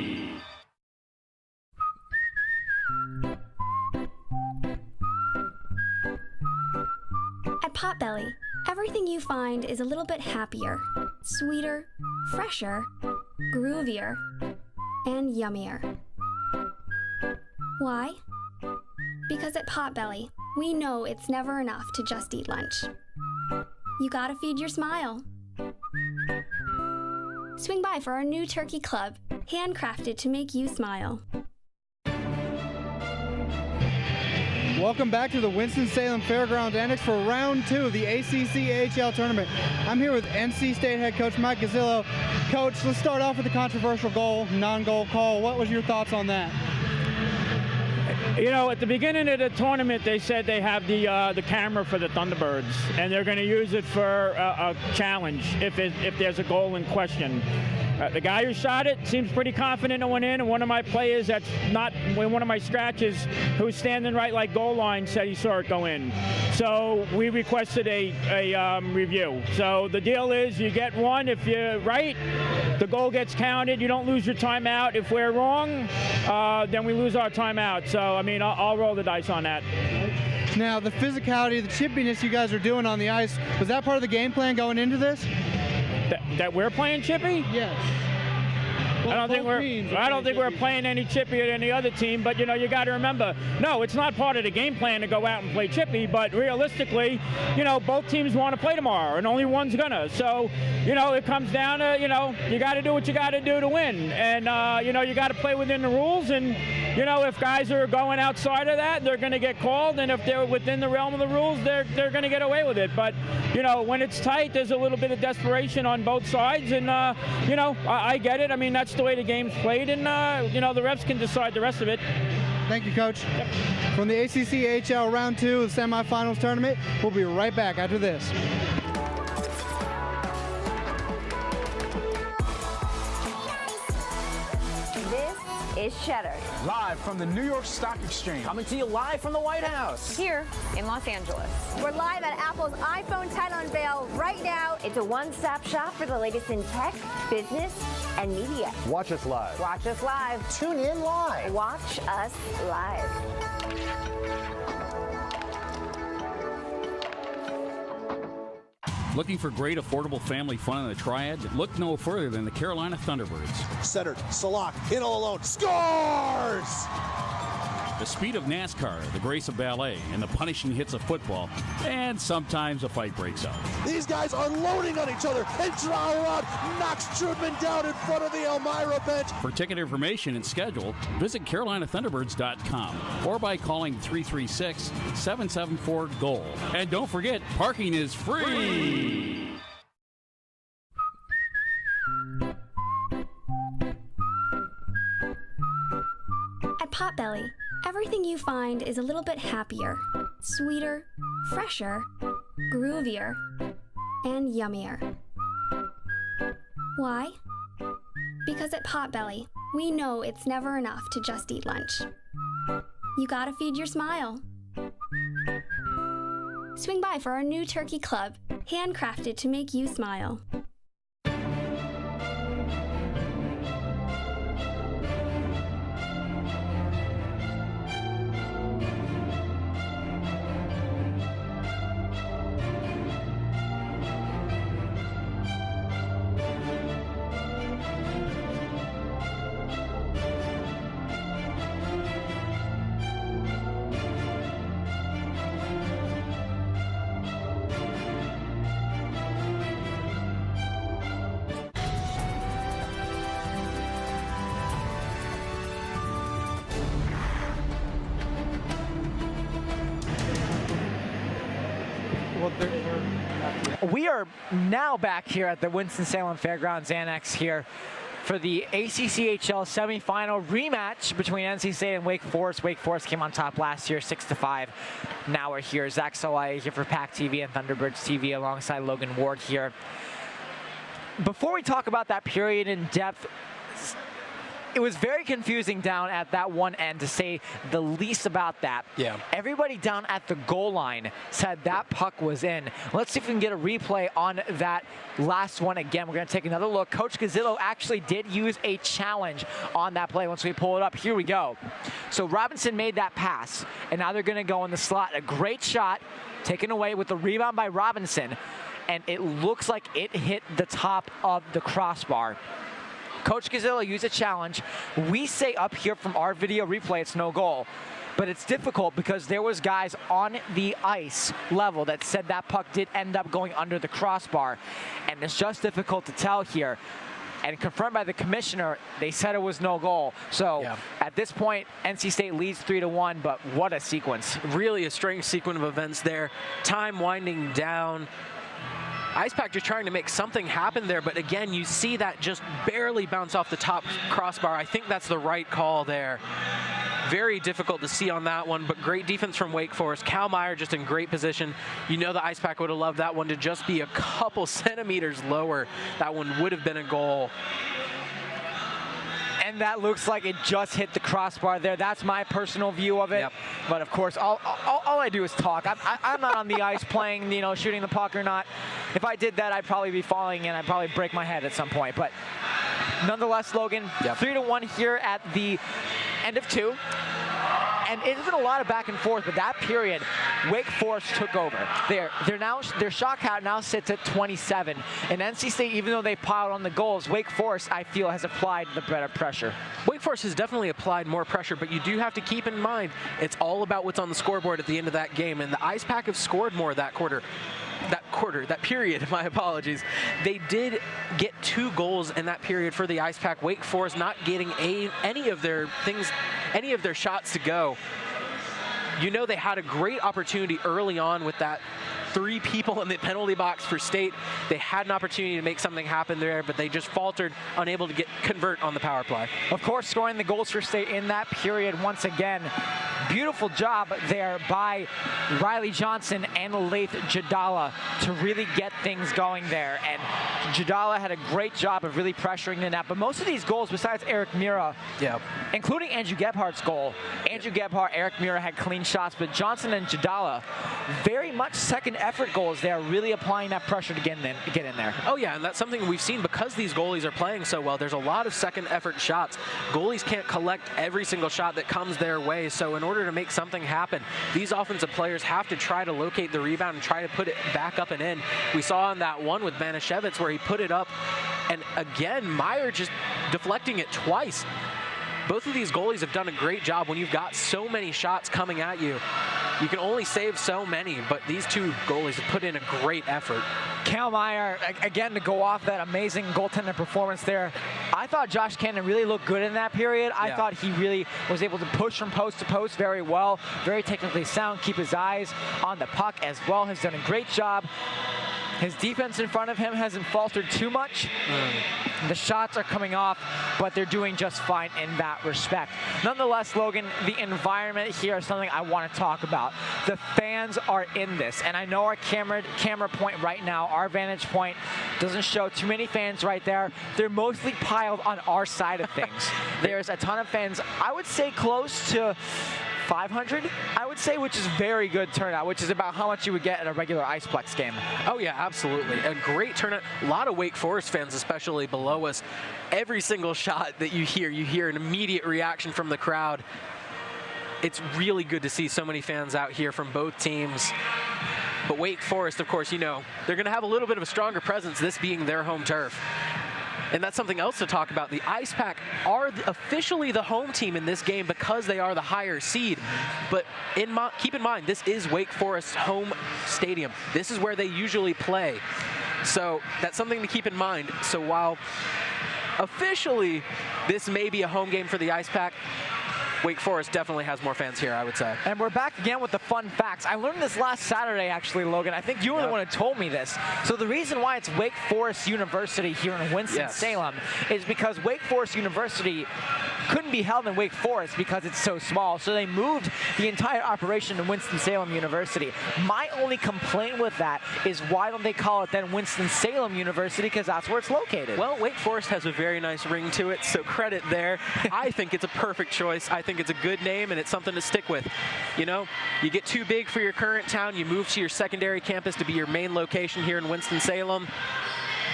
At Potbelly, everything you find is a little bit happier, sweeter, fresher, groovier, and yummier. Why? Because at Potbelly, we know it's never enough to just eat lunch. You gotta feed your smile. Swing by for our new turkey club, handcrafted to make you smile.
Welcome back to the Winston-Salem Fairgrounds Annex for round 2 of the ACC AHL tournament. I'm here with NC State head coach Mike Gazzillo. Coach, let's start off with the controversial goal, non-goal call. What was your thoughts on that?
You know, at the beginning of the tournament, they said they have the camera for the Thunderbirds, and they're going to use it for a challenge if there's a goal in question. The guy who shot it seems pretty confident it went in, and one of my players that's not in one of my scratches, who's standing right like goal line, said he saw it go in. So we requested a review. So the deal is you get one if you're right, the goal gets counted, you don't lose your timeout. If we're wrong, then we lose our timeout. So, I mean, I'll roll the dice on that.
Now, the physicality, the chippiness you guys are doing on the ice, was that part of the game plan going into this?
That we're playing chippy?
Yes.
I don't think we're playing any chippier than the other team, but you got to remember, no, it's not part of the game plan to go out and play chippy, but realistically, both teams want to play tomorrow, and only one's gonna. So, it comes down to, you got to do what you got to do to win, and you got to play within the rules, and if guys are going outside of that, they're going to get called, and if they're within the realm of the rules, they're going to get away with it. But when it's tight, there's a little bit of desperation on both sides, and I get it. I mean, that's the way the game's played, and the refs can decide the rest of it.
Thank you, Coach. Yep. From the ACC AHL Round 2 of the Semifinals tournament, we'll be right back after this.
This is Cheddar.
Live from the New York Stock Exchange.
Coming to you live from the White House.
Here in Los Angeles. We're live at Apple's iPhone title unveil right now. It's a one-stop shop for the latest in tech, business, and media.
Watch us live.
Watch us live.
Tune in live.
Watch us live.
Looking for great, affordable family fun in the Triad? Look no further than the Carolina Thunderbirds.
Centered, Salak, in all alone, scores!
The speed of NASCAR, the grace of ballet, and the punishing hits of football, and sometimes a fight breaks out.
These guys are loading on each other, and Trauer knocks Trudman down in front of the Elmira bench.
For ticket information and schedule, visit CarolinaThunderbirds.com or by calling 336-774-GOAL. And don't forget, parking is free!
At Potbelly, everything you find is a little bit happier, sweeter, fresher, groovier, and yummier. Why? Because at Potbelly, we know it's never enough to just eat lunch. You gotta feed your smile. Swing by for our new turkey club, handcrafted to make you smile.
We are now back here at the Winston-Salem Fairgrounds Annex here for the ACCHL semifinal rematch between NC State and Wake Forest. Wake Forest came on top last year, 6-5. Now we're here. Zach Solai here for PackTV and Thunderbirds TV alongside Logan Ward here. Before we talk about that period in depth, it was very confusing down at that one end, to say the least about that.
Yeah.
Everybody down at the goal line said that puck was in. Let's see if we can get a replay on that last one again. We're going to take another look. Coach Gazzillo actually did use a challenge on that play. Once we pull it up, here we go. So Robinson made that pass, and now they're going to go in the slot. A great shot taken away with the rebound by Robinson, and it looks like it hit the top of the crossbar. Coach Gazzillo used a challenge. We say up here from our video replay it's no goal, but it's difficult because there was guys on the ice level that said that puck did end up going under the crossbar, and it's just difficult to tell here. And confirmed by the commissioner, they said it was no goal. So at this point, NC State leads 3-1, but what a sequence.
Really a strange sequence of events there. Time winding down. IcePack just trying to make something happen there, but again, you see that just barely bounce off the top crossbar. I think that's the right call there. Very difficult to see on that one, but great defense from Wake Forest. Cal Meyer just in great position. You know the IcePack would have loved that one to just be a couple centimeters lower. That one would have been a goal.
And that looks like it just hit the crossbar there. That's my personal view of it. Yep. But of course, all I do is talk. I'm not on the ice playing, shooting the puck or not. If I did that, I'd probably be falling and I'd probably break my head at some point. But nonetheless, Logan, 3-1 here at the end of 2. And it's been a lot of back and forth, but that period, Wake Forest took over. Their shot count now sits at 27. And NC State, even though they piled on the goals, Wake Forest, I feel, has applied the better pressure.
Wake Forest has definitely applied more pressure, but you do have to keep in mind it's all about what's on the scoreboard at the end of that game. And the Ice Pack have scored more that period, my apologies. They did get 2 goals in that period for the Ice Pack. Wake Forest not getting any of their shots to go. You know, they had a great opportunity early on with that 3 people in the penalty box for State. They had an opportunity to make something happen there, but they just faltered, unable to convert on the power play.
Of course, scoring the goals for State in that period once again. Beautiful job there by Riley Johnson and Laith Jadala to really get things going there. And Jadala had a great job of really pressuring the net. But most of these goals, besides Eric Mira, including Andrew Gebhardt's goal, Andrew Gebhardt, Eric Mira had clean shots, but Johnson and Jadala, very much second effort goals. They are really applying that pressure to get in there.
Oh yeah, and that's something we've seen because these goalies are playing so well. There's a lot of second effort shots. Goalies can't collect every single shot that comes their way, so in order to make something happen, these offensive players have to try to locate the rebound and try to put it back up and in. We saw on that one with Banashevitz where he put it up, and again, Meyer just deflecting it twice. Both of these goalies have done a great job. When you've got so many shots coming at you, you can only save so many, but these 2 goalies have put in a great effort.
Cal Meyer, again, to go off that amazing goaltender performance there, I thought Josh Cannon really looked good in that period. I thought he really was able to push from post to post very well, very technically sound, keep his eyes on the puck as well, has done a great job. His defense in front of him hasn't faltered too much. The shots are coming off, but they're doing just fine in that respect. Nonetheless, Logan, the environment here is something I want to talk about. The fans are in this, and I know our camera point right now, our vantage point, doesn't show too many fans right there. They're mostly piled on our side of things. There's a ton of fans, I would say close to 500, I would say, which is very good turnout, which is about how much you would get at a regular Iceplex game.
Oh yeah, absolutely. A great turnout. A lot of Wake Forest fans, especially below us. Every single shot that you hear an immediate reaction from the crowd. It's really good to see so many fans out here from both teams. But Wake Forest, of course, you know, they're going to have a little bit of a stronger presence, this being their home turf. And that's something else to talk about. The Ice Pack are officially the home team in this game because they are the higher seed. But keep in mind, this is Wake Forest's home stadium. This is where they usually play. So that's something to keep in mind. So while officially this may be a home game for the Ice Pack, Wake Forest definitely has more fans here, I would say.
And we're back again with the fun facts. I learned this last Saturday, actually, Logan. I think you were the one who told me this. So the reason why it's Wake Forest University here in Winston-Salem is because Wake Forest University couldn't be held in Wake Forest because it's so small. So they moved the entire operation to Winston-Salem University. My only complaint with that is why don't they call it then Winston-Salem University, because that's where it's located.
Well, Wake Forest has a very nice ring to it, so credit there. I think it's a perfect choice. I think it's a good name, and it's something to stick with. You know, you get too big for your current town, you move to your secondary campus to be your main location here in Winston-Salem.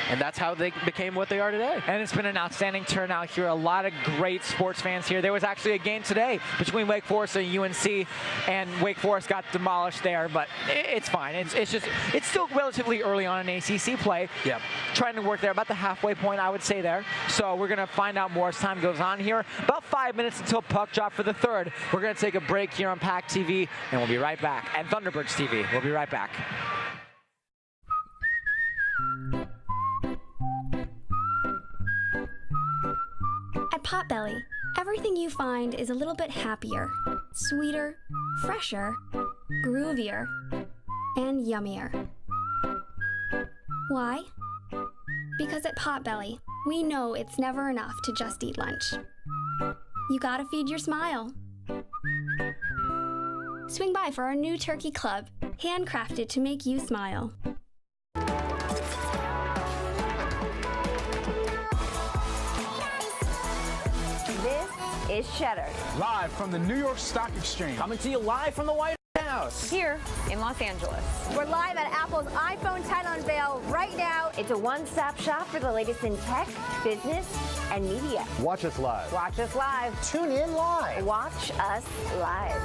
And that's how they became what they are today.
And it's been an outstanding turnout here. A lot of great sports fans here. There was actually a game today between Wake Forest and UNC, and Wake Forest got demolished there, but it's fine. It's still relatively early on in ACC play.
Yeah.
Trying to work there, about the halfway point, I would say there. So we're going to find out more as time goes on here. About 5 minutes until puck drop for the third. We're going to take a break here on PackTV, and we'll be right back. And Thunderbirds TV. We'll be right back.
At Potbelly, everything you find is a little bit happier, sweeter, fresher, groovier, and yummier. Why? Because at Potbelly, we know it's never enough to just eat lunch. You gotta feed your smile. Swing by for our new turkey club, handcrafted to make you smile.
This is Cheddar.
Live from the New York Stock Exchange.
Coming to you live from the White House.
Here in Los Angeles. We're live at Apple's iPhone title unveil right now. It's a one-stop shop for the latest in tech, business, and media.
Watch us live.
Watch us live.
Tune in live.
Watch us live.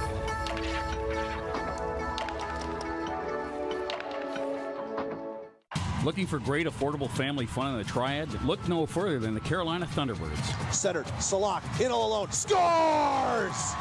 Looking for great, affordable family fun in the Triad? Look no further than the Carolina Thunderbirds.
Centered, Salak, in all alone, scores!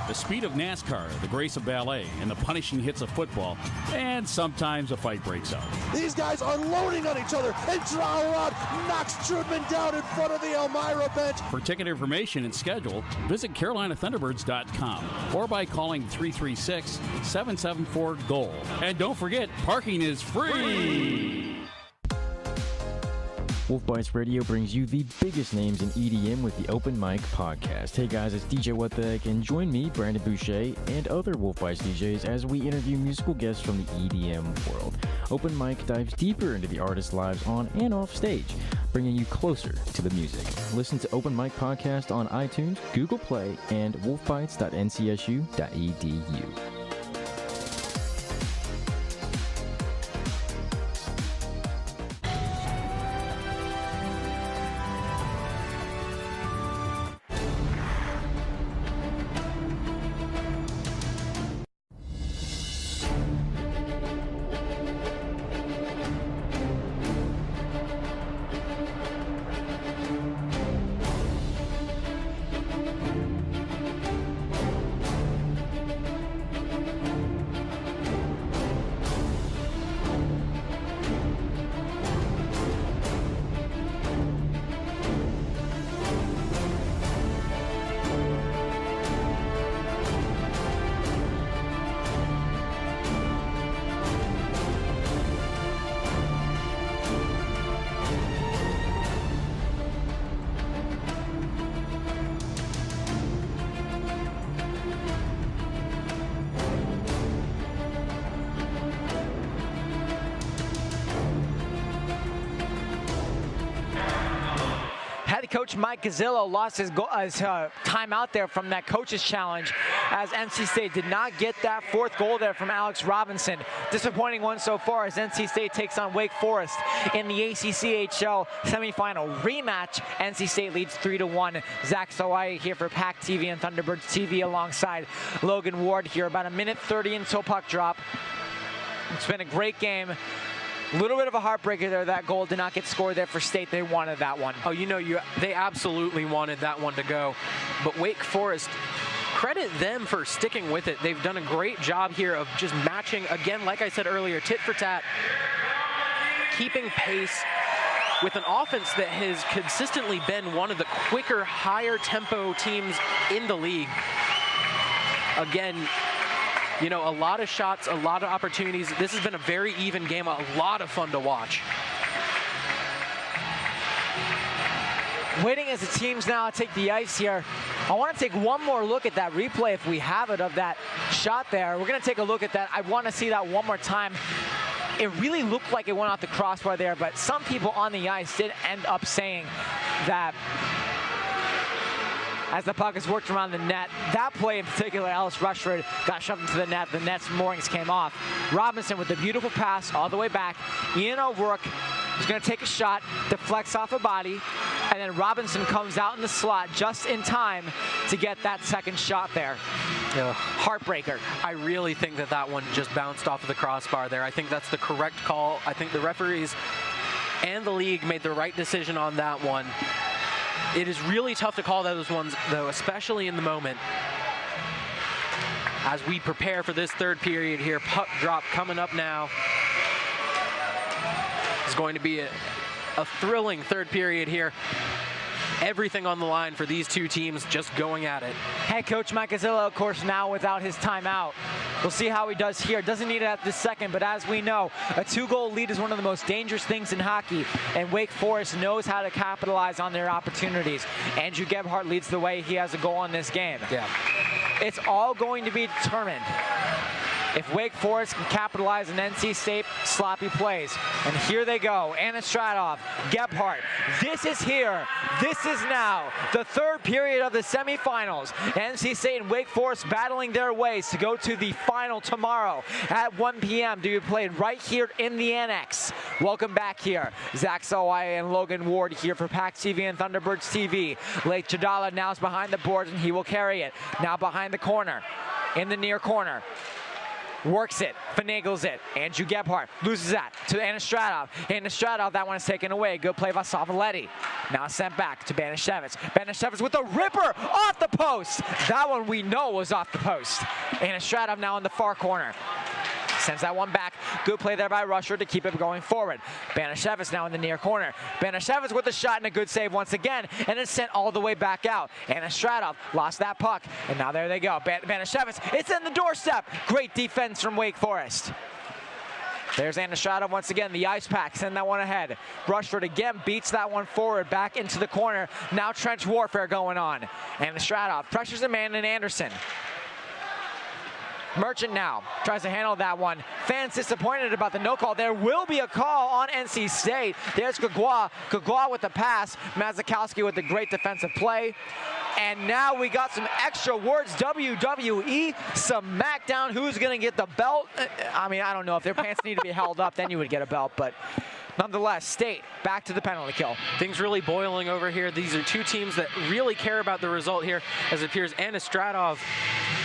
The speed of NASCAR, the grace of ballet, and the punishing hits of football, and sometimes a fight breaks out.
These guys unloading on each other, and Trauer knocks Trudman down in front of the Elmira bench.
For ticket information and schedule, visit CarolinaThunderbirds.com or by calling 336-774-GOAL. And don't forget, parking is free!
Wolf Bites Radio brings you the biggest names in EDM with the Open Mic Podcast. Hey guys, it's DJ What the Heck, and join me, Brandon Boucher, and other Wolf Bites DJs as we interview musical guests from the EDM world. Open Mic dives deeper into the artists' lives on and off stage, bringing you closer to the music. Listen to Open Mic Podcast on iTunes, Google Play, and wolfbites.ncsu.edu.
Head coach Mike Gazzillo lost his time out there from that coach's challenge, as NC State did not get that fourth goal there from Alex Robinson. Disappointing one so far as NC State takes on Wake Forest in the ACCHL semifinal rematch. NC State leads 3-1. Zach Sawai here for PackTV and Thunderbirds TV alongside Logan Ward here. About a minute 30 until puck drop. It's been a great game. A little bit of a heartbreaker there. That goal did not get scored there for State. They wanted that one.
Oh, they absolutely wanted that one to go. But Wake Forest, credit them for sticking with it. They've done a great job here of just matching, again, like I said earlier, tit for tat, keeping pace with an offense that has consistently been one of the quicker, higher tempo teams in the league. Again, a lot of shots, a lot of opportunities. This has been a very even game, a lot of fun to watch.
Waiting as the teams now take the ice here. I want to take one more look at that replay if we have it of that shot there. We're going to take a look at that. I want to see that one more time. It really looked like it went off the crossbar there, but some people on the ice did end up saying that as the puck is worked around the net. That play in particular, Ellis Rushford got shoved into the net. The net's moorings came off. Robinson with a beautiful pass all the way back. Ian O'Rourke is going to take a shot, deflects off a body, and then Robinson comes out in the slot just in time to get that second shot there.
Yeah.
Heartbreaker.
I really think that one just bounced off of the crossbar there. I think that's the correct call. I think the referees and the league made the right decision on that one. It is really tough to call those ones, though, especially in the moment. As we prepare for this third period here, puck drop coming up now. It's going to be a thrilling third period here. Everything on the line for these two teams just going at it.
Head coach Mike Gazzillo, of course, now without his timeout. We'll see how he does here. Doesn't need it at this second, but as we know, a 2-goal lead is one of the most dangerous things in hockey, and Wake Forest knows how to capitalize on their opportunities. Andrew Gebhardt leads the way. He has a goal in this game.
Yeah.
It's all going to be determined if Wake Forest can capitalize on NC State sloppy plays. And here they go. Anna Stradov, Gebhardt. This is here. This is now. The third period of the semifinals. NC State and Wake Forest battling their ways to go to the final tomorrow at 1 p.m. to be played right here in the Annex. Welcome back here. Zach Sawai and Logan Ward here for PackTV and Thunderbirds TV. Lake Chadala now is behind the boards, and he will carry it. Now behind the corner, in the near corner. Works it, finagles it. Andrew Gebhardt loses that to Anastradov. Anastradov, that one is taken away. Good play by Savaletti. Now sent back to Banishevitz. Banishevitz with a ripper off the post. That one we know was off the post. Anastradov now in the far corner. Sends that one back. Good play there by Rusher to keep it going forward. Banishevitz now in the near corner. Banishevitz with a shot and a good save once again, and it's sent all the way back out. Anastradov lost that puck, and now there they go. Banishevitz, it's in the doorstep. Great defense from Wake Forest. There's Anastradov once again, the ice pack, send that one ahead. Rushford again beats that one forward, back into the corner. Now trench warfare going on. Anastradov pressures a man in Anderson. Merchant now tries to handle that one. Fans disappointed about the no call. There will be a call on NC State. There's Mcgowan. Mcgowan with the pass. Mazikowski with the great defensive play. And now we got some extra words. WWE, some SmackDown. Who's going to get the belt? I mean, I don't know. If their pants need to be held up, then you would get a belt. But nonetheless, State back to the penalty kill.
Things really boiling over here. These are two teams that really care about the result here, as it appears Anastradov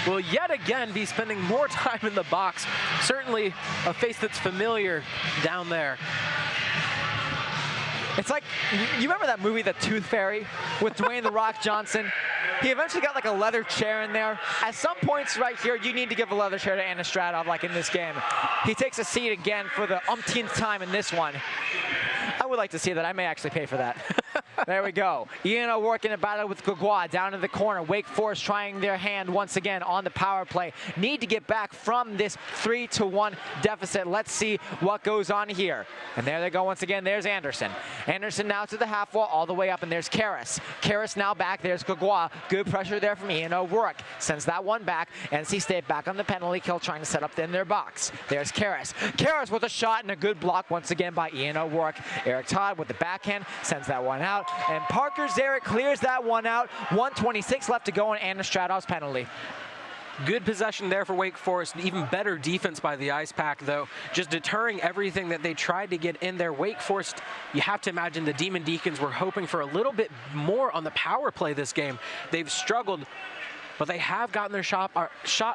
will yet again be spending more time in the box. Certainly a face that's familiar down there.
It's like, you remember that movie, The Tooth Fairy, with Dwayne "The Rock" Johnson? He eventually got like a leather chair in there. At some points right here, you need to give a leather chair to Anastradov, like in this game. He takes a seat again for the umpteenth time in this one. I would like to see that. I may actually pay for that. There we go. Ian O'Rourke in a battle with Mcgowan down in the corner. Wake Forest trying their hand once again on the power play. Need to get back from this 3-1 deficit. Let's see what goes on here. And there they go once again. There's Anderson. Anderson now to the half wall all the way up, and there's Karras. Karras now back. There's Mcgowan. Good pressure there from Ian O'Rourke. Sends that one back. NC State back on the penalty kill, trying to set up in their box. There's Karras. Karras with a shot and a good block once again by Ian O'Rourke. Eric Todd with the backhand sends that one out. And Parker Zarek clears that one out. 1:26 left to go on Anastradov's penalty.
Good possession there for Wake Forest. Even better defense by the Ice Pack, though. Just deterring everything that they tried to get in there. Wake Forest, you have to imagine the Demon Deacons were hoping for a little bit more on the power play this game. They've struggled, but they have gotten their shot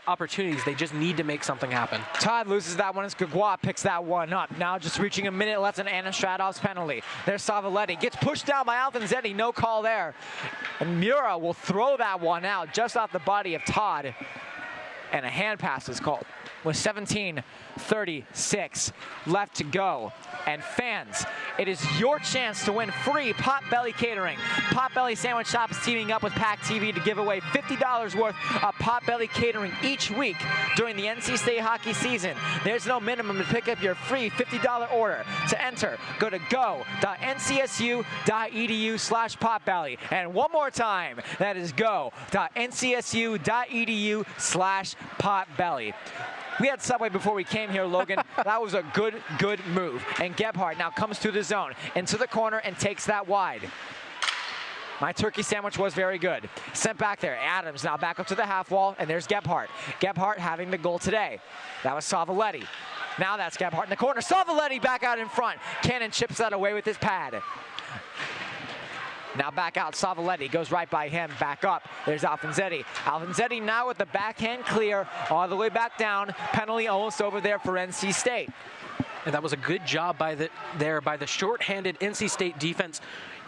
opportunities. They just need to make something happen.
Todd loses that one as Mcgowan picks that one up. Now just reaching a minute left on Anastradov's penalty. There's Savaletti. Gets pushed down by Alfanzetti. No call there. And Mura will throw that one out just off the body of Todd. And a hand pass is called with 17:36 left to go. And fans, it is your chance to win free Potbelly catering. Potbelly Sandwich Shop is teaming up with PackTV to give away $50 worth of Potbelly catering each week during the NC State hockey season. There's no minimum to pick up your free $50 order. To enter, go to go.ncsu.edu/potbelly. And one more time, that is go.ncsu.edu/potbelly. We had Subway before we came here, Logan. That was a good move. And Gebhardt now comes to the zone, into the corner, and takes that wide. My turkey sandwich was very good. Sent back there. Adams now back up to the half wall, and there's Gebhardt. Gebhardt having the goal today. That was Savaletti. Now that's Gebhardt in the corner. Savaletti back out in front. Cannon chips that away with his pad. Now back out, Savaletti goes right by him, back up. There's Alfanzetti. Alfanzetti now with the backhand clear, all the way back down. Penalty almost over there for NC State.
And that was a good job by the short-handed NC State defense,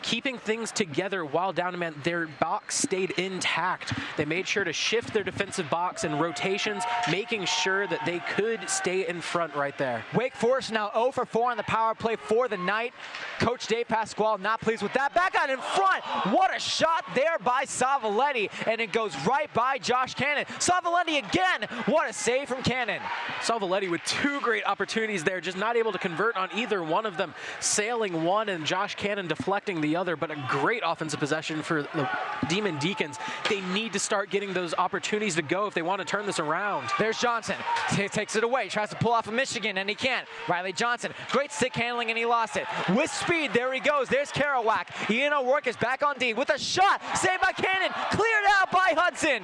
keeping things together while down a man. Their box stayed intact. They made sure to shift their defensive box and rotations, making sure that they could stay in front right there.
Wake Forest now 0 for 4 on the power play for the night. Coach Dave Pasquale not pleased with that. Back out in front. What a shot there by Savaletti, and it goes right by Josh Cannon. Savaletti again. What a save from Cannon.
Savaletti with two great opportunities there, just not able to convert on either one of them. Sailing one and Josh Cannon deflecting the other, but a great offensive possession for the Demon Deacons. They need to start getting those opportunities to go if they want to turn this around.
There's Johnson. He takes it away, tries to pull off a Michigan, and he can't. Riley Johnson, great stick handling, and he lost it. With speed, there he goes. There's Kerouac. Ian O'Rourke is back on D with a shot. Saved by Cannon. Cleared out by Hudson.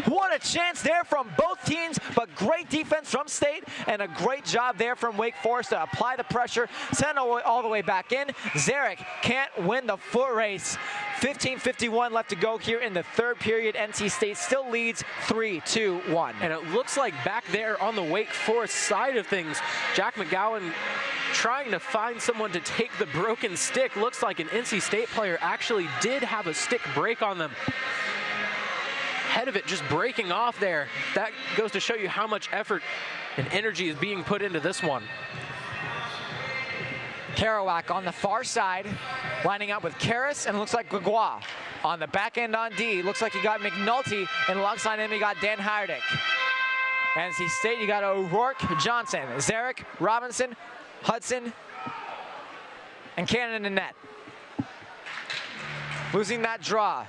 What a chance there from both teams, but great defense from State and a great job there from Wake Forest to apply the pressure, send it all the way back in. Zarek can't win the foot race. 15:51 left to go here in the third period. NC State still leads 3-2-1.
And it looks like back there on the Wake Forest side of things, Jack Mcgowan trying to find someone to take the broken stick. Looks like an NC State player actually did have a stick break on them. Head of it just breaking off there. That goes to show you how much effort and energy is being put into this one.
Kerouac on the far side, lining up with Karras, and looks like Mcgowan. On the back end on D, looks like you got McNulty, and alongside him you got Dan Hardick. NC State, you got O'Rourke, Johnson, Zarek, Robinson, Hudson, and Cannon in the net. Losing that draw.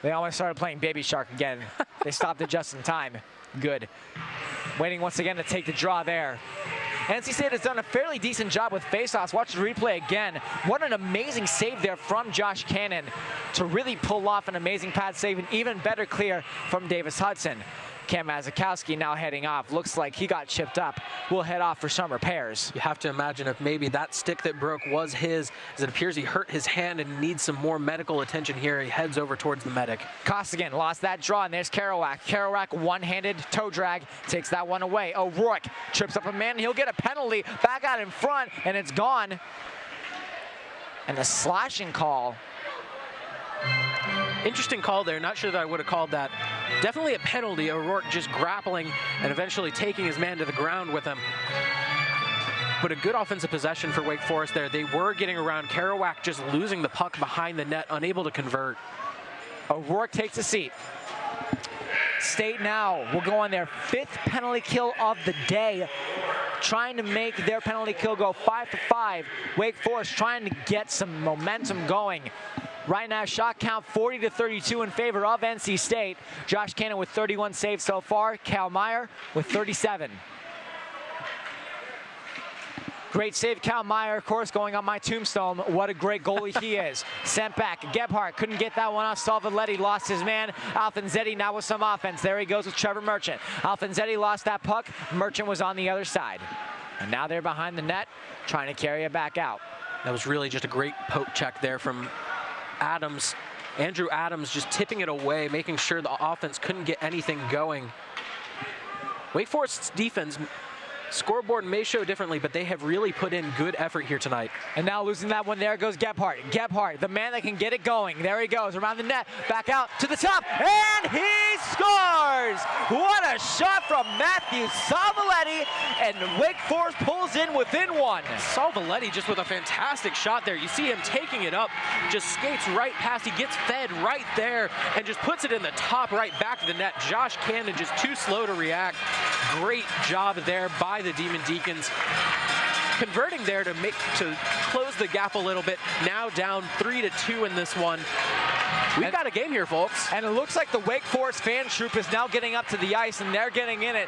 They almost started playing Baby Shark again. They stopped it just in time. Good. Waiting once again to take the draw there. NC State has done a fairly decent job with faceoffs. Watch the replay again. What an amazing save there from Josh Cannon to really pull off an amazing pad save, and even better clear from Davis Hudson. Cam Mazakowski now heading off. Looks like he got chipped up. We'll head off for some repairs.
You have to imagine if maybe that stick that broke was his, as it appears he hurt his hand and needs some more medical attention here. He heads over towards the medic.
Costigan lost that draw, and there's Kerouac. Kerouac, one-handed toe drag, takes that one away. O'Rourke trips up a man. He'll get a penalty. Back out in front, and it's gone. And the slashing call.
Interesting call there. Not sure that I would have called that. Definitely a penalty. O'Rourke just grappling and eventually taking his man to the ground with him. But a good offensive possession for Wake Forest there. They were getting around. Kerouac just losing the puck behind the net, unable to convert.
O'Rourke takes a seat. State now will go on their 5th penalty kill of the day, trying to make their penalty kill go 5-5. Wake Forest trying to get some momentum going. Right now, shot count 40-32 in favor of NC State. Josh Cannon with 31 saves so far. Cal Meyer with 37. Great save, Cal Meyer, of course, going on my tombstone. What a great goalie he is. Sent back. Gebhardt couldn't get that one off. Salvaletti lost his man. Alfonzetti now with some offense. There he goes with Trevor Merchant. Alfonzetti lost that puck. Merchant was on the other side. And now they're behind the net, trying to carry it back out.
That was really just a great poke check there from Adams. Andrew Adams just tipping it away, making sure the offense couldn't get anything going. Wake Forest's defense, scoreboard may show differently, but they have really put in good effort here tonight.
And now losing that one, there goes Gebhardt. Gebhardt, the man that can get it going. There he goes, around the net, back out to the top, and he scores! What a shot from Matthew Salvaletti, and Wake Forest pulls in within one.
Salvaletti just with a fantastic shot there. You see him taking it up, just skates right past, he gets fed right there, and just puts it in the top right back of the net. Josh Cannon just too slow to react. Great job there by the Demon Deacons, converting there to close the gap a little bit. Now down 3-2 in this one. We've got a game here, folks.
And it looks like the Wake Forest fan troop is now getting up to the ice, and they're getting in it.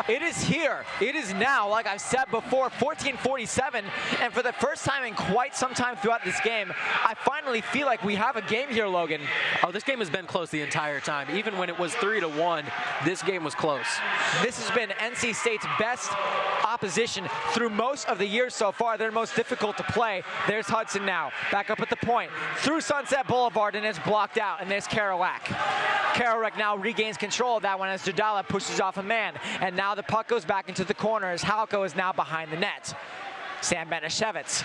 It is here. It is now, like I've said before, 14:47. And for the first time in quite some time throughout this game, I finally feel like we have a game here, Logan.
Oh, this game has been close the entire time. Even when it was 3-1, this game was close.
This has been NC State's best opposition through most of the year so far. They're most difficult to play. There's Hudson now, back up at the point, through Sunset Boulevard, and it's blocked out, and there's Kerouac. Kerouac now regains control of that one as Jadala pushes off a man, and now the puck goes back into the corner as Halko is now behind the net. Sam Benishevitz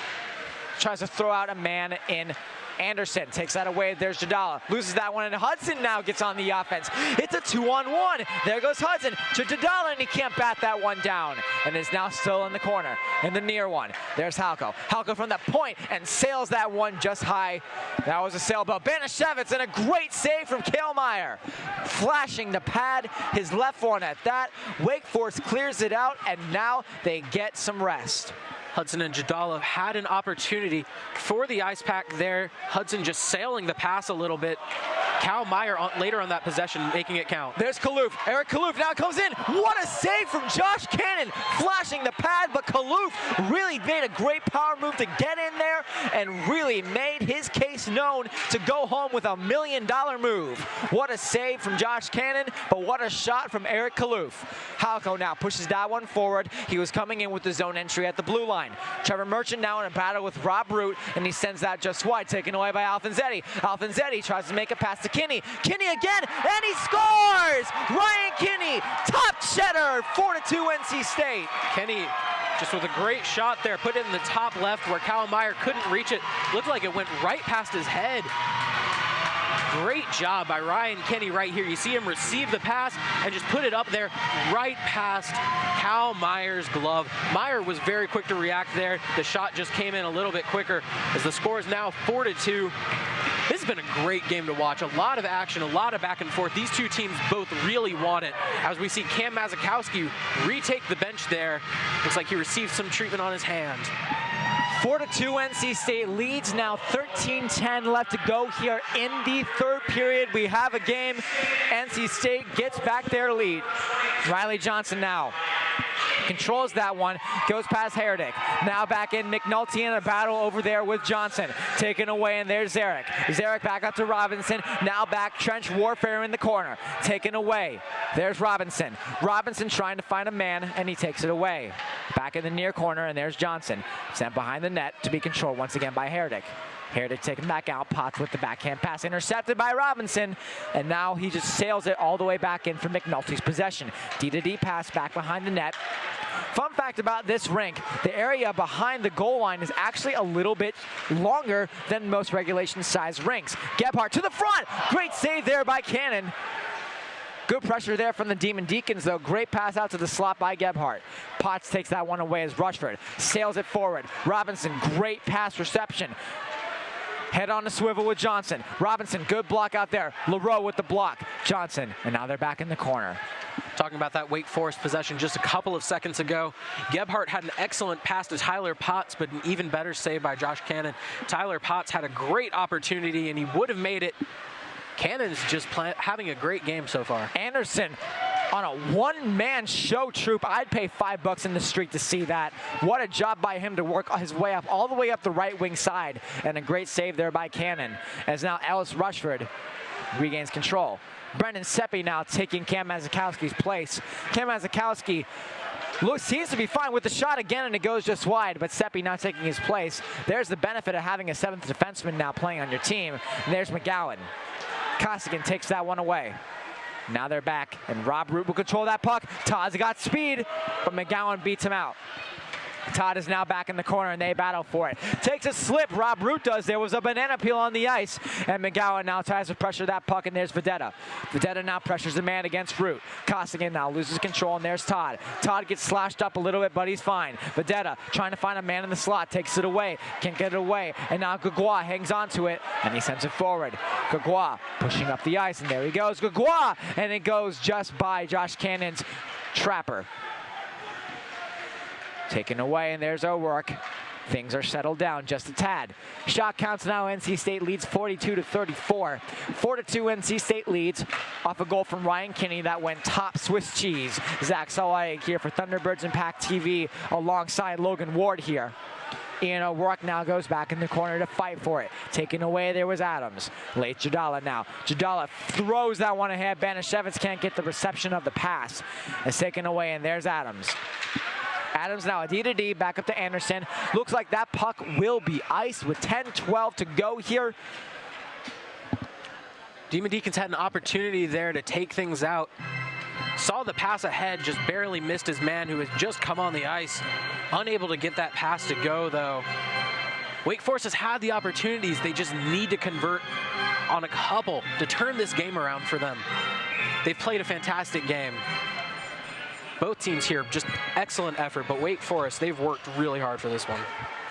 tries to throw out a man in Anderson, takes that away. There's Jadala, loses that one, and Hudson now gets on the offense. It's a 2-on-1. There goes Hudson to Jadala, and he can't bat that one down, and is now still in the corner, in the near one. There's Halko. Halko from the point and sails that one just high. That was a sailboat. Banishevitz, and a great save from Cale Meyer. Flashing the pad, his left one at that. Wake Forest clears it out, and now they get some rest.
Hudson and Jadala had an opportunity for the ice pack there. Hudson just sailing the pass a little bit. Cal Meyer later on that possession making it count.
There's Kaloof. Eric Kaloof now comes in. What a save from Josh Cannon, flashing the pad, but Kaloof really made a great power move to get in there and really made his case known to go home with $1 million move. What a save from Josh Cannon, but what a shot from Eric Kaloof. Halco now pushes that one forward. He was coming in with the zone entry at the blue line. Trevor Merchant now in a battle with Rob Root, and he sends that just wide, taken away by Alfonzetti. Alfonzetti tries to make a pass to Kinney. Kinney again, and he scores! Ryan Kinney, top cheddar, 4-2 NC State.
Kenny just with a great shot there, put it in the top left where Cal Meyer couldn't reach it. Looked like it went right past his head. Great job by Ryan Kinney right here. You see him receive the pass and just put it up there right past Cal Meyer's glove. Meyer was very quick to react there. The shot just came in a little bit quicker as the score is now 4-2. This has been a great game to watch. A lot of action, a lot of back and forth. These two teams both really want it. As we see Cam Mazakowski retake the bench there. Looks like he received some treatment on his hand.
4-2 NC State leads now, 13-10 left to go here in the third period. We have a game. NC State gets back their lead. Riley Johnson now controls that one, goes past Herdick. Now back in McNulty in a battle over there with Johnson. Taken away, and there's Zarek. Zarek back up to Robinson. Now back trench warfare in the corner. Taken away. There's Robinson. Robinson trying to find a man, and he takes it away. Back in the near corner, and there's Johnson. Sent behind the net to be controlled once again by Herdick. Herdick taken back out, Potts with the backhand pass, intercepted by Robinson, and now he just sails it all the way back in for McNulty's possession. D-to-D pass back behind the net. Fun fact about this rink, the area behind the goal line is actually a little bit longer than most regulation-sized rinks. Gebhardt to the front, great save there by Cannon. Good pressure there from the Demon Deacons, though. Great pass out to the slot by Gebhardt. Potts takes that one away as Rushford sails it forward. Robinson, great pass reception. Head on the swivel with Johnson. Robinson, good block out there. LaRoe with the block. Johnson, and now they're back in the corner.
Talking about that Wake Forest possession just a couple of seconds ago. Gebhardt had an excellent pass to Tyler Potts, but an even better save by Josh Cannon. Tyler Potts had a great opportunity, and he would have made it. Cannon's just having a great game so far.
Anderson on a one-man show troop. I'd pay $5 in the street to see that. What a job by him to work his way up, all the way up the right wing side. And a great save there by Cannon, as now Ellis Rushford regains control. Brendan Seppi now taking Cam Mazakowski's place. Cam Mazakowski seems to be fine with the shot again, and it goes just wide, but Seppi now taking his place. There's the benefit of having a seventh defenseman now playing on your team. And there's Mcgowan. Costigan takes that one away. Now they're back, and Rob Root will control that puck. Todd's got speed, but McGowan beats him out. Todd is now back in the corner, and they battle for it. Takes a slip, Rob Root does. There was a banana peel on the ice, and McGowan now tries to pressure that puck, and there's Vedetta. Vedetta now pressures the man against Root. Costigan now loses control, and there's Todd. Todd gets slashed up a little bit, but he's fine. Vedetta trying to find a man in the slot, takes it away, can't get it away, and now Gagua hangs on to it, and he sends it forward. Gagua pushing up the ice, and there he goes. Gagua, and it goes just by Josh Cannon's trapper. Taken away, and there's O'Rourke. Things are settled down just a tad. Shot counts now. NC State leads 42-34. 4-2 NC State leads off a goal from Ryan Kinney that went top Swiss cheese. Zach Salayak here for Thunderbirds and PackTV alongside Logan Ward here. Ian O'Rourke now goes back in the corner to fight for it. Taken away, there was Adams. Late Jadala now. Jadala throws that one ahead. Banashevitz can't get the reception of the pass. It's taken away, and there's Adams. Adams now a D-to-D, back up to Anderson. Looks like that puck will be iced with 10-12 to go here.
Demon Deacons had an opportunity there to take things out. Saw the pass ahead, just barely missed his man who had just come on the ice. Unable to get that pass to go, though. Wake Forest has had the opportunities. They just need to convert on a couple to turn this game around for them. They've played a fantastic game. Both teams here, just excellent effort, but Wake Forest, they've worked really hard for this one.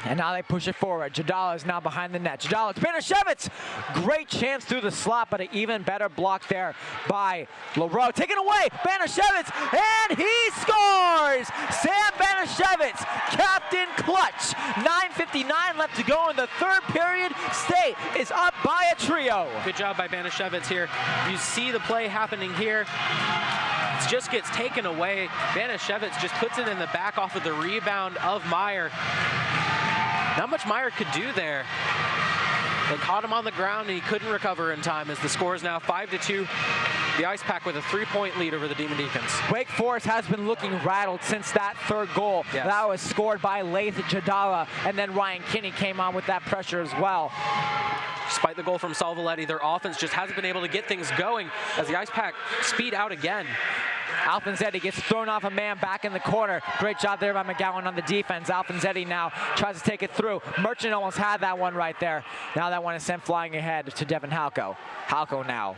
And now they push it forward. Jadala is now behind the net. Jadala to Banashevitz. Great chance through the slot, but an even better block there by LaRoe. Taken away. Banashevitz, and he scores! Sam Banashevitz, captain clutch. 9:59 left to go in the third period. State is up by a trio.
Good job by Banashevitz here. You see the play happening here. It just gets taken away. Banashevitz just puts it in the back off of the rebound of Meyer. Not much Meyer could do there. They caught him on the ground and he couldn't recover in time as the score is now 5-2. The Ice Pack with a 3-point lead over the Demon Deacons.
Wake Forest has been looking rattled since that third goal.
Yes.
That was scored by Lath Jadala, and then Ryan Kinney came on with that pressure as well.
Despite the goal from Salvoletti, their offense just hasn't been able to get things going as the Ice Pack speed out again.
Alfonsetti gets thrown off a man back in the corner. Great job there by Mcgowan on the defense. Alfonsetti now tries to take it through. Merchant almost had that one right there. Now that one is sent flying ahead to Devin Halco. Halco now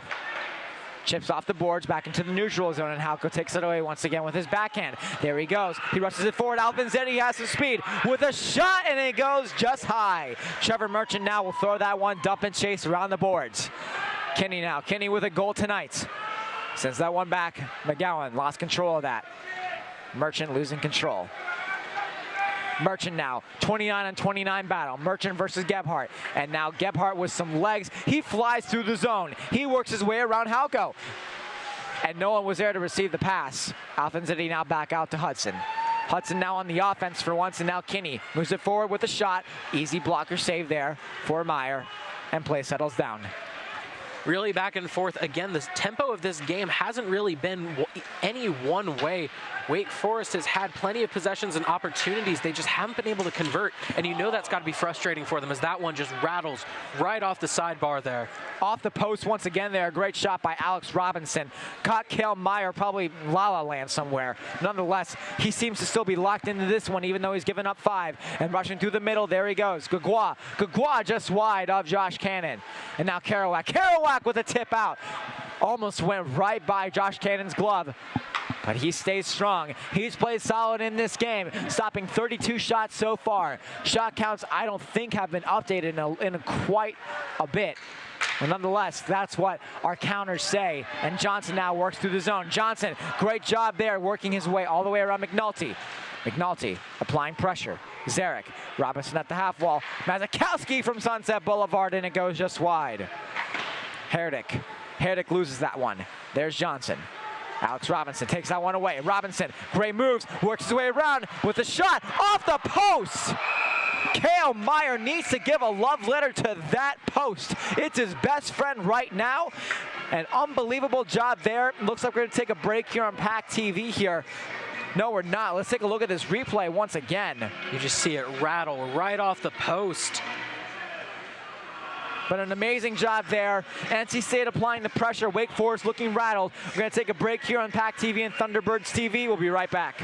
chips off the boards back into the neutral zone, and Halco takes it away once again with his backhand. There he goes. He rushes it forward. Alfonsetti has some speed with a shot, and it goes just high. Trevor Merchant now will throw that one, dump and chase around the boards. Kinney now. Kinney with a goal tonight. Sends that one back. Mcgowan lost control of that. Merchant losing control. Merchant now, 29-on-29 battle. Merchant versus Gebhardt. And now Gebhardt with some legs. He flies through the zone. He works his way around Halco. And no one was there to receive the pass. Alfonsetti now back out to Hudson. Hudson now on the offense for once, and now Kinney moves it forward with a shot. Easy blocker save there for Meyer, and play settles down.
Really back and forth. Again, the tempo of this game hasn't really been any one way. Wake Forest has had plenty of possessions and opportunities. They just haven't been able to convert, and you know that's got to be frustrating for them as that one just rattles right off the sidebar there.
Off the post once again there. A great shot by Alex Robinson. Caught Kale Meyer probably La La Land somewhere. Nonetheless, he seems to still be locked into this one even though he's given up 5. And rushing through the middle, there he goes. Gagua. Gagua just wide of Josh Cannon. And now Kerouac. Kerouac with a tip out. Almost went right by Josh Cannon's glove. But he stays strong. He's played solid in this game, stopping 32 shots so far. Shot counts, I don't think, have been updated in quite a bit. But nonetheless, that's what our counters say. And Johnson now works through the zone. Johnson, great job there, working his way all the way around McNulty. McNulty applying pressure. Zarek, Robinson at the half wall. Mazakowski from Sunset Boulevard, and it goes just wide. Herdick. Herdick loses that one. There's Johnson. Alex Robinson takes that one away. Robinson, great moves, works his way around with a shot off the post. Kale Meyer needs to give a love letter to that post. It's his best friend right now. An unbelievable job there. Looks like we're going to take a break here on PackTV here. No, we're not. Let's take a look at this replay once again.
You just see it rattle right off the post.
But an amazing job there. NC State applying the pressure. Wake Forest looking rattled. We're going to take a break here on PackTV and Thunderbirds TV. We'll be right back.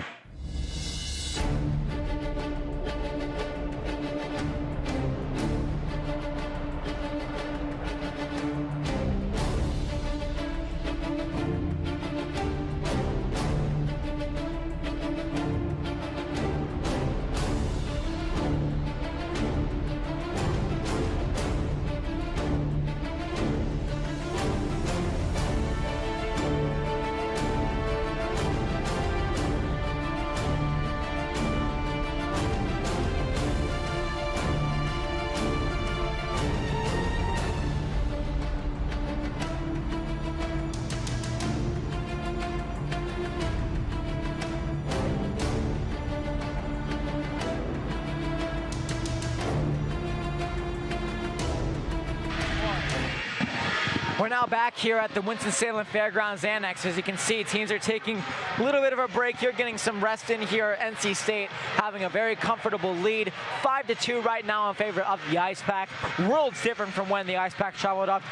We're now back here at the Winston-Salem Fairgrounds Annex. As you can see, teams are taking a little bit of a break here, getting some rest in here. NC State having a very comfortable lead, 5-2 right now in favor of the Ice Pack. Worlds different from when the Ice Pack traveled up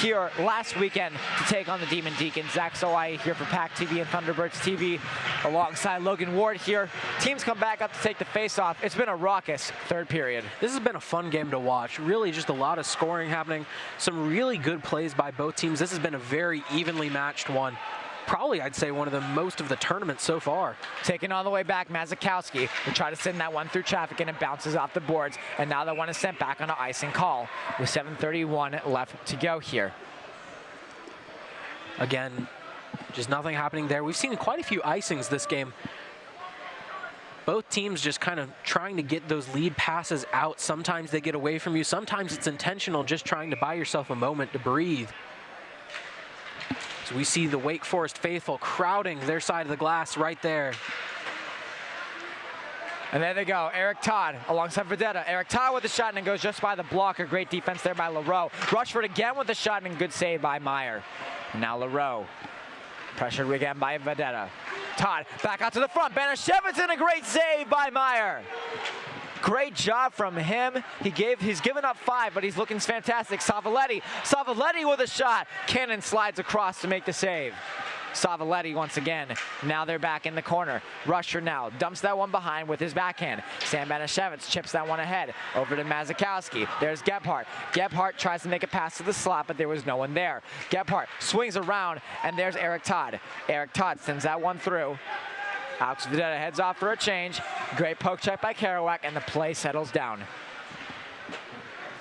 here last weekend to take on the Demon Deacons. Zach Sawai here for PackTV and Thunderbirds TV alongside Logan Ward here. Teams come back up to take the face-off. It's been a raucous third period.
This has been a fun game to watch. Really just a lot of scoring happening. Some really good plays by both teams. This has been a very evenly matched one. probably, I'd say, one of the most of the tournament so far.
Taken all the way back, Mcgowan will try to send that one through traffic, and it bounces off the boards. And now that one is sent back on an icing call with 7:31 left to go here.
Again, just nothing happening there. We've seen quite a few icings this game. Both teams just kind of trying to get those lead passes out. Sometimes they get away from you. Sometimes it's intentional, just trying to buy yourself a moment to breathe. So we see the Wake Forest faithful crowding their side of the glass right there.
And there they go, Eric Todd alongside Vedetta. Eric Todd with the shot, and it goes just by the blocker. Great defense there by LaRoe. Rushford again with the shot, and good save by Meyer. And now LaRoe, pressured again by Vedetta. Todd back out to the front. Banashevitz, and a great save by Meyer. Great job from him. He's given up 5, but he's looking fantastic. Savaletti with a shot. Cannon slides across to make the save. Savaletti once again. Now they're back in the corner. Rusher now dumps that one behind with his backhand. Sam Banashevitz chips that one ahead. Over to Mcgowan. There's Gebhardt. Gebhardt tries to make a pass to the slot, but there was no one there. Gebhardt swings around, and there's Eric Todd. Eric Todd sends that one through. Alex Vedetta heads off for a change. Great poke check by Kerouac, and the play settles down.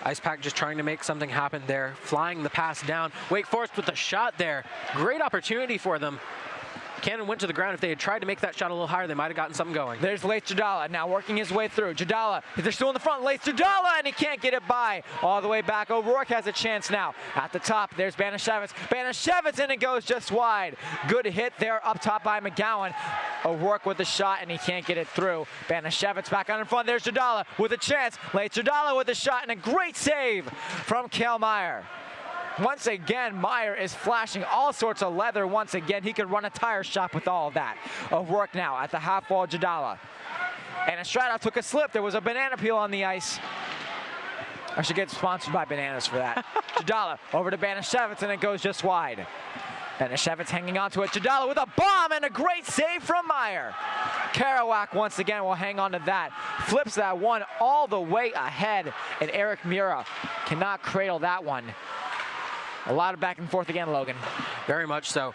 Ice Pack just trying to make something happen there, flying the pass down. Wake Forest with the shot there. Great opportunity for them. Cannon went to the ground. If they had tried to make that shot a little higher, they might have gotten something going.
There's Lace Jadala now working his way through. Jadala, they're still in the front. Lace Jadala, and he can't get it by. All the way back. O'Rourke has a chance now. At the top, there's Banashevitz. Banashevitz, and it goes just wide. Good hit there up top by Mcgowan. O'Rourke with the shot, and he can't get it through. Banashevitz back on in front. There's Jadala with a chance. Lace Jadala with a shot, and a great save from Cale Meyer. Once again, Meyer is flashing all sorts of leather once again. He could run a tire shop with all of that. O'Rourke now at the half wall, Jadala. And Estrada took a slip. There was a banana peel on the ice. I should get sponsored by bananas for that. Jadala over to Banashevitz, and it goes just wide. Banashevitz hanging on to it. Jadala with a bomb, and a great save from Meyer. Kerouac once again will hang on to that. Flips that one all the way ahead, and Eric Mura cannot cradle that one. A lot of back and forth again, Logan.
Very much so.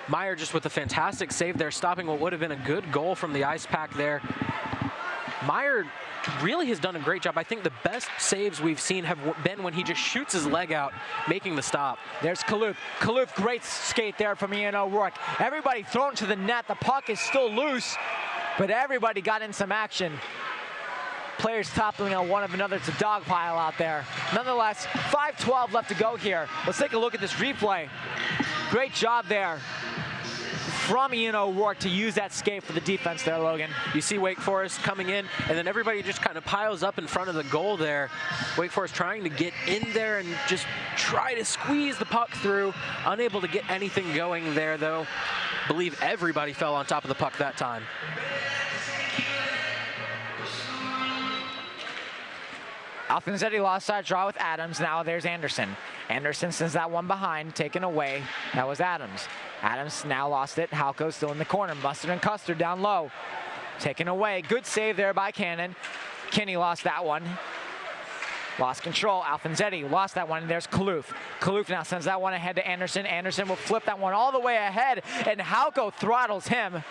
Meyer just with a fantastic save there, stopping what would have been a good goal from the Ice Pack there. Meyer really has done a great job. I think the best saves we've seen have been when he just shoots his leg out, making the stop.
There's Kaluth. Kaluth, great skate there from Ian O'Rourke. Everybody thrown to the net. The puck is still loose, but everybody got in some action. Players toppling on one of another. It's a dog pile out there. Nonetheless, 5:12 left to go here. Let's take a look at this replay. Great job there from Ian O'Rourke to use that skate for the defense there, Logan.
You see Wake Forest coming in, and then everybody just kind of piles up in front of the goal there. Wake Forest trying to get in there and just try to squeeze the puck through. Unable to get anything going there, though. Believe everybody fell on top of the puck that time.
Alfonsetti lost that draw with Adams. Now there's Anderson. Anderson sends that one behind, taken away. That was Adams. Adams now lost it. Halko still in the corner. Mustard and Custer down low. Taken away. Good save there by Cannon. Kinney lost that one. Lost control. Alfonsetti lost that one. And there's Kaluth. Kaluth now sends that one ahead to Anderson. Anderson will flip that one all the way ahead, and Halko throttles him.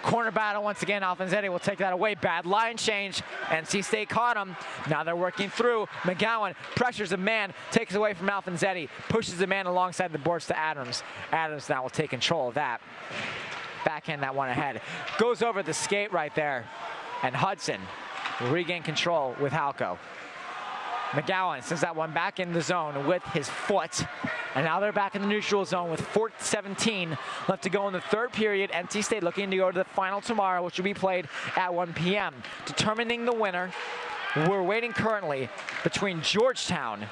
Corner battle once again. Alfonsetti will take that away. Bad line change. NC State caught him. Now they're working through. Mcgowan pressures a man, takes away from Alfonsetti, pushes the man alongside the boards to Adams. Adams now will take control of that. Backhand that one ahead. Goes over the skate right there. And Hudson will regain control with Halko. Mcgowan sends that one back in the zone with his foot. And now they're back in the neutral zone with 4:17 left to go in the third period. NC State looking to go to the final tomorrow, which will be played at 1 p.m. Determining the winner, we're waiting currently between Georgetown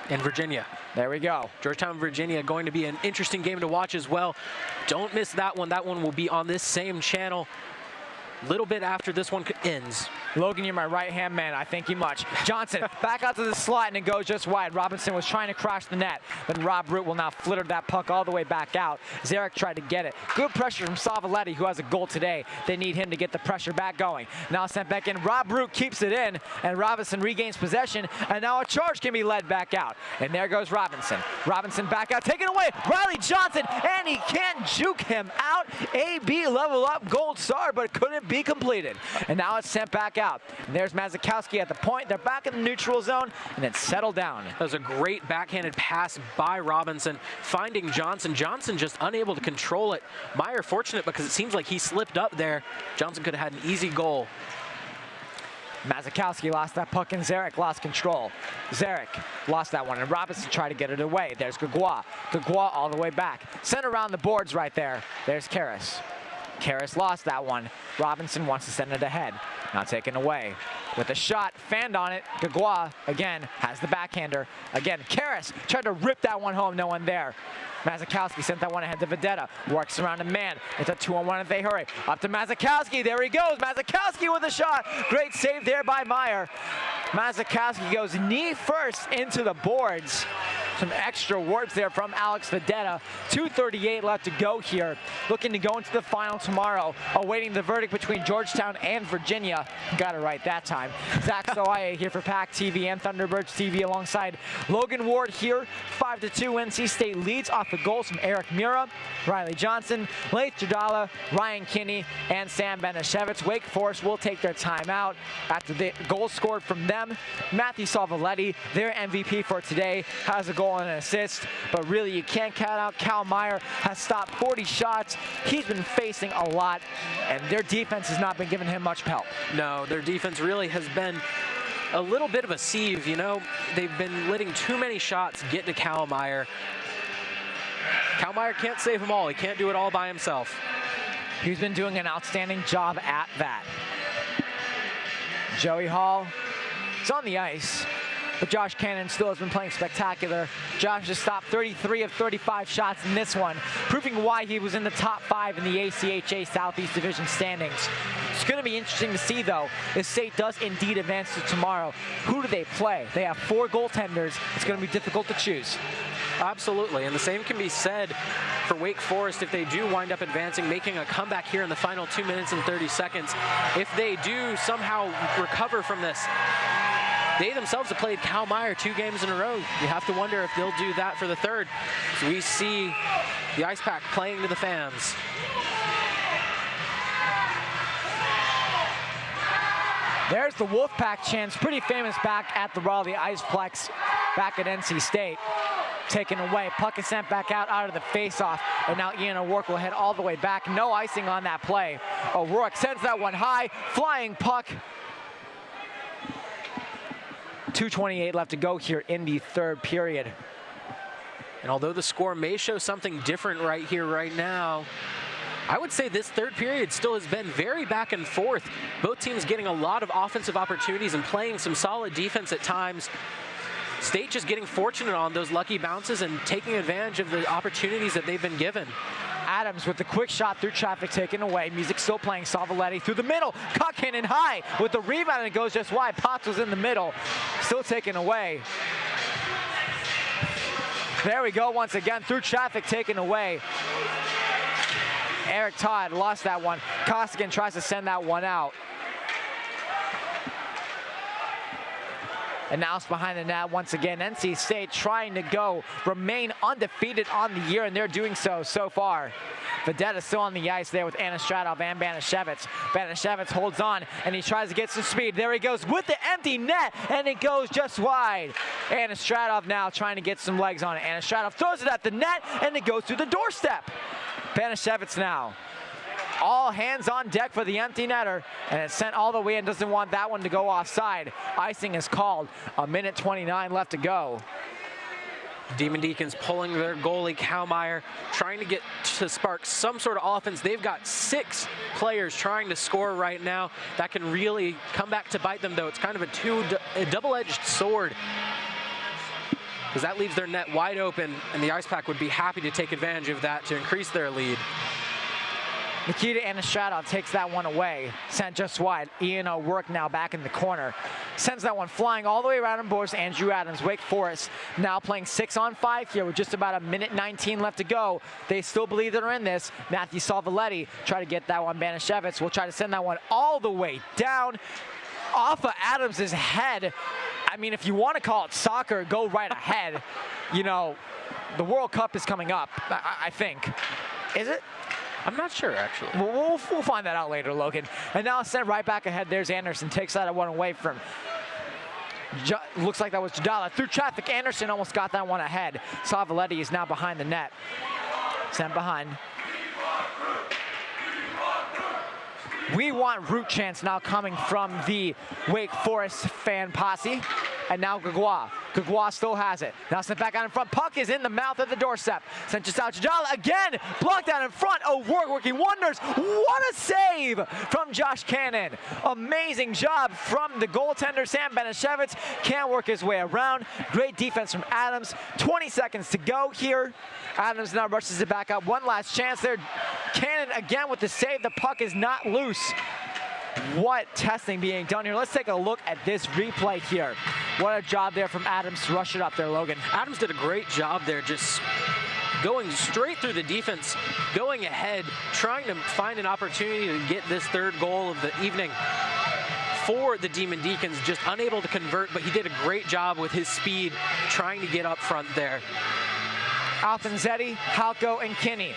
and Virginia.
There we go.
Georgetown, Virginia, going to be an interesting game to watch as well. Don't miss that one. That one will be on this same channel. little bit after this one ends.
Logan, you're my right-hand man. I thank you much. Johnson back out to the slot, and it goes just wide. Robinson was trying to crash the net, but Rob Root will now flitter that puck all the way back out. Zarek tried to get it. Good pressure from Savaletti, who has a goal today. They need him to get the pressure back going. Now sent back in. Rob Root keeps it in, and Robinson regains possession, and now a charge can be led back out. And there goes Robinson. Robinson back out, taken away. Riley Johnson, and he can't juke him out. AB level up gold star, but couldn't be completed. And now it's sent back out. And there's Mazakowski at the point. They're back in the neutral zone, and then settle down.
That was a great backhanded pass by Robinson, finding Johnson. Johnson just unable to control it. Meyer fortunate because it seems like he slipped up there. Johnson could have had an easy goal.
Mazakowski lost that puck, and Zarek lost control. Zarek lost that one, and Robinson tried to get it away. There's Gagua. Gagua all the way back. Sent around the boards right there. There's Karras. Karras lost that one. Robinson wants to send it ahead. Now taken away. With a shot, fanned on it. Gagua, again, has the backhander. Again, Karras tried to rip that one home. No one there. Mazakowski sent that one ahead to Vedetta. Works around a man. It's a 2-on-1 if they hurry. Up to Mazakowski. There he goes. Mazakowski with a shot. Great save there by Meyer. Mazakowski goes knee first into the boards. Some extra words there from Alex Vedetta. 2:38 left to go here. Looking to go into the final tomorrow. Awaiting the verdict between Georgetown and Virginia. Got it right that time. Zach Soaya here for PackTV and Thunderbirds TV alongside Logan Ward here. 5-2 NC State leads off the goals from Eric Mura, Riley Johnson, Leith Jadala, Ryan Kinney, and Sam Benishevitz. Wake Forest will take their timeout after the goals scored from them. Matthew Savaletti, their MVP for today, has a goal and an assist, but really you can't count out Cal Meyer. Has stopped 40 shots. He's been facing a lot, and their defense has not been giving him much help.
No, their defense really has been a little bit of a sieve. You know, they've been letting too many shots get to Cal Meyer. Cal Meyer can't save them all. He can't do it all by himself.
He's been doing an outstanding job at that. Joey Hall is on the ice, but Josh Cannon still has been playing spectacular. Josh has stopped 33 of 35 shots in this one, proving why he was in the top 5 in the ACHA Southeast Division standings. It's going to be interesting to see, though, if State does indeed advance to tomorrow. Who do they play? They have 4 goaltenders. It's going to be difficult to choose.
Absolutely, and the same can be said for Wake Forest if they do wind up advancing, making a comeback here in the final 2 minutes and 30 seconds. If they do somehow recover from this, they themselves have played Cal Meyer 2 games in a row. You have to wonder if they'll do that for the third. So we see the Ice Pack playing to the fans.
There's the Wolfpack chants, pretty famous back at the Raleigh Iceplex, back at NC State. Taken away, puck is sent back out of the face-off, and now Ian O'Rourke will head all the way back. No icing on that play. O'Rourke sends that one high, flying puck. 2:28 left to go here in the third period.
And although the score may show something different right here, right now, I would say this third period still has been very back and forth. Both teams getting a lot of offensive opportunities and playing some solid defense at times. State just getting fortunate on those lucky bounces and taking advantage of the opportunities that they've been given.
Adams with the quick shot through traffic taken away. Music still playing. Savaletti through the middle. Kuckin high with the rebound, and it goes just wide. Potts was in the middle. Still taken away. There we go once again. Through traffic taken away. Eric Todd lost that one. Costigan tries to send that one out. And now it's behind the net once again. NC State trying to remain undefeated on the year, and they're doing so far. Vedetta still on the ice there with Anastratov and Banishevitz. Banishevitz holds on, and he tries to get some speed. There he goes with the empty net, and it goes just wide. Anastratov now trying to get some legs on it. Anastratov throws it at the net, and it goes through the doorstep. Banishevitz now. All hands on deck for the empty netter, and it's sent all the way and doesn't want that one to go offside. Icing is called. 1:29 left to go.
Demon Deacons pulling their goalie, Cal Meyer, trying to get to spark some sort of offense. They've got 6 players trying to score right now. That can really come back to bite them, though. It's kind of a double-edged sword, because that leaves their net wide open, and the Ice Pack would be happy to take advantage of that to increase their lead.
Nikita Anastradov takes that one away. Sent just wide. Ian O'Rourke now back in the corner. Sends that one flying all the way around and boards Andrew Adams. Wake Forest now playing 6-on-5 here with just about a minute 19 left to go. They still believe they're in this. Matthew Salvaletti try to get that one. Banashevitz will try to send that one all the way down off of Adams' head. I mean, if you want to call it soccer, go right ahead. You know, the World Cup is coming up, I think. Is it?
I'm not sure, actually.
We'll find that out later, Logan. And now sent right back ahead. There's Anderson. Takes that one away from, looks like that was Jadala. Through traffic, Anderson almost got that one ahead. Savaletti is now behind the net. Sent behind. We want root chants now coming from the Wake Forest fan posse. And now Mcgowan. Mcgowan still has it. Now sent back out in front. Puck is in the mouth of the doorstep. Sent just out. Jadala again. Blocked out in front. O'Rourke working wonders. What a save from Josh Cannon. Amazing job from the goaltender, Sam Banashevitz. Can't work his way around. Great defense from Adams. 20 seconds to go here. Adams now rushes it back up. One last chance there. Cannon again with the save. The puck is not loose. What testing being done here. Let's take a look at this replay here. What a job there from Adams to rush it up there, Logan.
Adams did a great job there, just going straight through the defense, going ahead, trying to find an opportunity to get this third goal of the evening for the Demon Deacons. Just unable to convert, but he did a great job with his speed, trying to get up front there.
Alfonsetti, Halko, and Kinney.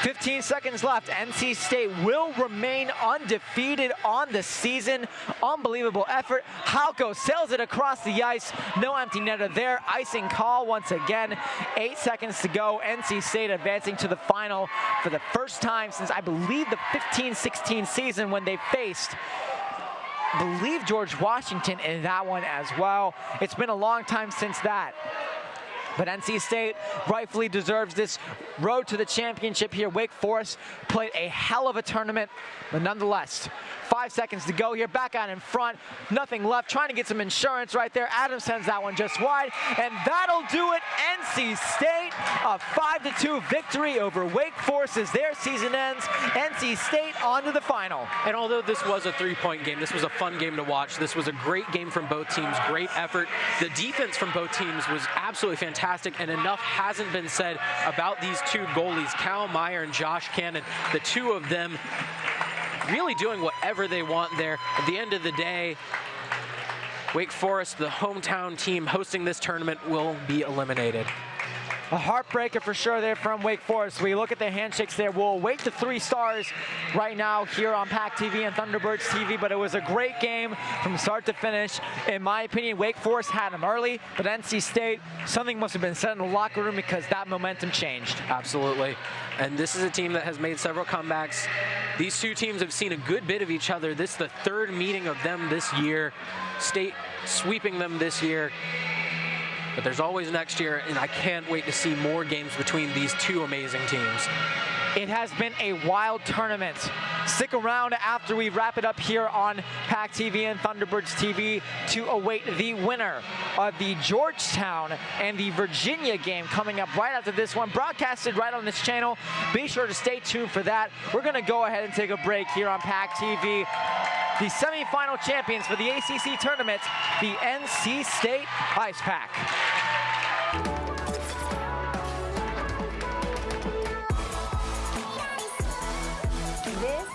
15 seconds left. NC State will remain undefeated on the season. Unbelievable effort. Halko sails it across the ice. No empty netter there. Icing call once again. 8 seconds to go. NC State advancing to the final for the first time since, I believe, the 15-16 season when they faced, I believe, George Washington in that one as well. It's been a long time since that. But NC State rightfully deserves this road to the championship here. Wake Forest played a hell of a tournament, but nonetheless, 5 seconds to go here. Back out in front, nothing left. Trying to get some insurance right there. Adams sends that one just wide, and that'll do it. NC State, a 5-2 victory over Wake Forest as their season ends. NC State on to the final.
And although this was a three-point game, this was a fun game to watch. This was a great game from both teams, great effort. The defense from both teams was absolutely fantastic. And enough hasn't been said about these two goalies, Cal Meyer and Josh Cannon. The two of them really doing whatever they want there. At the end of the day, Wake Forest, the hometown team hosting this tournament, will be eliminated.
A heartbreaker for sure there from Wake Forest. We look at the handshakes there. We'll wait the 3 stars right now here on PackTV and Thunderbirds TV, but it was a great game from start to finish. In my opinion, Wake Forest had them early, but NC State, something must have been said in the locker room because that momentum changed.
Absolutely. And this is a team that has made several comebacks. These two teams have seen a good bit of each other. This is the third meeting of them this year. State sweeping them this year. But there's always next year, and I can't wait to see more games between these two amazing teams.
It has been a wild tournament. Stick around after we wrap it up here on PackTV and Thunderbirds TV to await the winner of the Georgetown and the Virginia game coming up right after this one, broadcasted right on this channel. Be sure to stay tuned for that. We're going to go ahead and take a break here on PackTV. The semifinal champions for the ACC tournament, the NC State Ice Pack.
This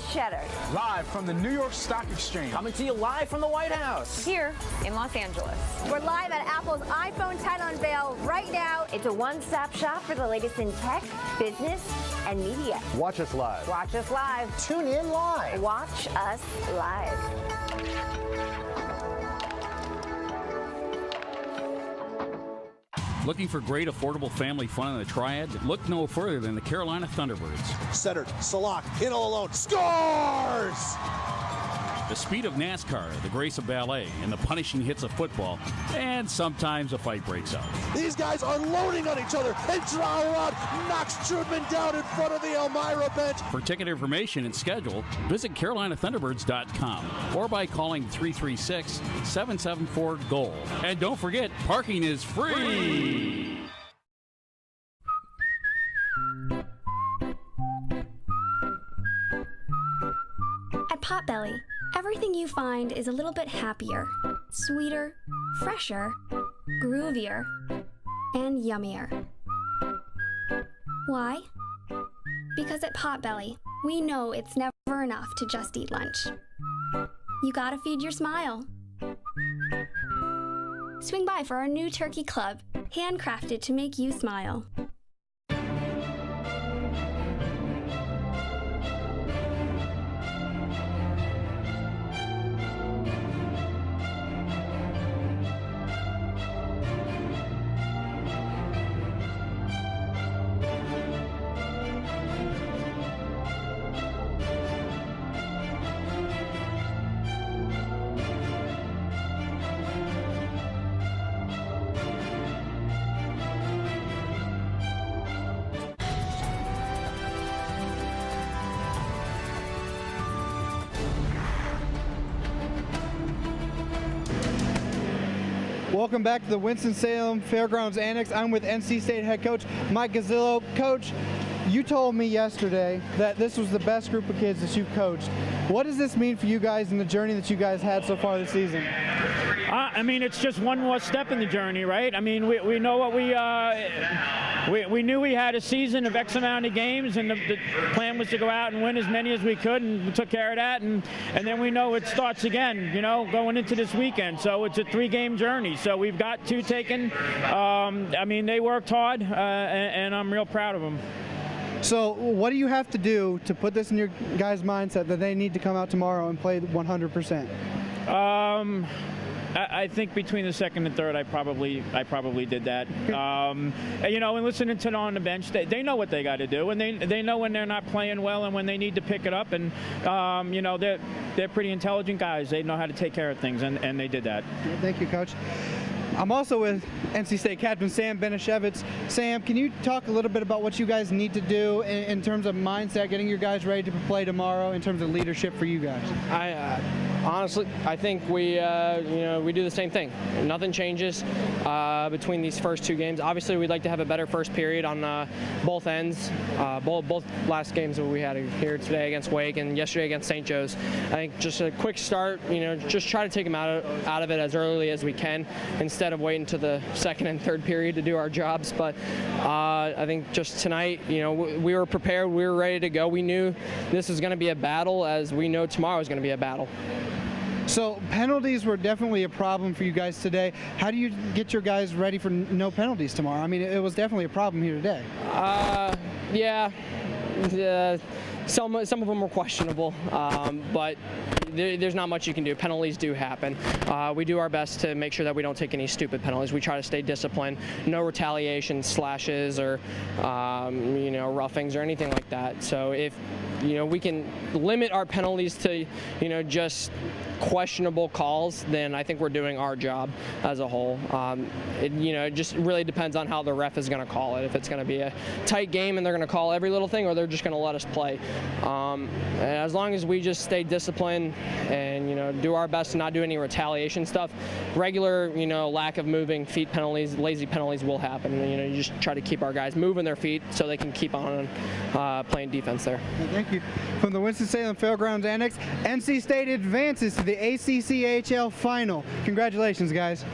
is Cheddar.
Live from the New York Stock Exchange.
Coming to you live from the White House.
Here in Los Angeles. We're live at Apple's iPhone title unveil right now. It's a one-stop shop for the latest in tech, business, and media.
Watch us live.
Watch us live.
Tune in live.
Watch us live.
Looking for great, affordable family fun in the Triad? Look no further than the Carolina Thunderbirds.
Centered, Salak, in all alone, scores!
The speed of NASCAR, the grace of ballet, and the punishing hits of football, and sometimes a fight breaks out.
These guys are loading on each other, and Trauer knocks Trudman down in front of the Elmira bench.
For ticket information and schedule, visit CarolinaThunderbirds.com or by calling 336-774-GOAL. And don't forget, parking is free!
find is a little bit happier, sweeter, fresher, groovier, and yummier. Why? Because at Potbelly, we know it's never enough to just eat lunch. You gotta feed your smile. Swing by for our new turkey club, handcrafted to make you smile.
Welcome back to the Winston-Salem Fairgrounds Annex. I'm with NC State head coach Mike Gazzillo. Coach, you told me yesterday that this was the best group of kids that you've coached. What does this mean for you guys and the journey that you guys had so far this season?
I mean, it's just one more step in the journey, right? I mean, we know what we knew we had a season of X amount of games, and the plan was to go out and win as many as we could, and we took care of that. And then we know it starts again, you know, going into this weekend. So it's a 3-game journey. So we've got 2 taken. I mean, they worked hard, and I'm real proud of them.
So what do you have to do to put this in your guys' mindset that they need to come out tomorrow and play 100%?
I think between the second and third, I probably did that. You know, and listening to them on the bench, they know what they got to do, and they know when they're not playing well and when they need to pick it up. And you know, they're pretty intelligent guys. They know how to take care of things, and they did that.
Thank you, Coach. I'm also with NC State captain Sam Benishevitz. Sam, can you talk a little bit about what you guys need to do in terms of mindset, getting your guys ready to play tomorrow, in terms of leadership for you guys?
Honestly, I think we you know, we do the same thing. Nothing changes between these first 2 games. Obviously, we'd like to have a better first period on both ends. Both last games that we had here today against Wake and yesterday against St. Joe's. I think just a quick start. You know, just try to take them out of it as early as we can, instead of waiting to the second and third period to do our jobs. But I think just tonight, you know, we were prepared. We were ready to go. We knew this was going to be a battle, as we know tomorrow is going to be a battle.
So penalties were definitely a problem for you guys today. How do you get your guys ready for no penalties tomorrow? I mean, it was definitely a problem here today.
Yeah. Some of them were questionable, but there's not much you can do. Penalties do happen. We do our best to make sure that we don't take any stupid penalties. We try to stay disciplined. No retaliation, slashes, or you know, roughings or anything like that. So if you know, we can limit our penalties to, you know, just questionable calls, then I think we're doing our job as a whole. You know, it just really depends on how the ref is going to call it. If it's going to be a tight game and they're going to call every little thing, or they're just going to let us play. As long as we just stay disciplined and, you know, do our best to not do any retaliation stuff, regular, you know, lack of moving feet penalties, lazy penalties will happen. You know, you just try to keep our guys moving their feet so they can keep on playing defense there.
Thank you. From the Winston-Salem Fairgrounds Annex, NC State advances to the ACC-AHL Final. Congratulations, guys.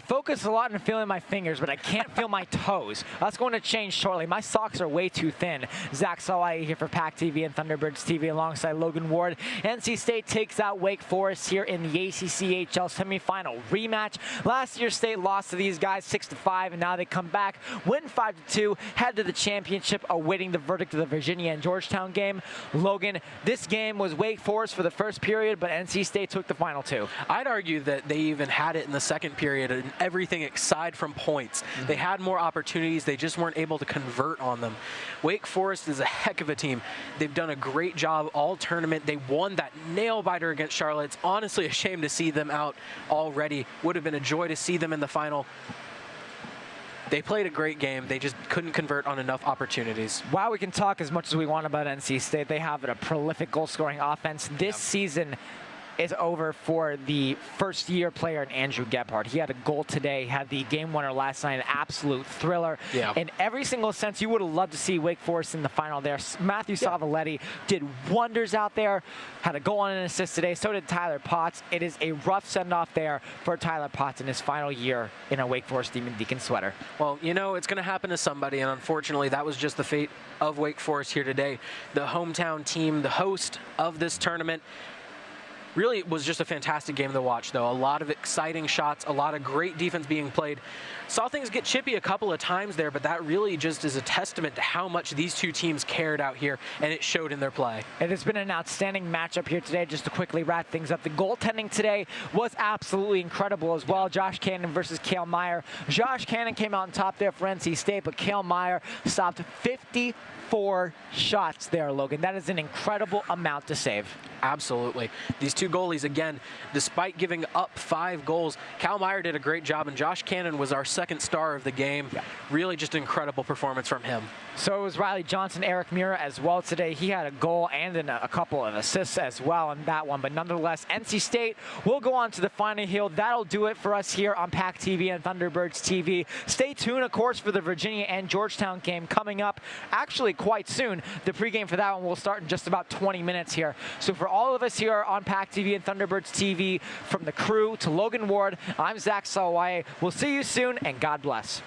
focus a lot on feeling my fingers, but I can't feel my toes. That's going to change shortly. My socks are way too thin. Zach Sawai here for PackTV and Thunderbirds TV alongside Logan Ward. NC State takes out Wake Forest here in the ACC-HL semifinal rematch. Last year, State lost to these guys 6-5, and now they come back, win 5-2, head to the championship, awaiting the verdict of the Virginia and Georgetown game. Logan, this game was Wake Forest for the first period, but NC State took the final two.
I'd argue that they even had it in the second period and everything aside from points. They had more opportunities. They just weren't able to convert on them. Wake Forest is a heck of a team. They've done a great job all tournament. They won that nail-biter against Charlotte. It's honestly a shame to see them out already. Would have been a joy to see them in the final. They played a great game. They just couldn't convert on enough opportunities.
While we can talk as much as we want about NC State, they have a prolific goal-scoring offense. This season is over for the first-year player in Andrew Gebhardt. He had a goal today, had the game winner last night, an absolute thriller. In every single sense, you would have loved to see Wake Forest in the final there. Matthew Savaletti did wonders out there, had a goal and an assist today. So did Tyler Potts. It is a rough send-off there for Tyler Potts in his final year in a Wake Forest Demon Deacon sweater.
Well, you know, it's going to happen to somebody, and unfortunately, that was just the fate of Wake Forest here today. The hometown team, the host of this tournament, really, it was just a fantastic game to watch, though. A lot of exciting shots, a lot of great defense being played. Saw things get chippy a couple of times there, but that really just is a testament to how much these two teams cared out here, and it showed in their play.
It has been an outstanding matchup here today. Just to quickly wrap things up, the goaltending today was absolutely incredible as well. Josh Cannon versus Cale Meyer. Josh Cannon came out on top there for NC State, but Cale Meyer stopped 54 shots there, Logan. That is an incredible amount to save.
Absolutely. These two goalies, again, despite giving up 5 goals, Cal Meyer did a great job, and Josh Cannon was our second star of the game. Really just an incredible performance from him.
So it was Riley Johnson, Eric Mira as well today. He had a goal and a couple of assists as well in that one. But nonetheless, NC State will go on to the final hill. That'll do it for us here on PackTV and Thunderbirds TV. Stay tuned, of course, for the Virginia and Georgetown game coming up actually quite soon. The pregame for that one will start in just about 20 minutes here. So for all of us here on PackTV and Thunderbirds TV, from the crew to Logan Ward, I'm Zach Salwaye. We'll see you soon, and God bless.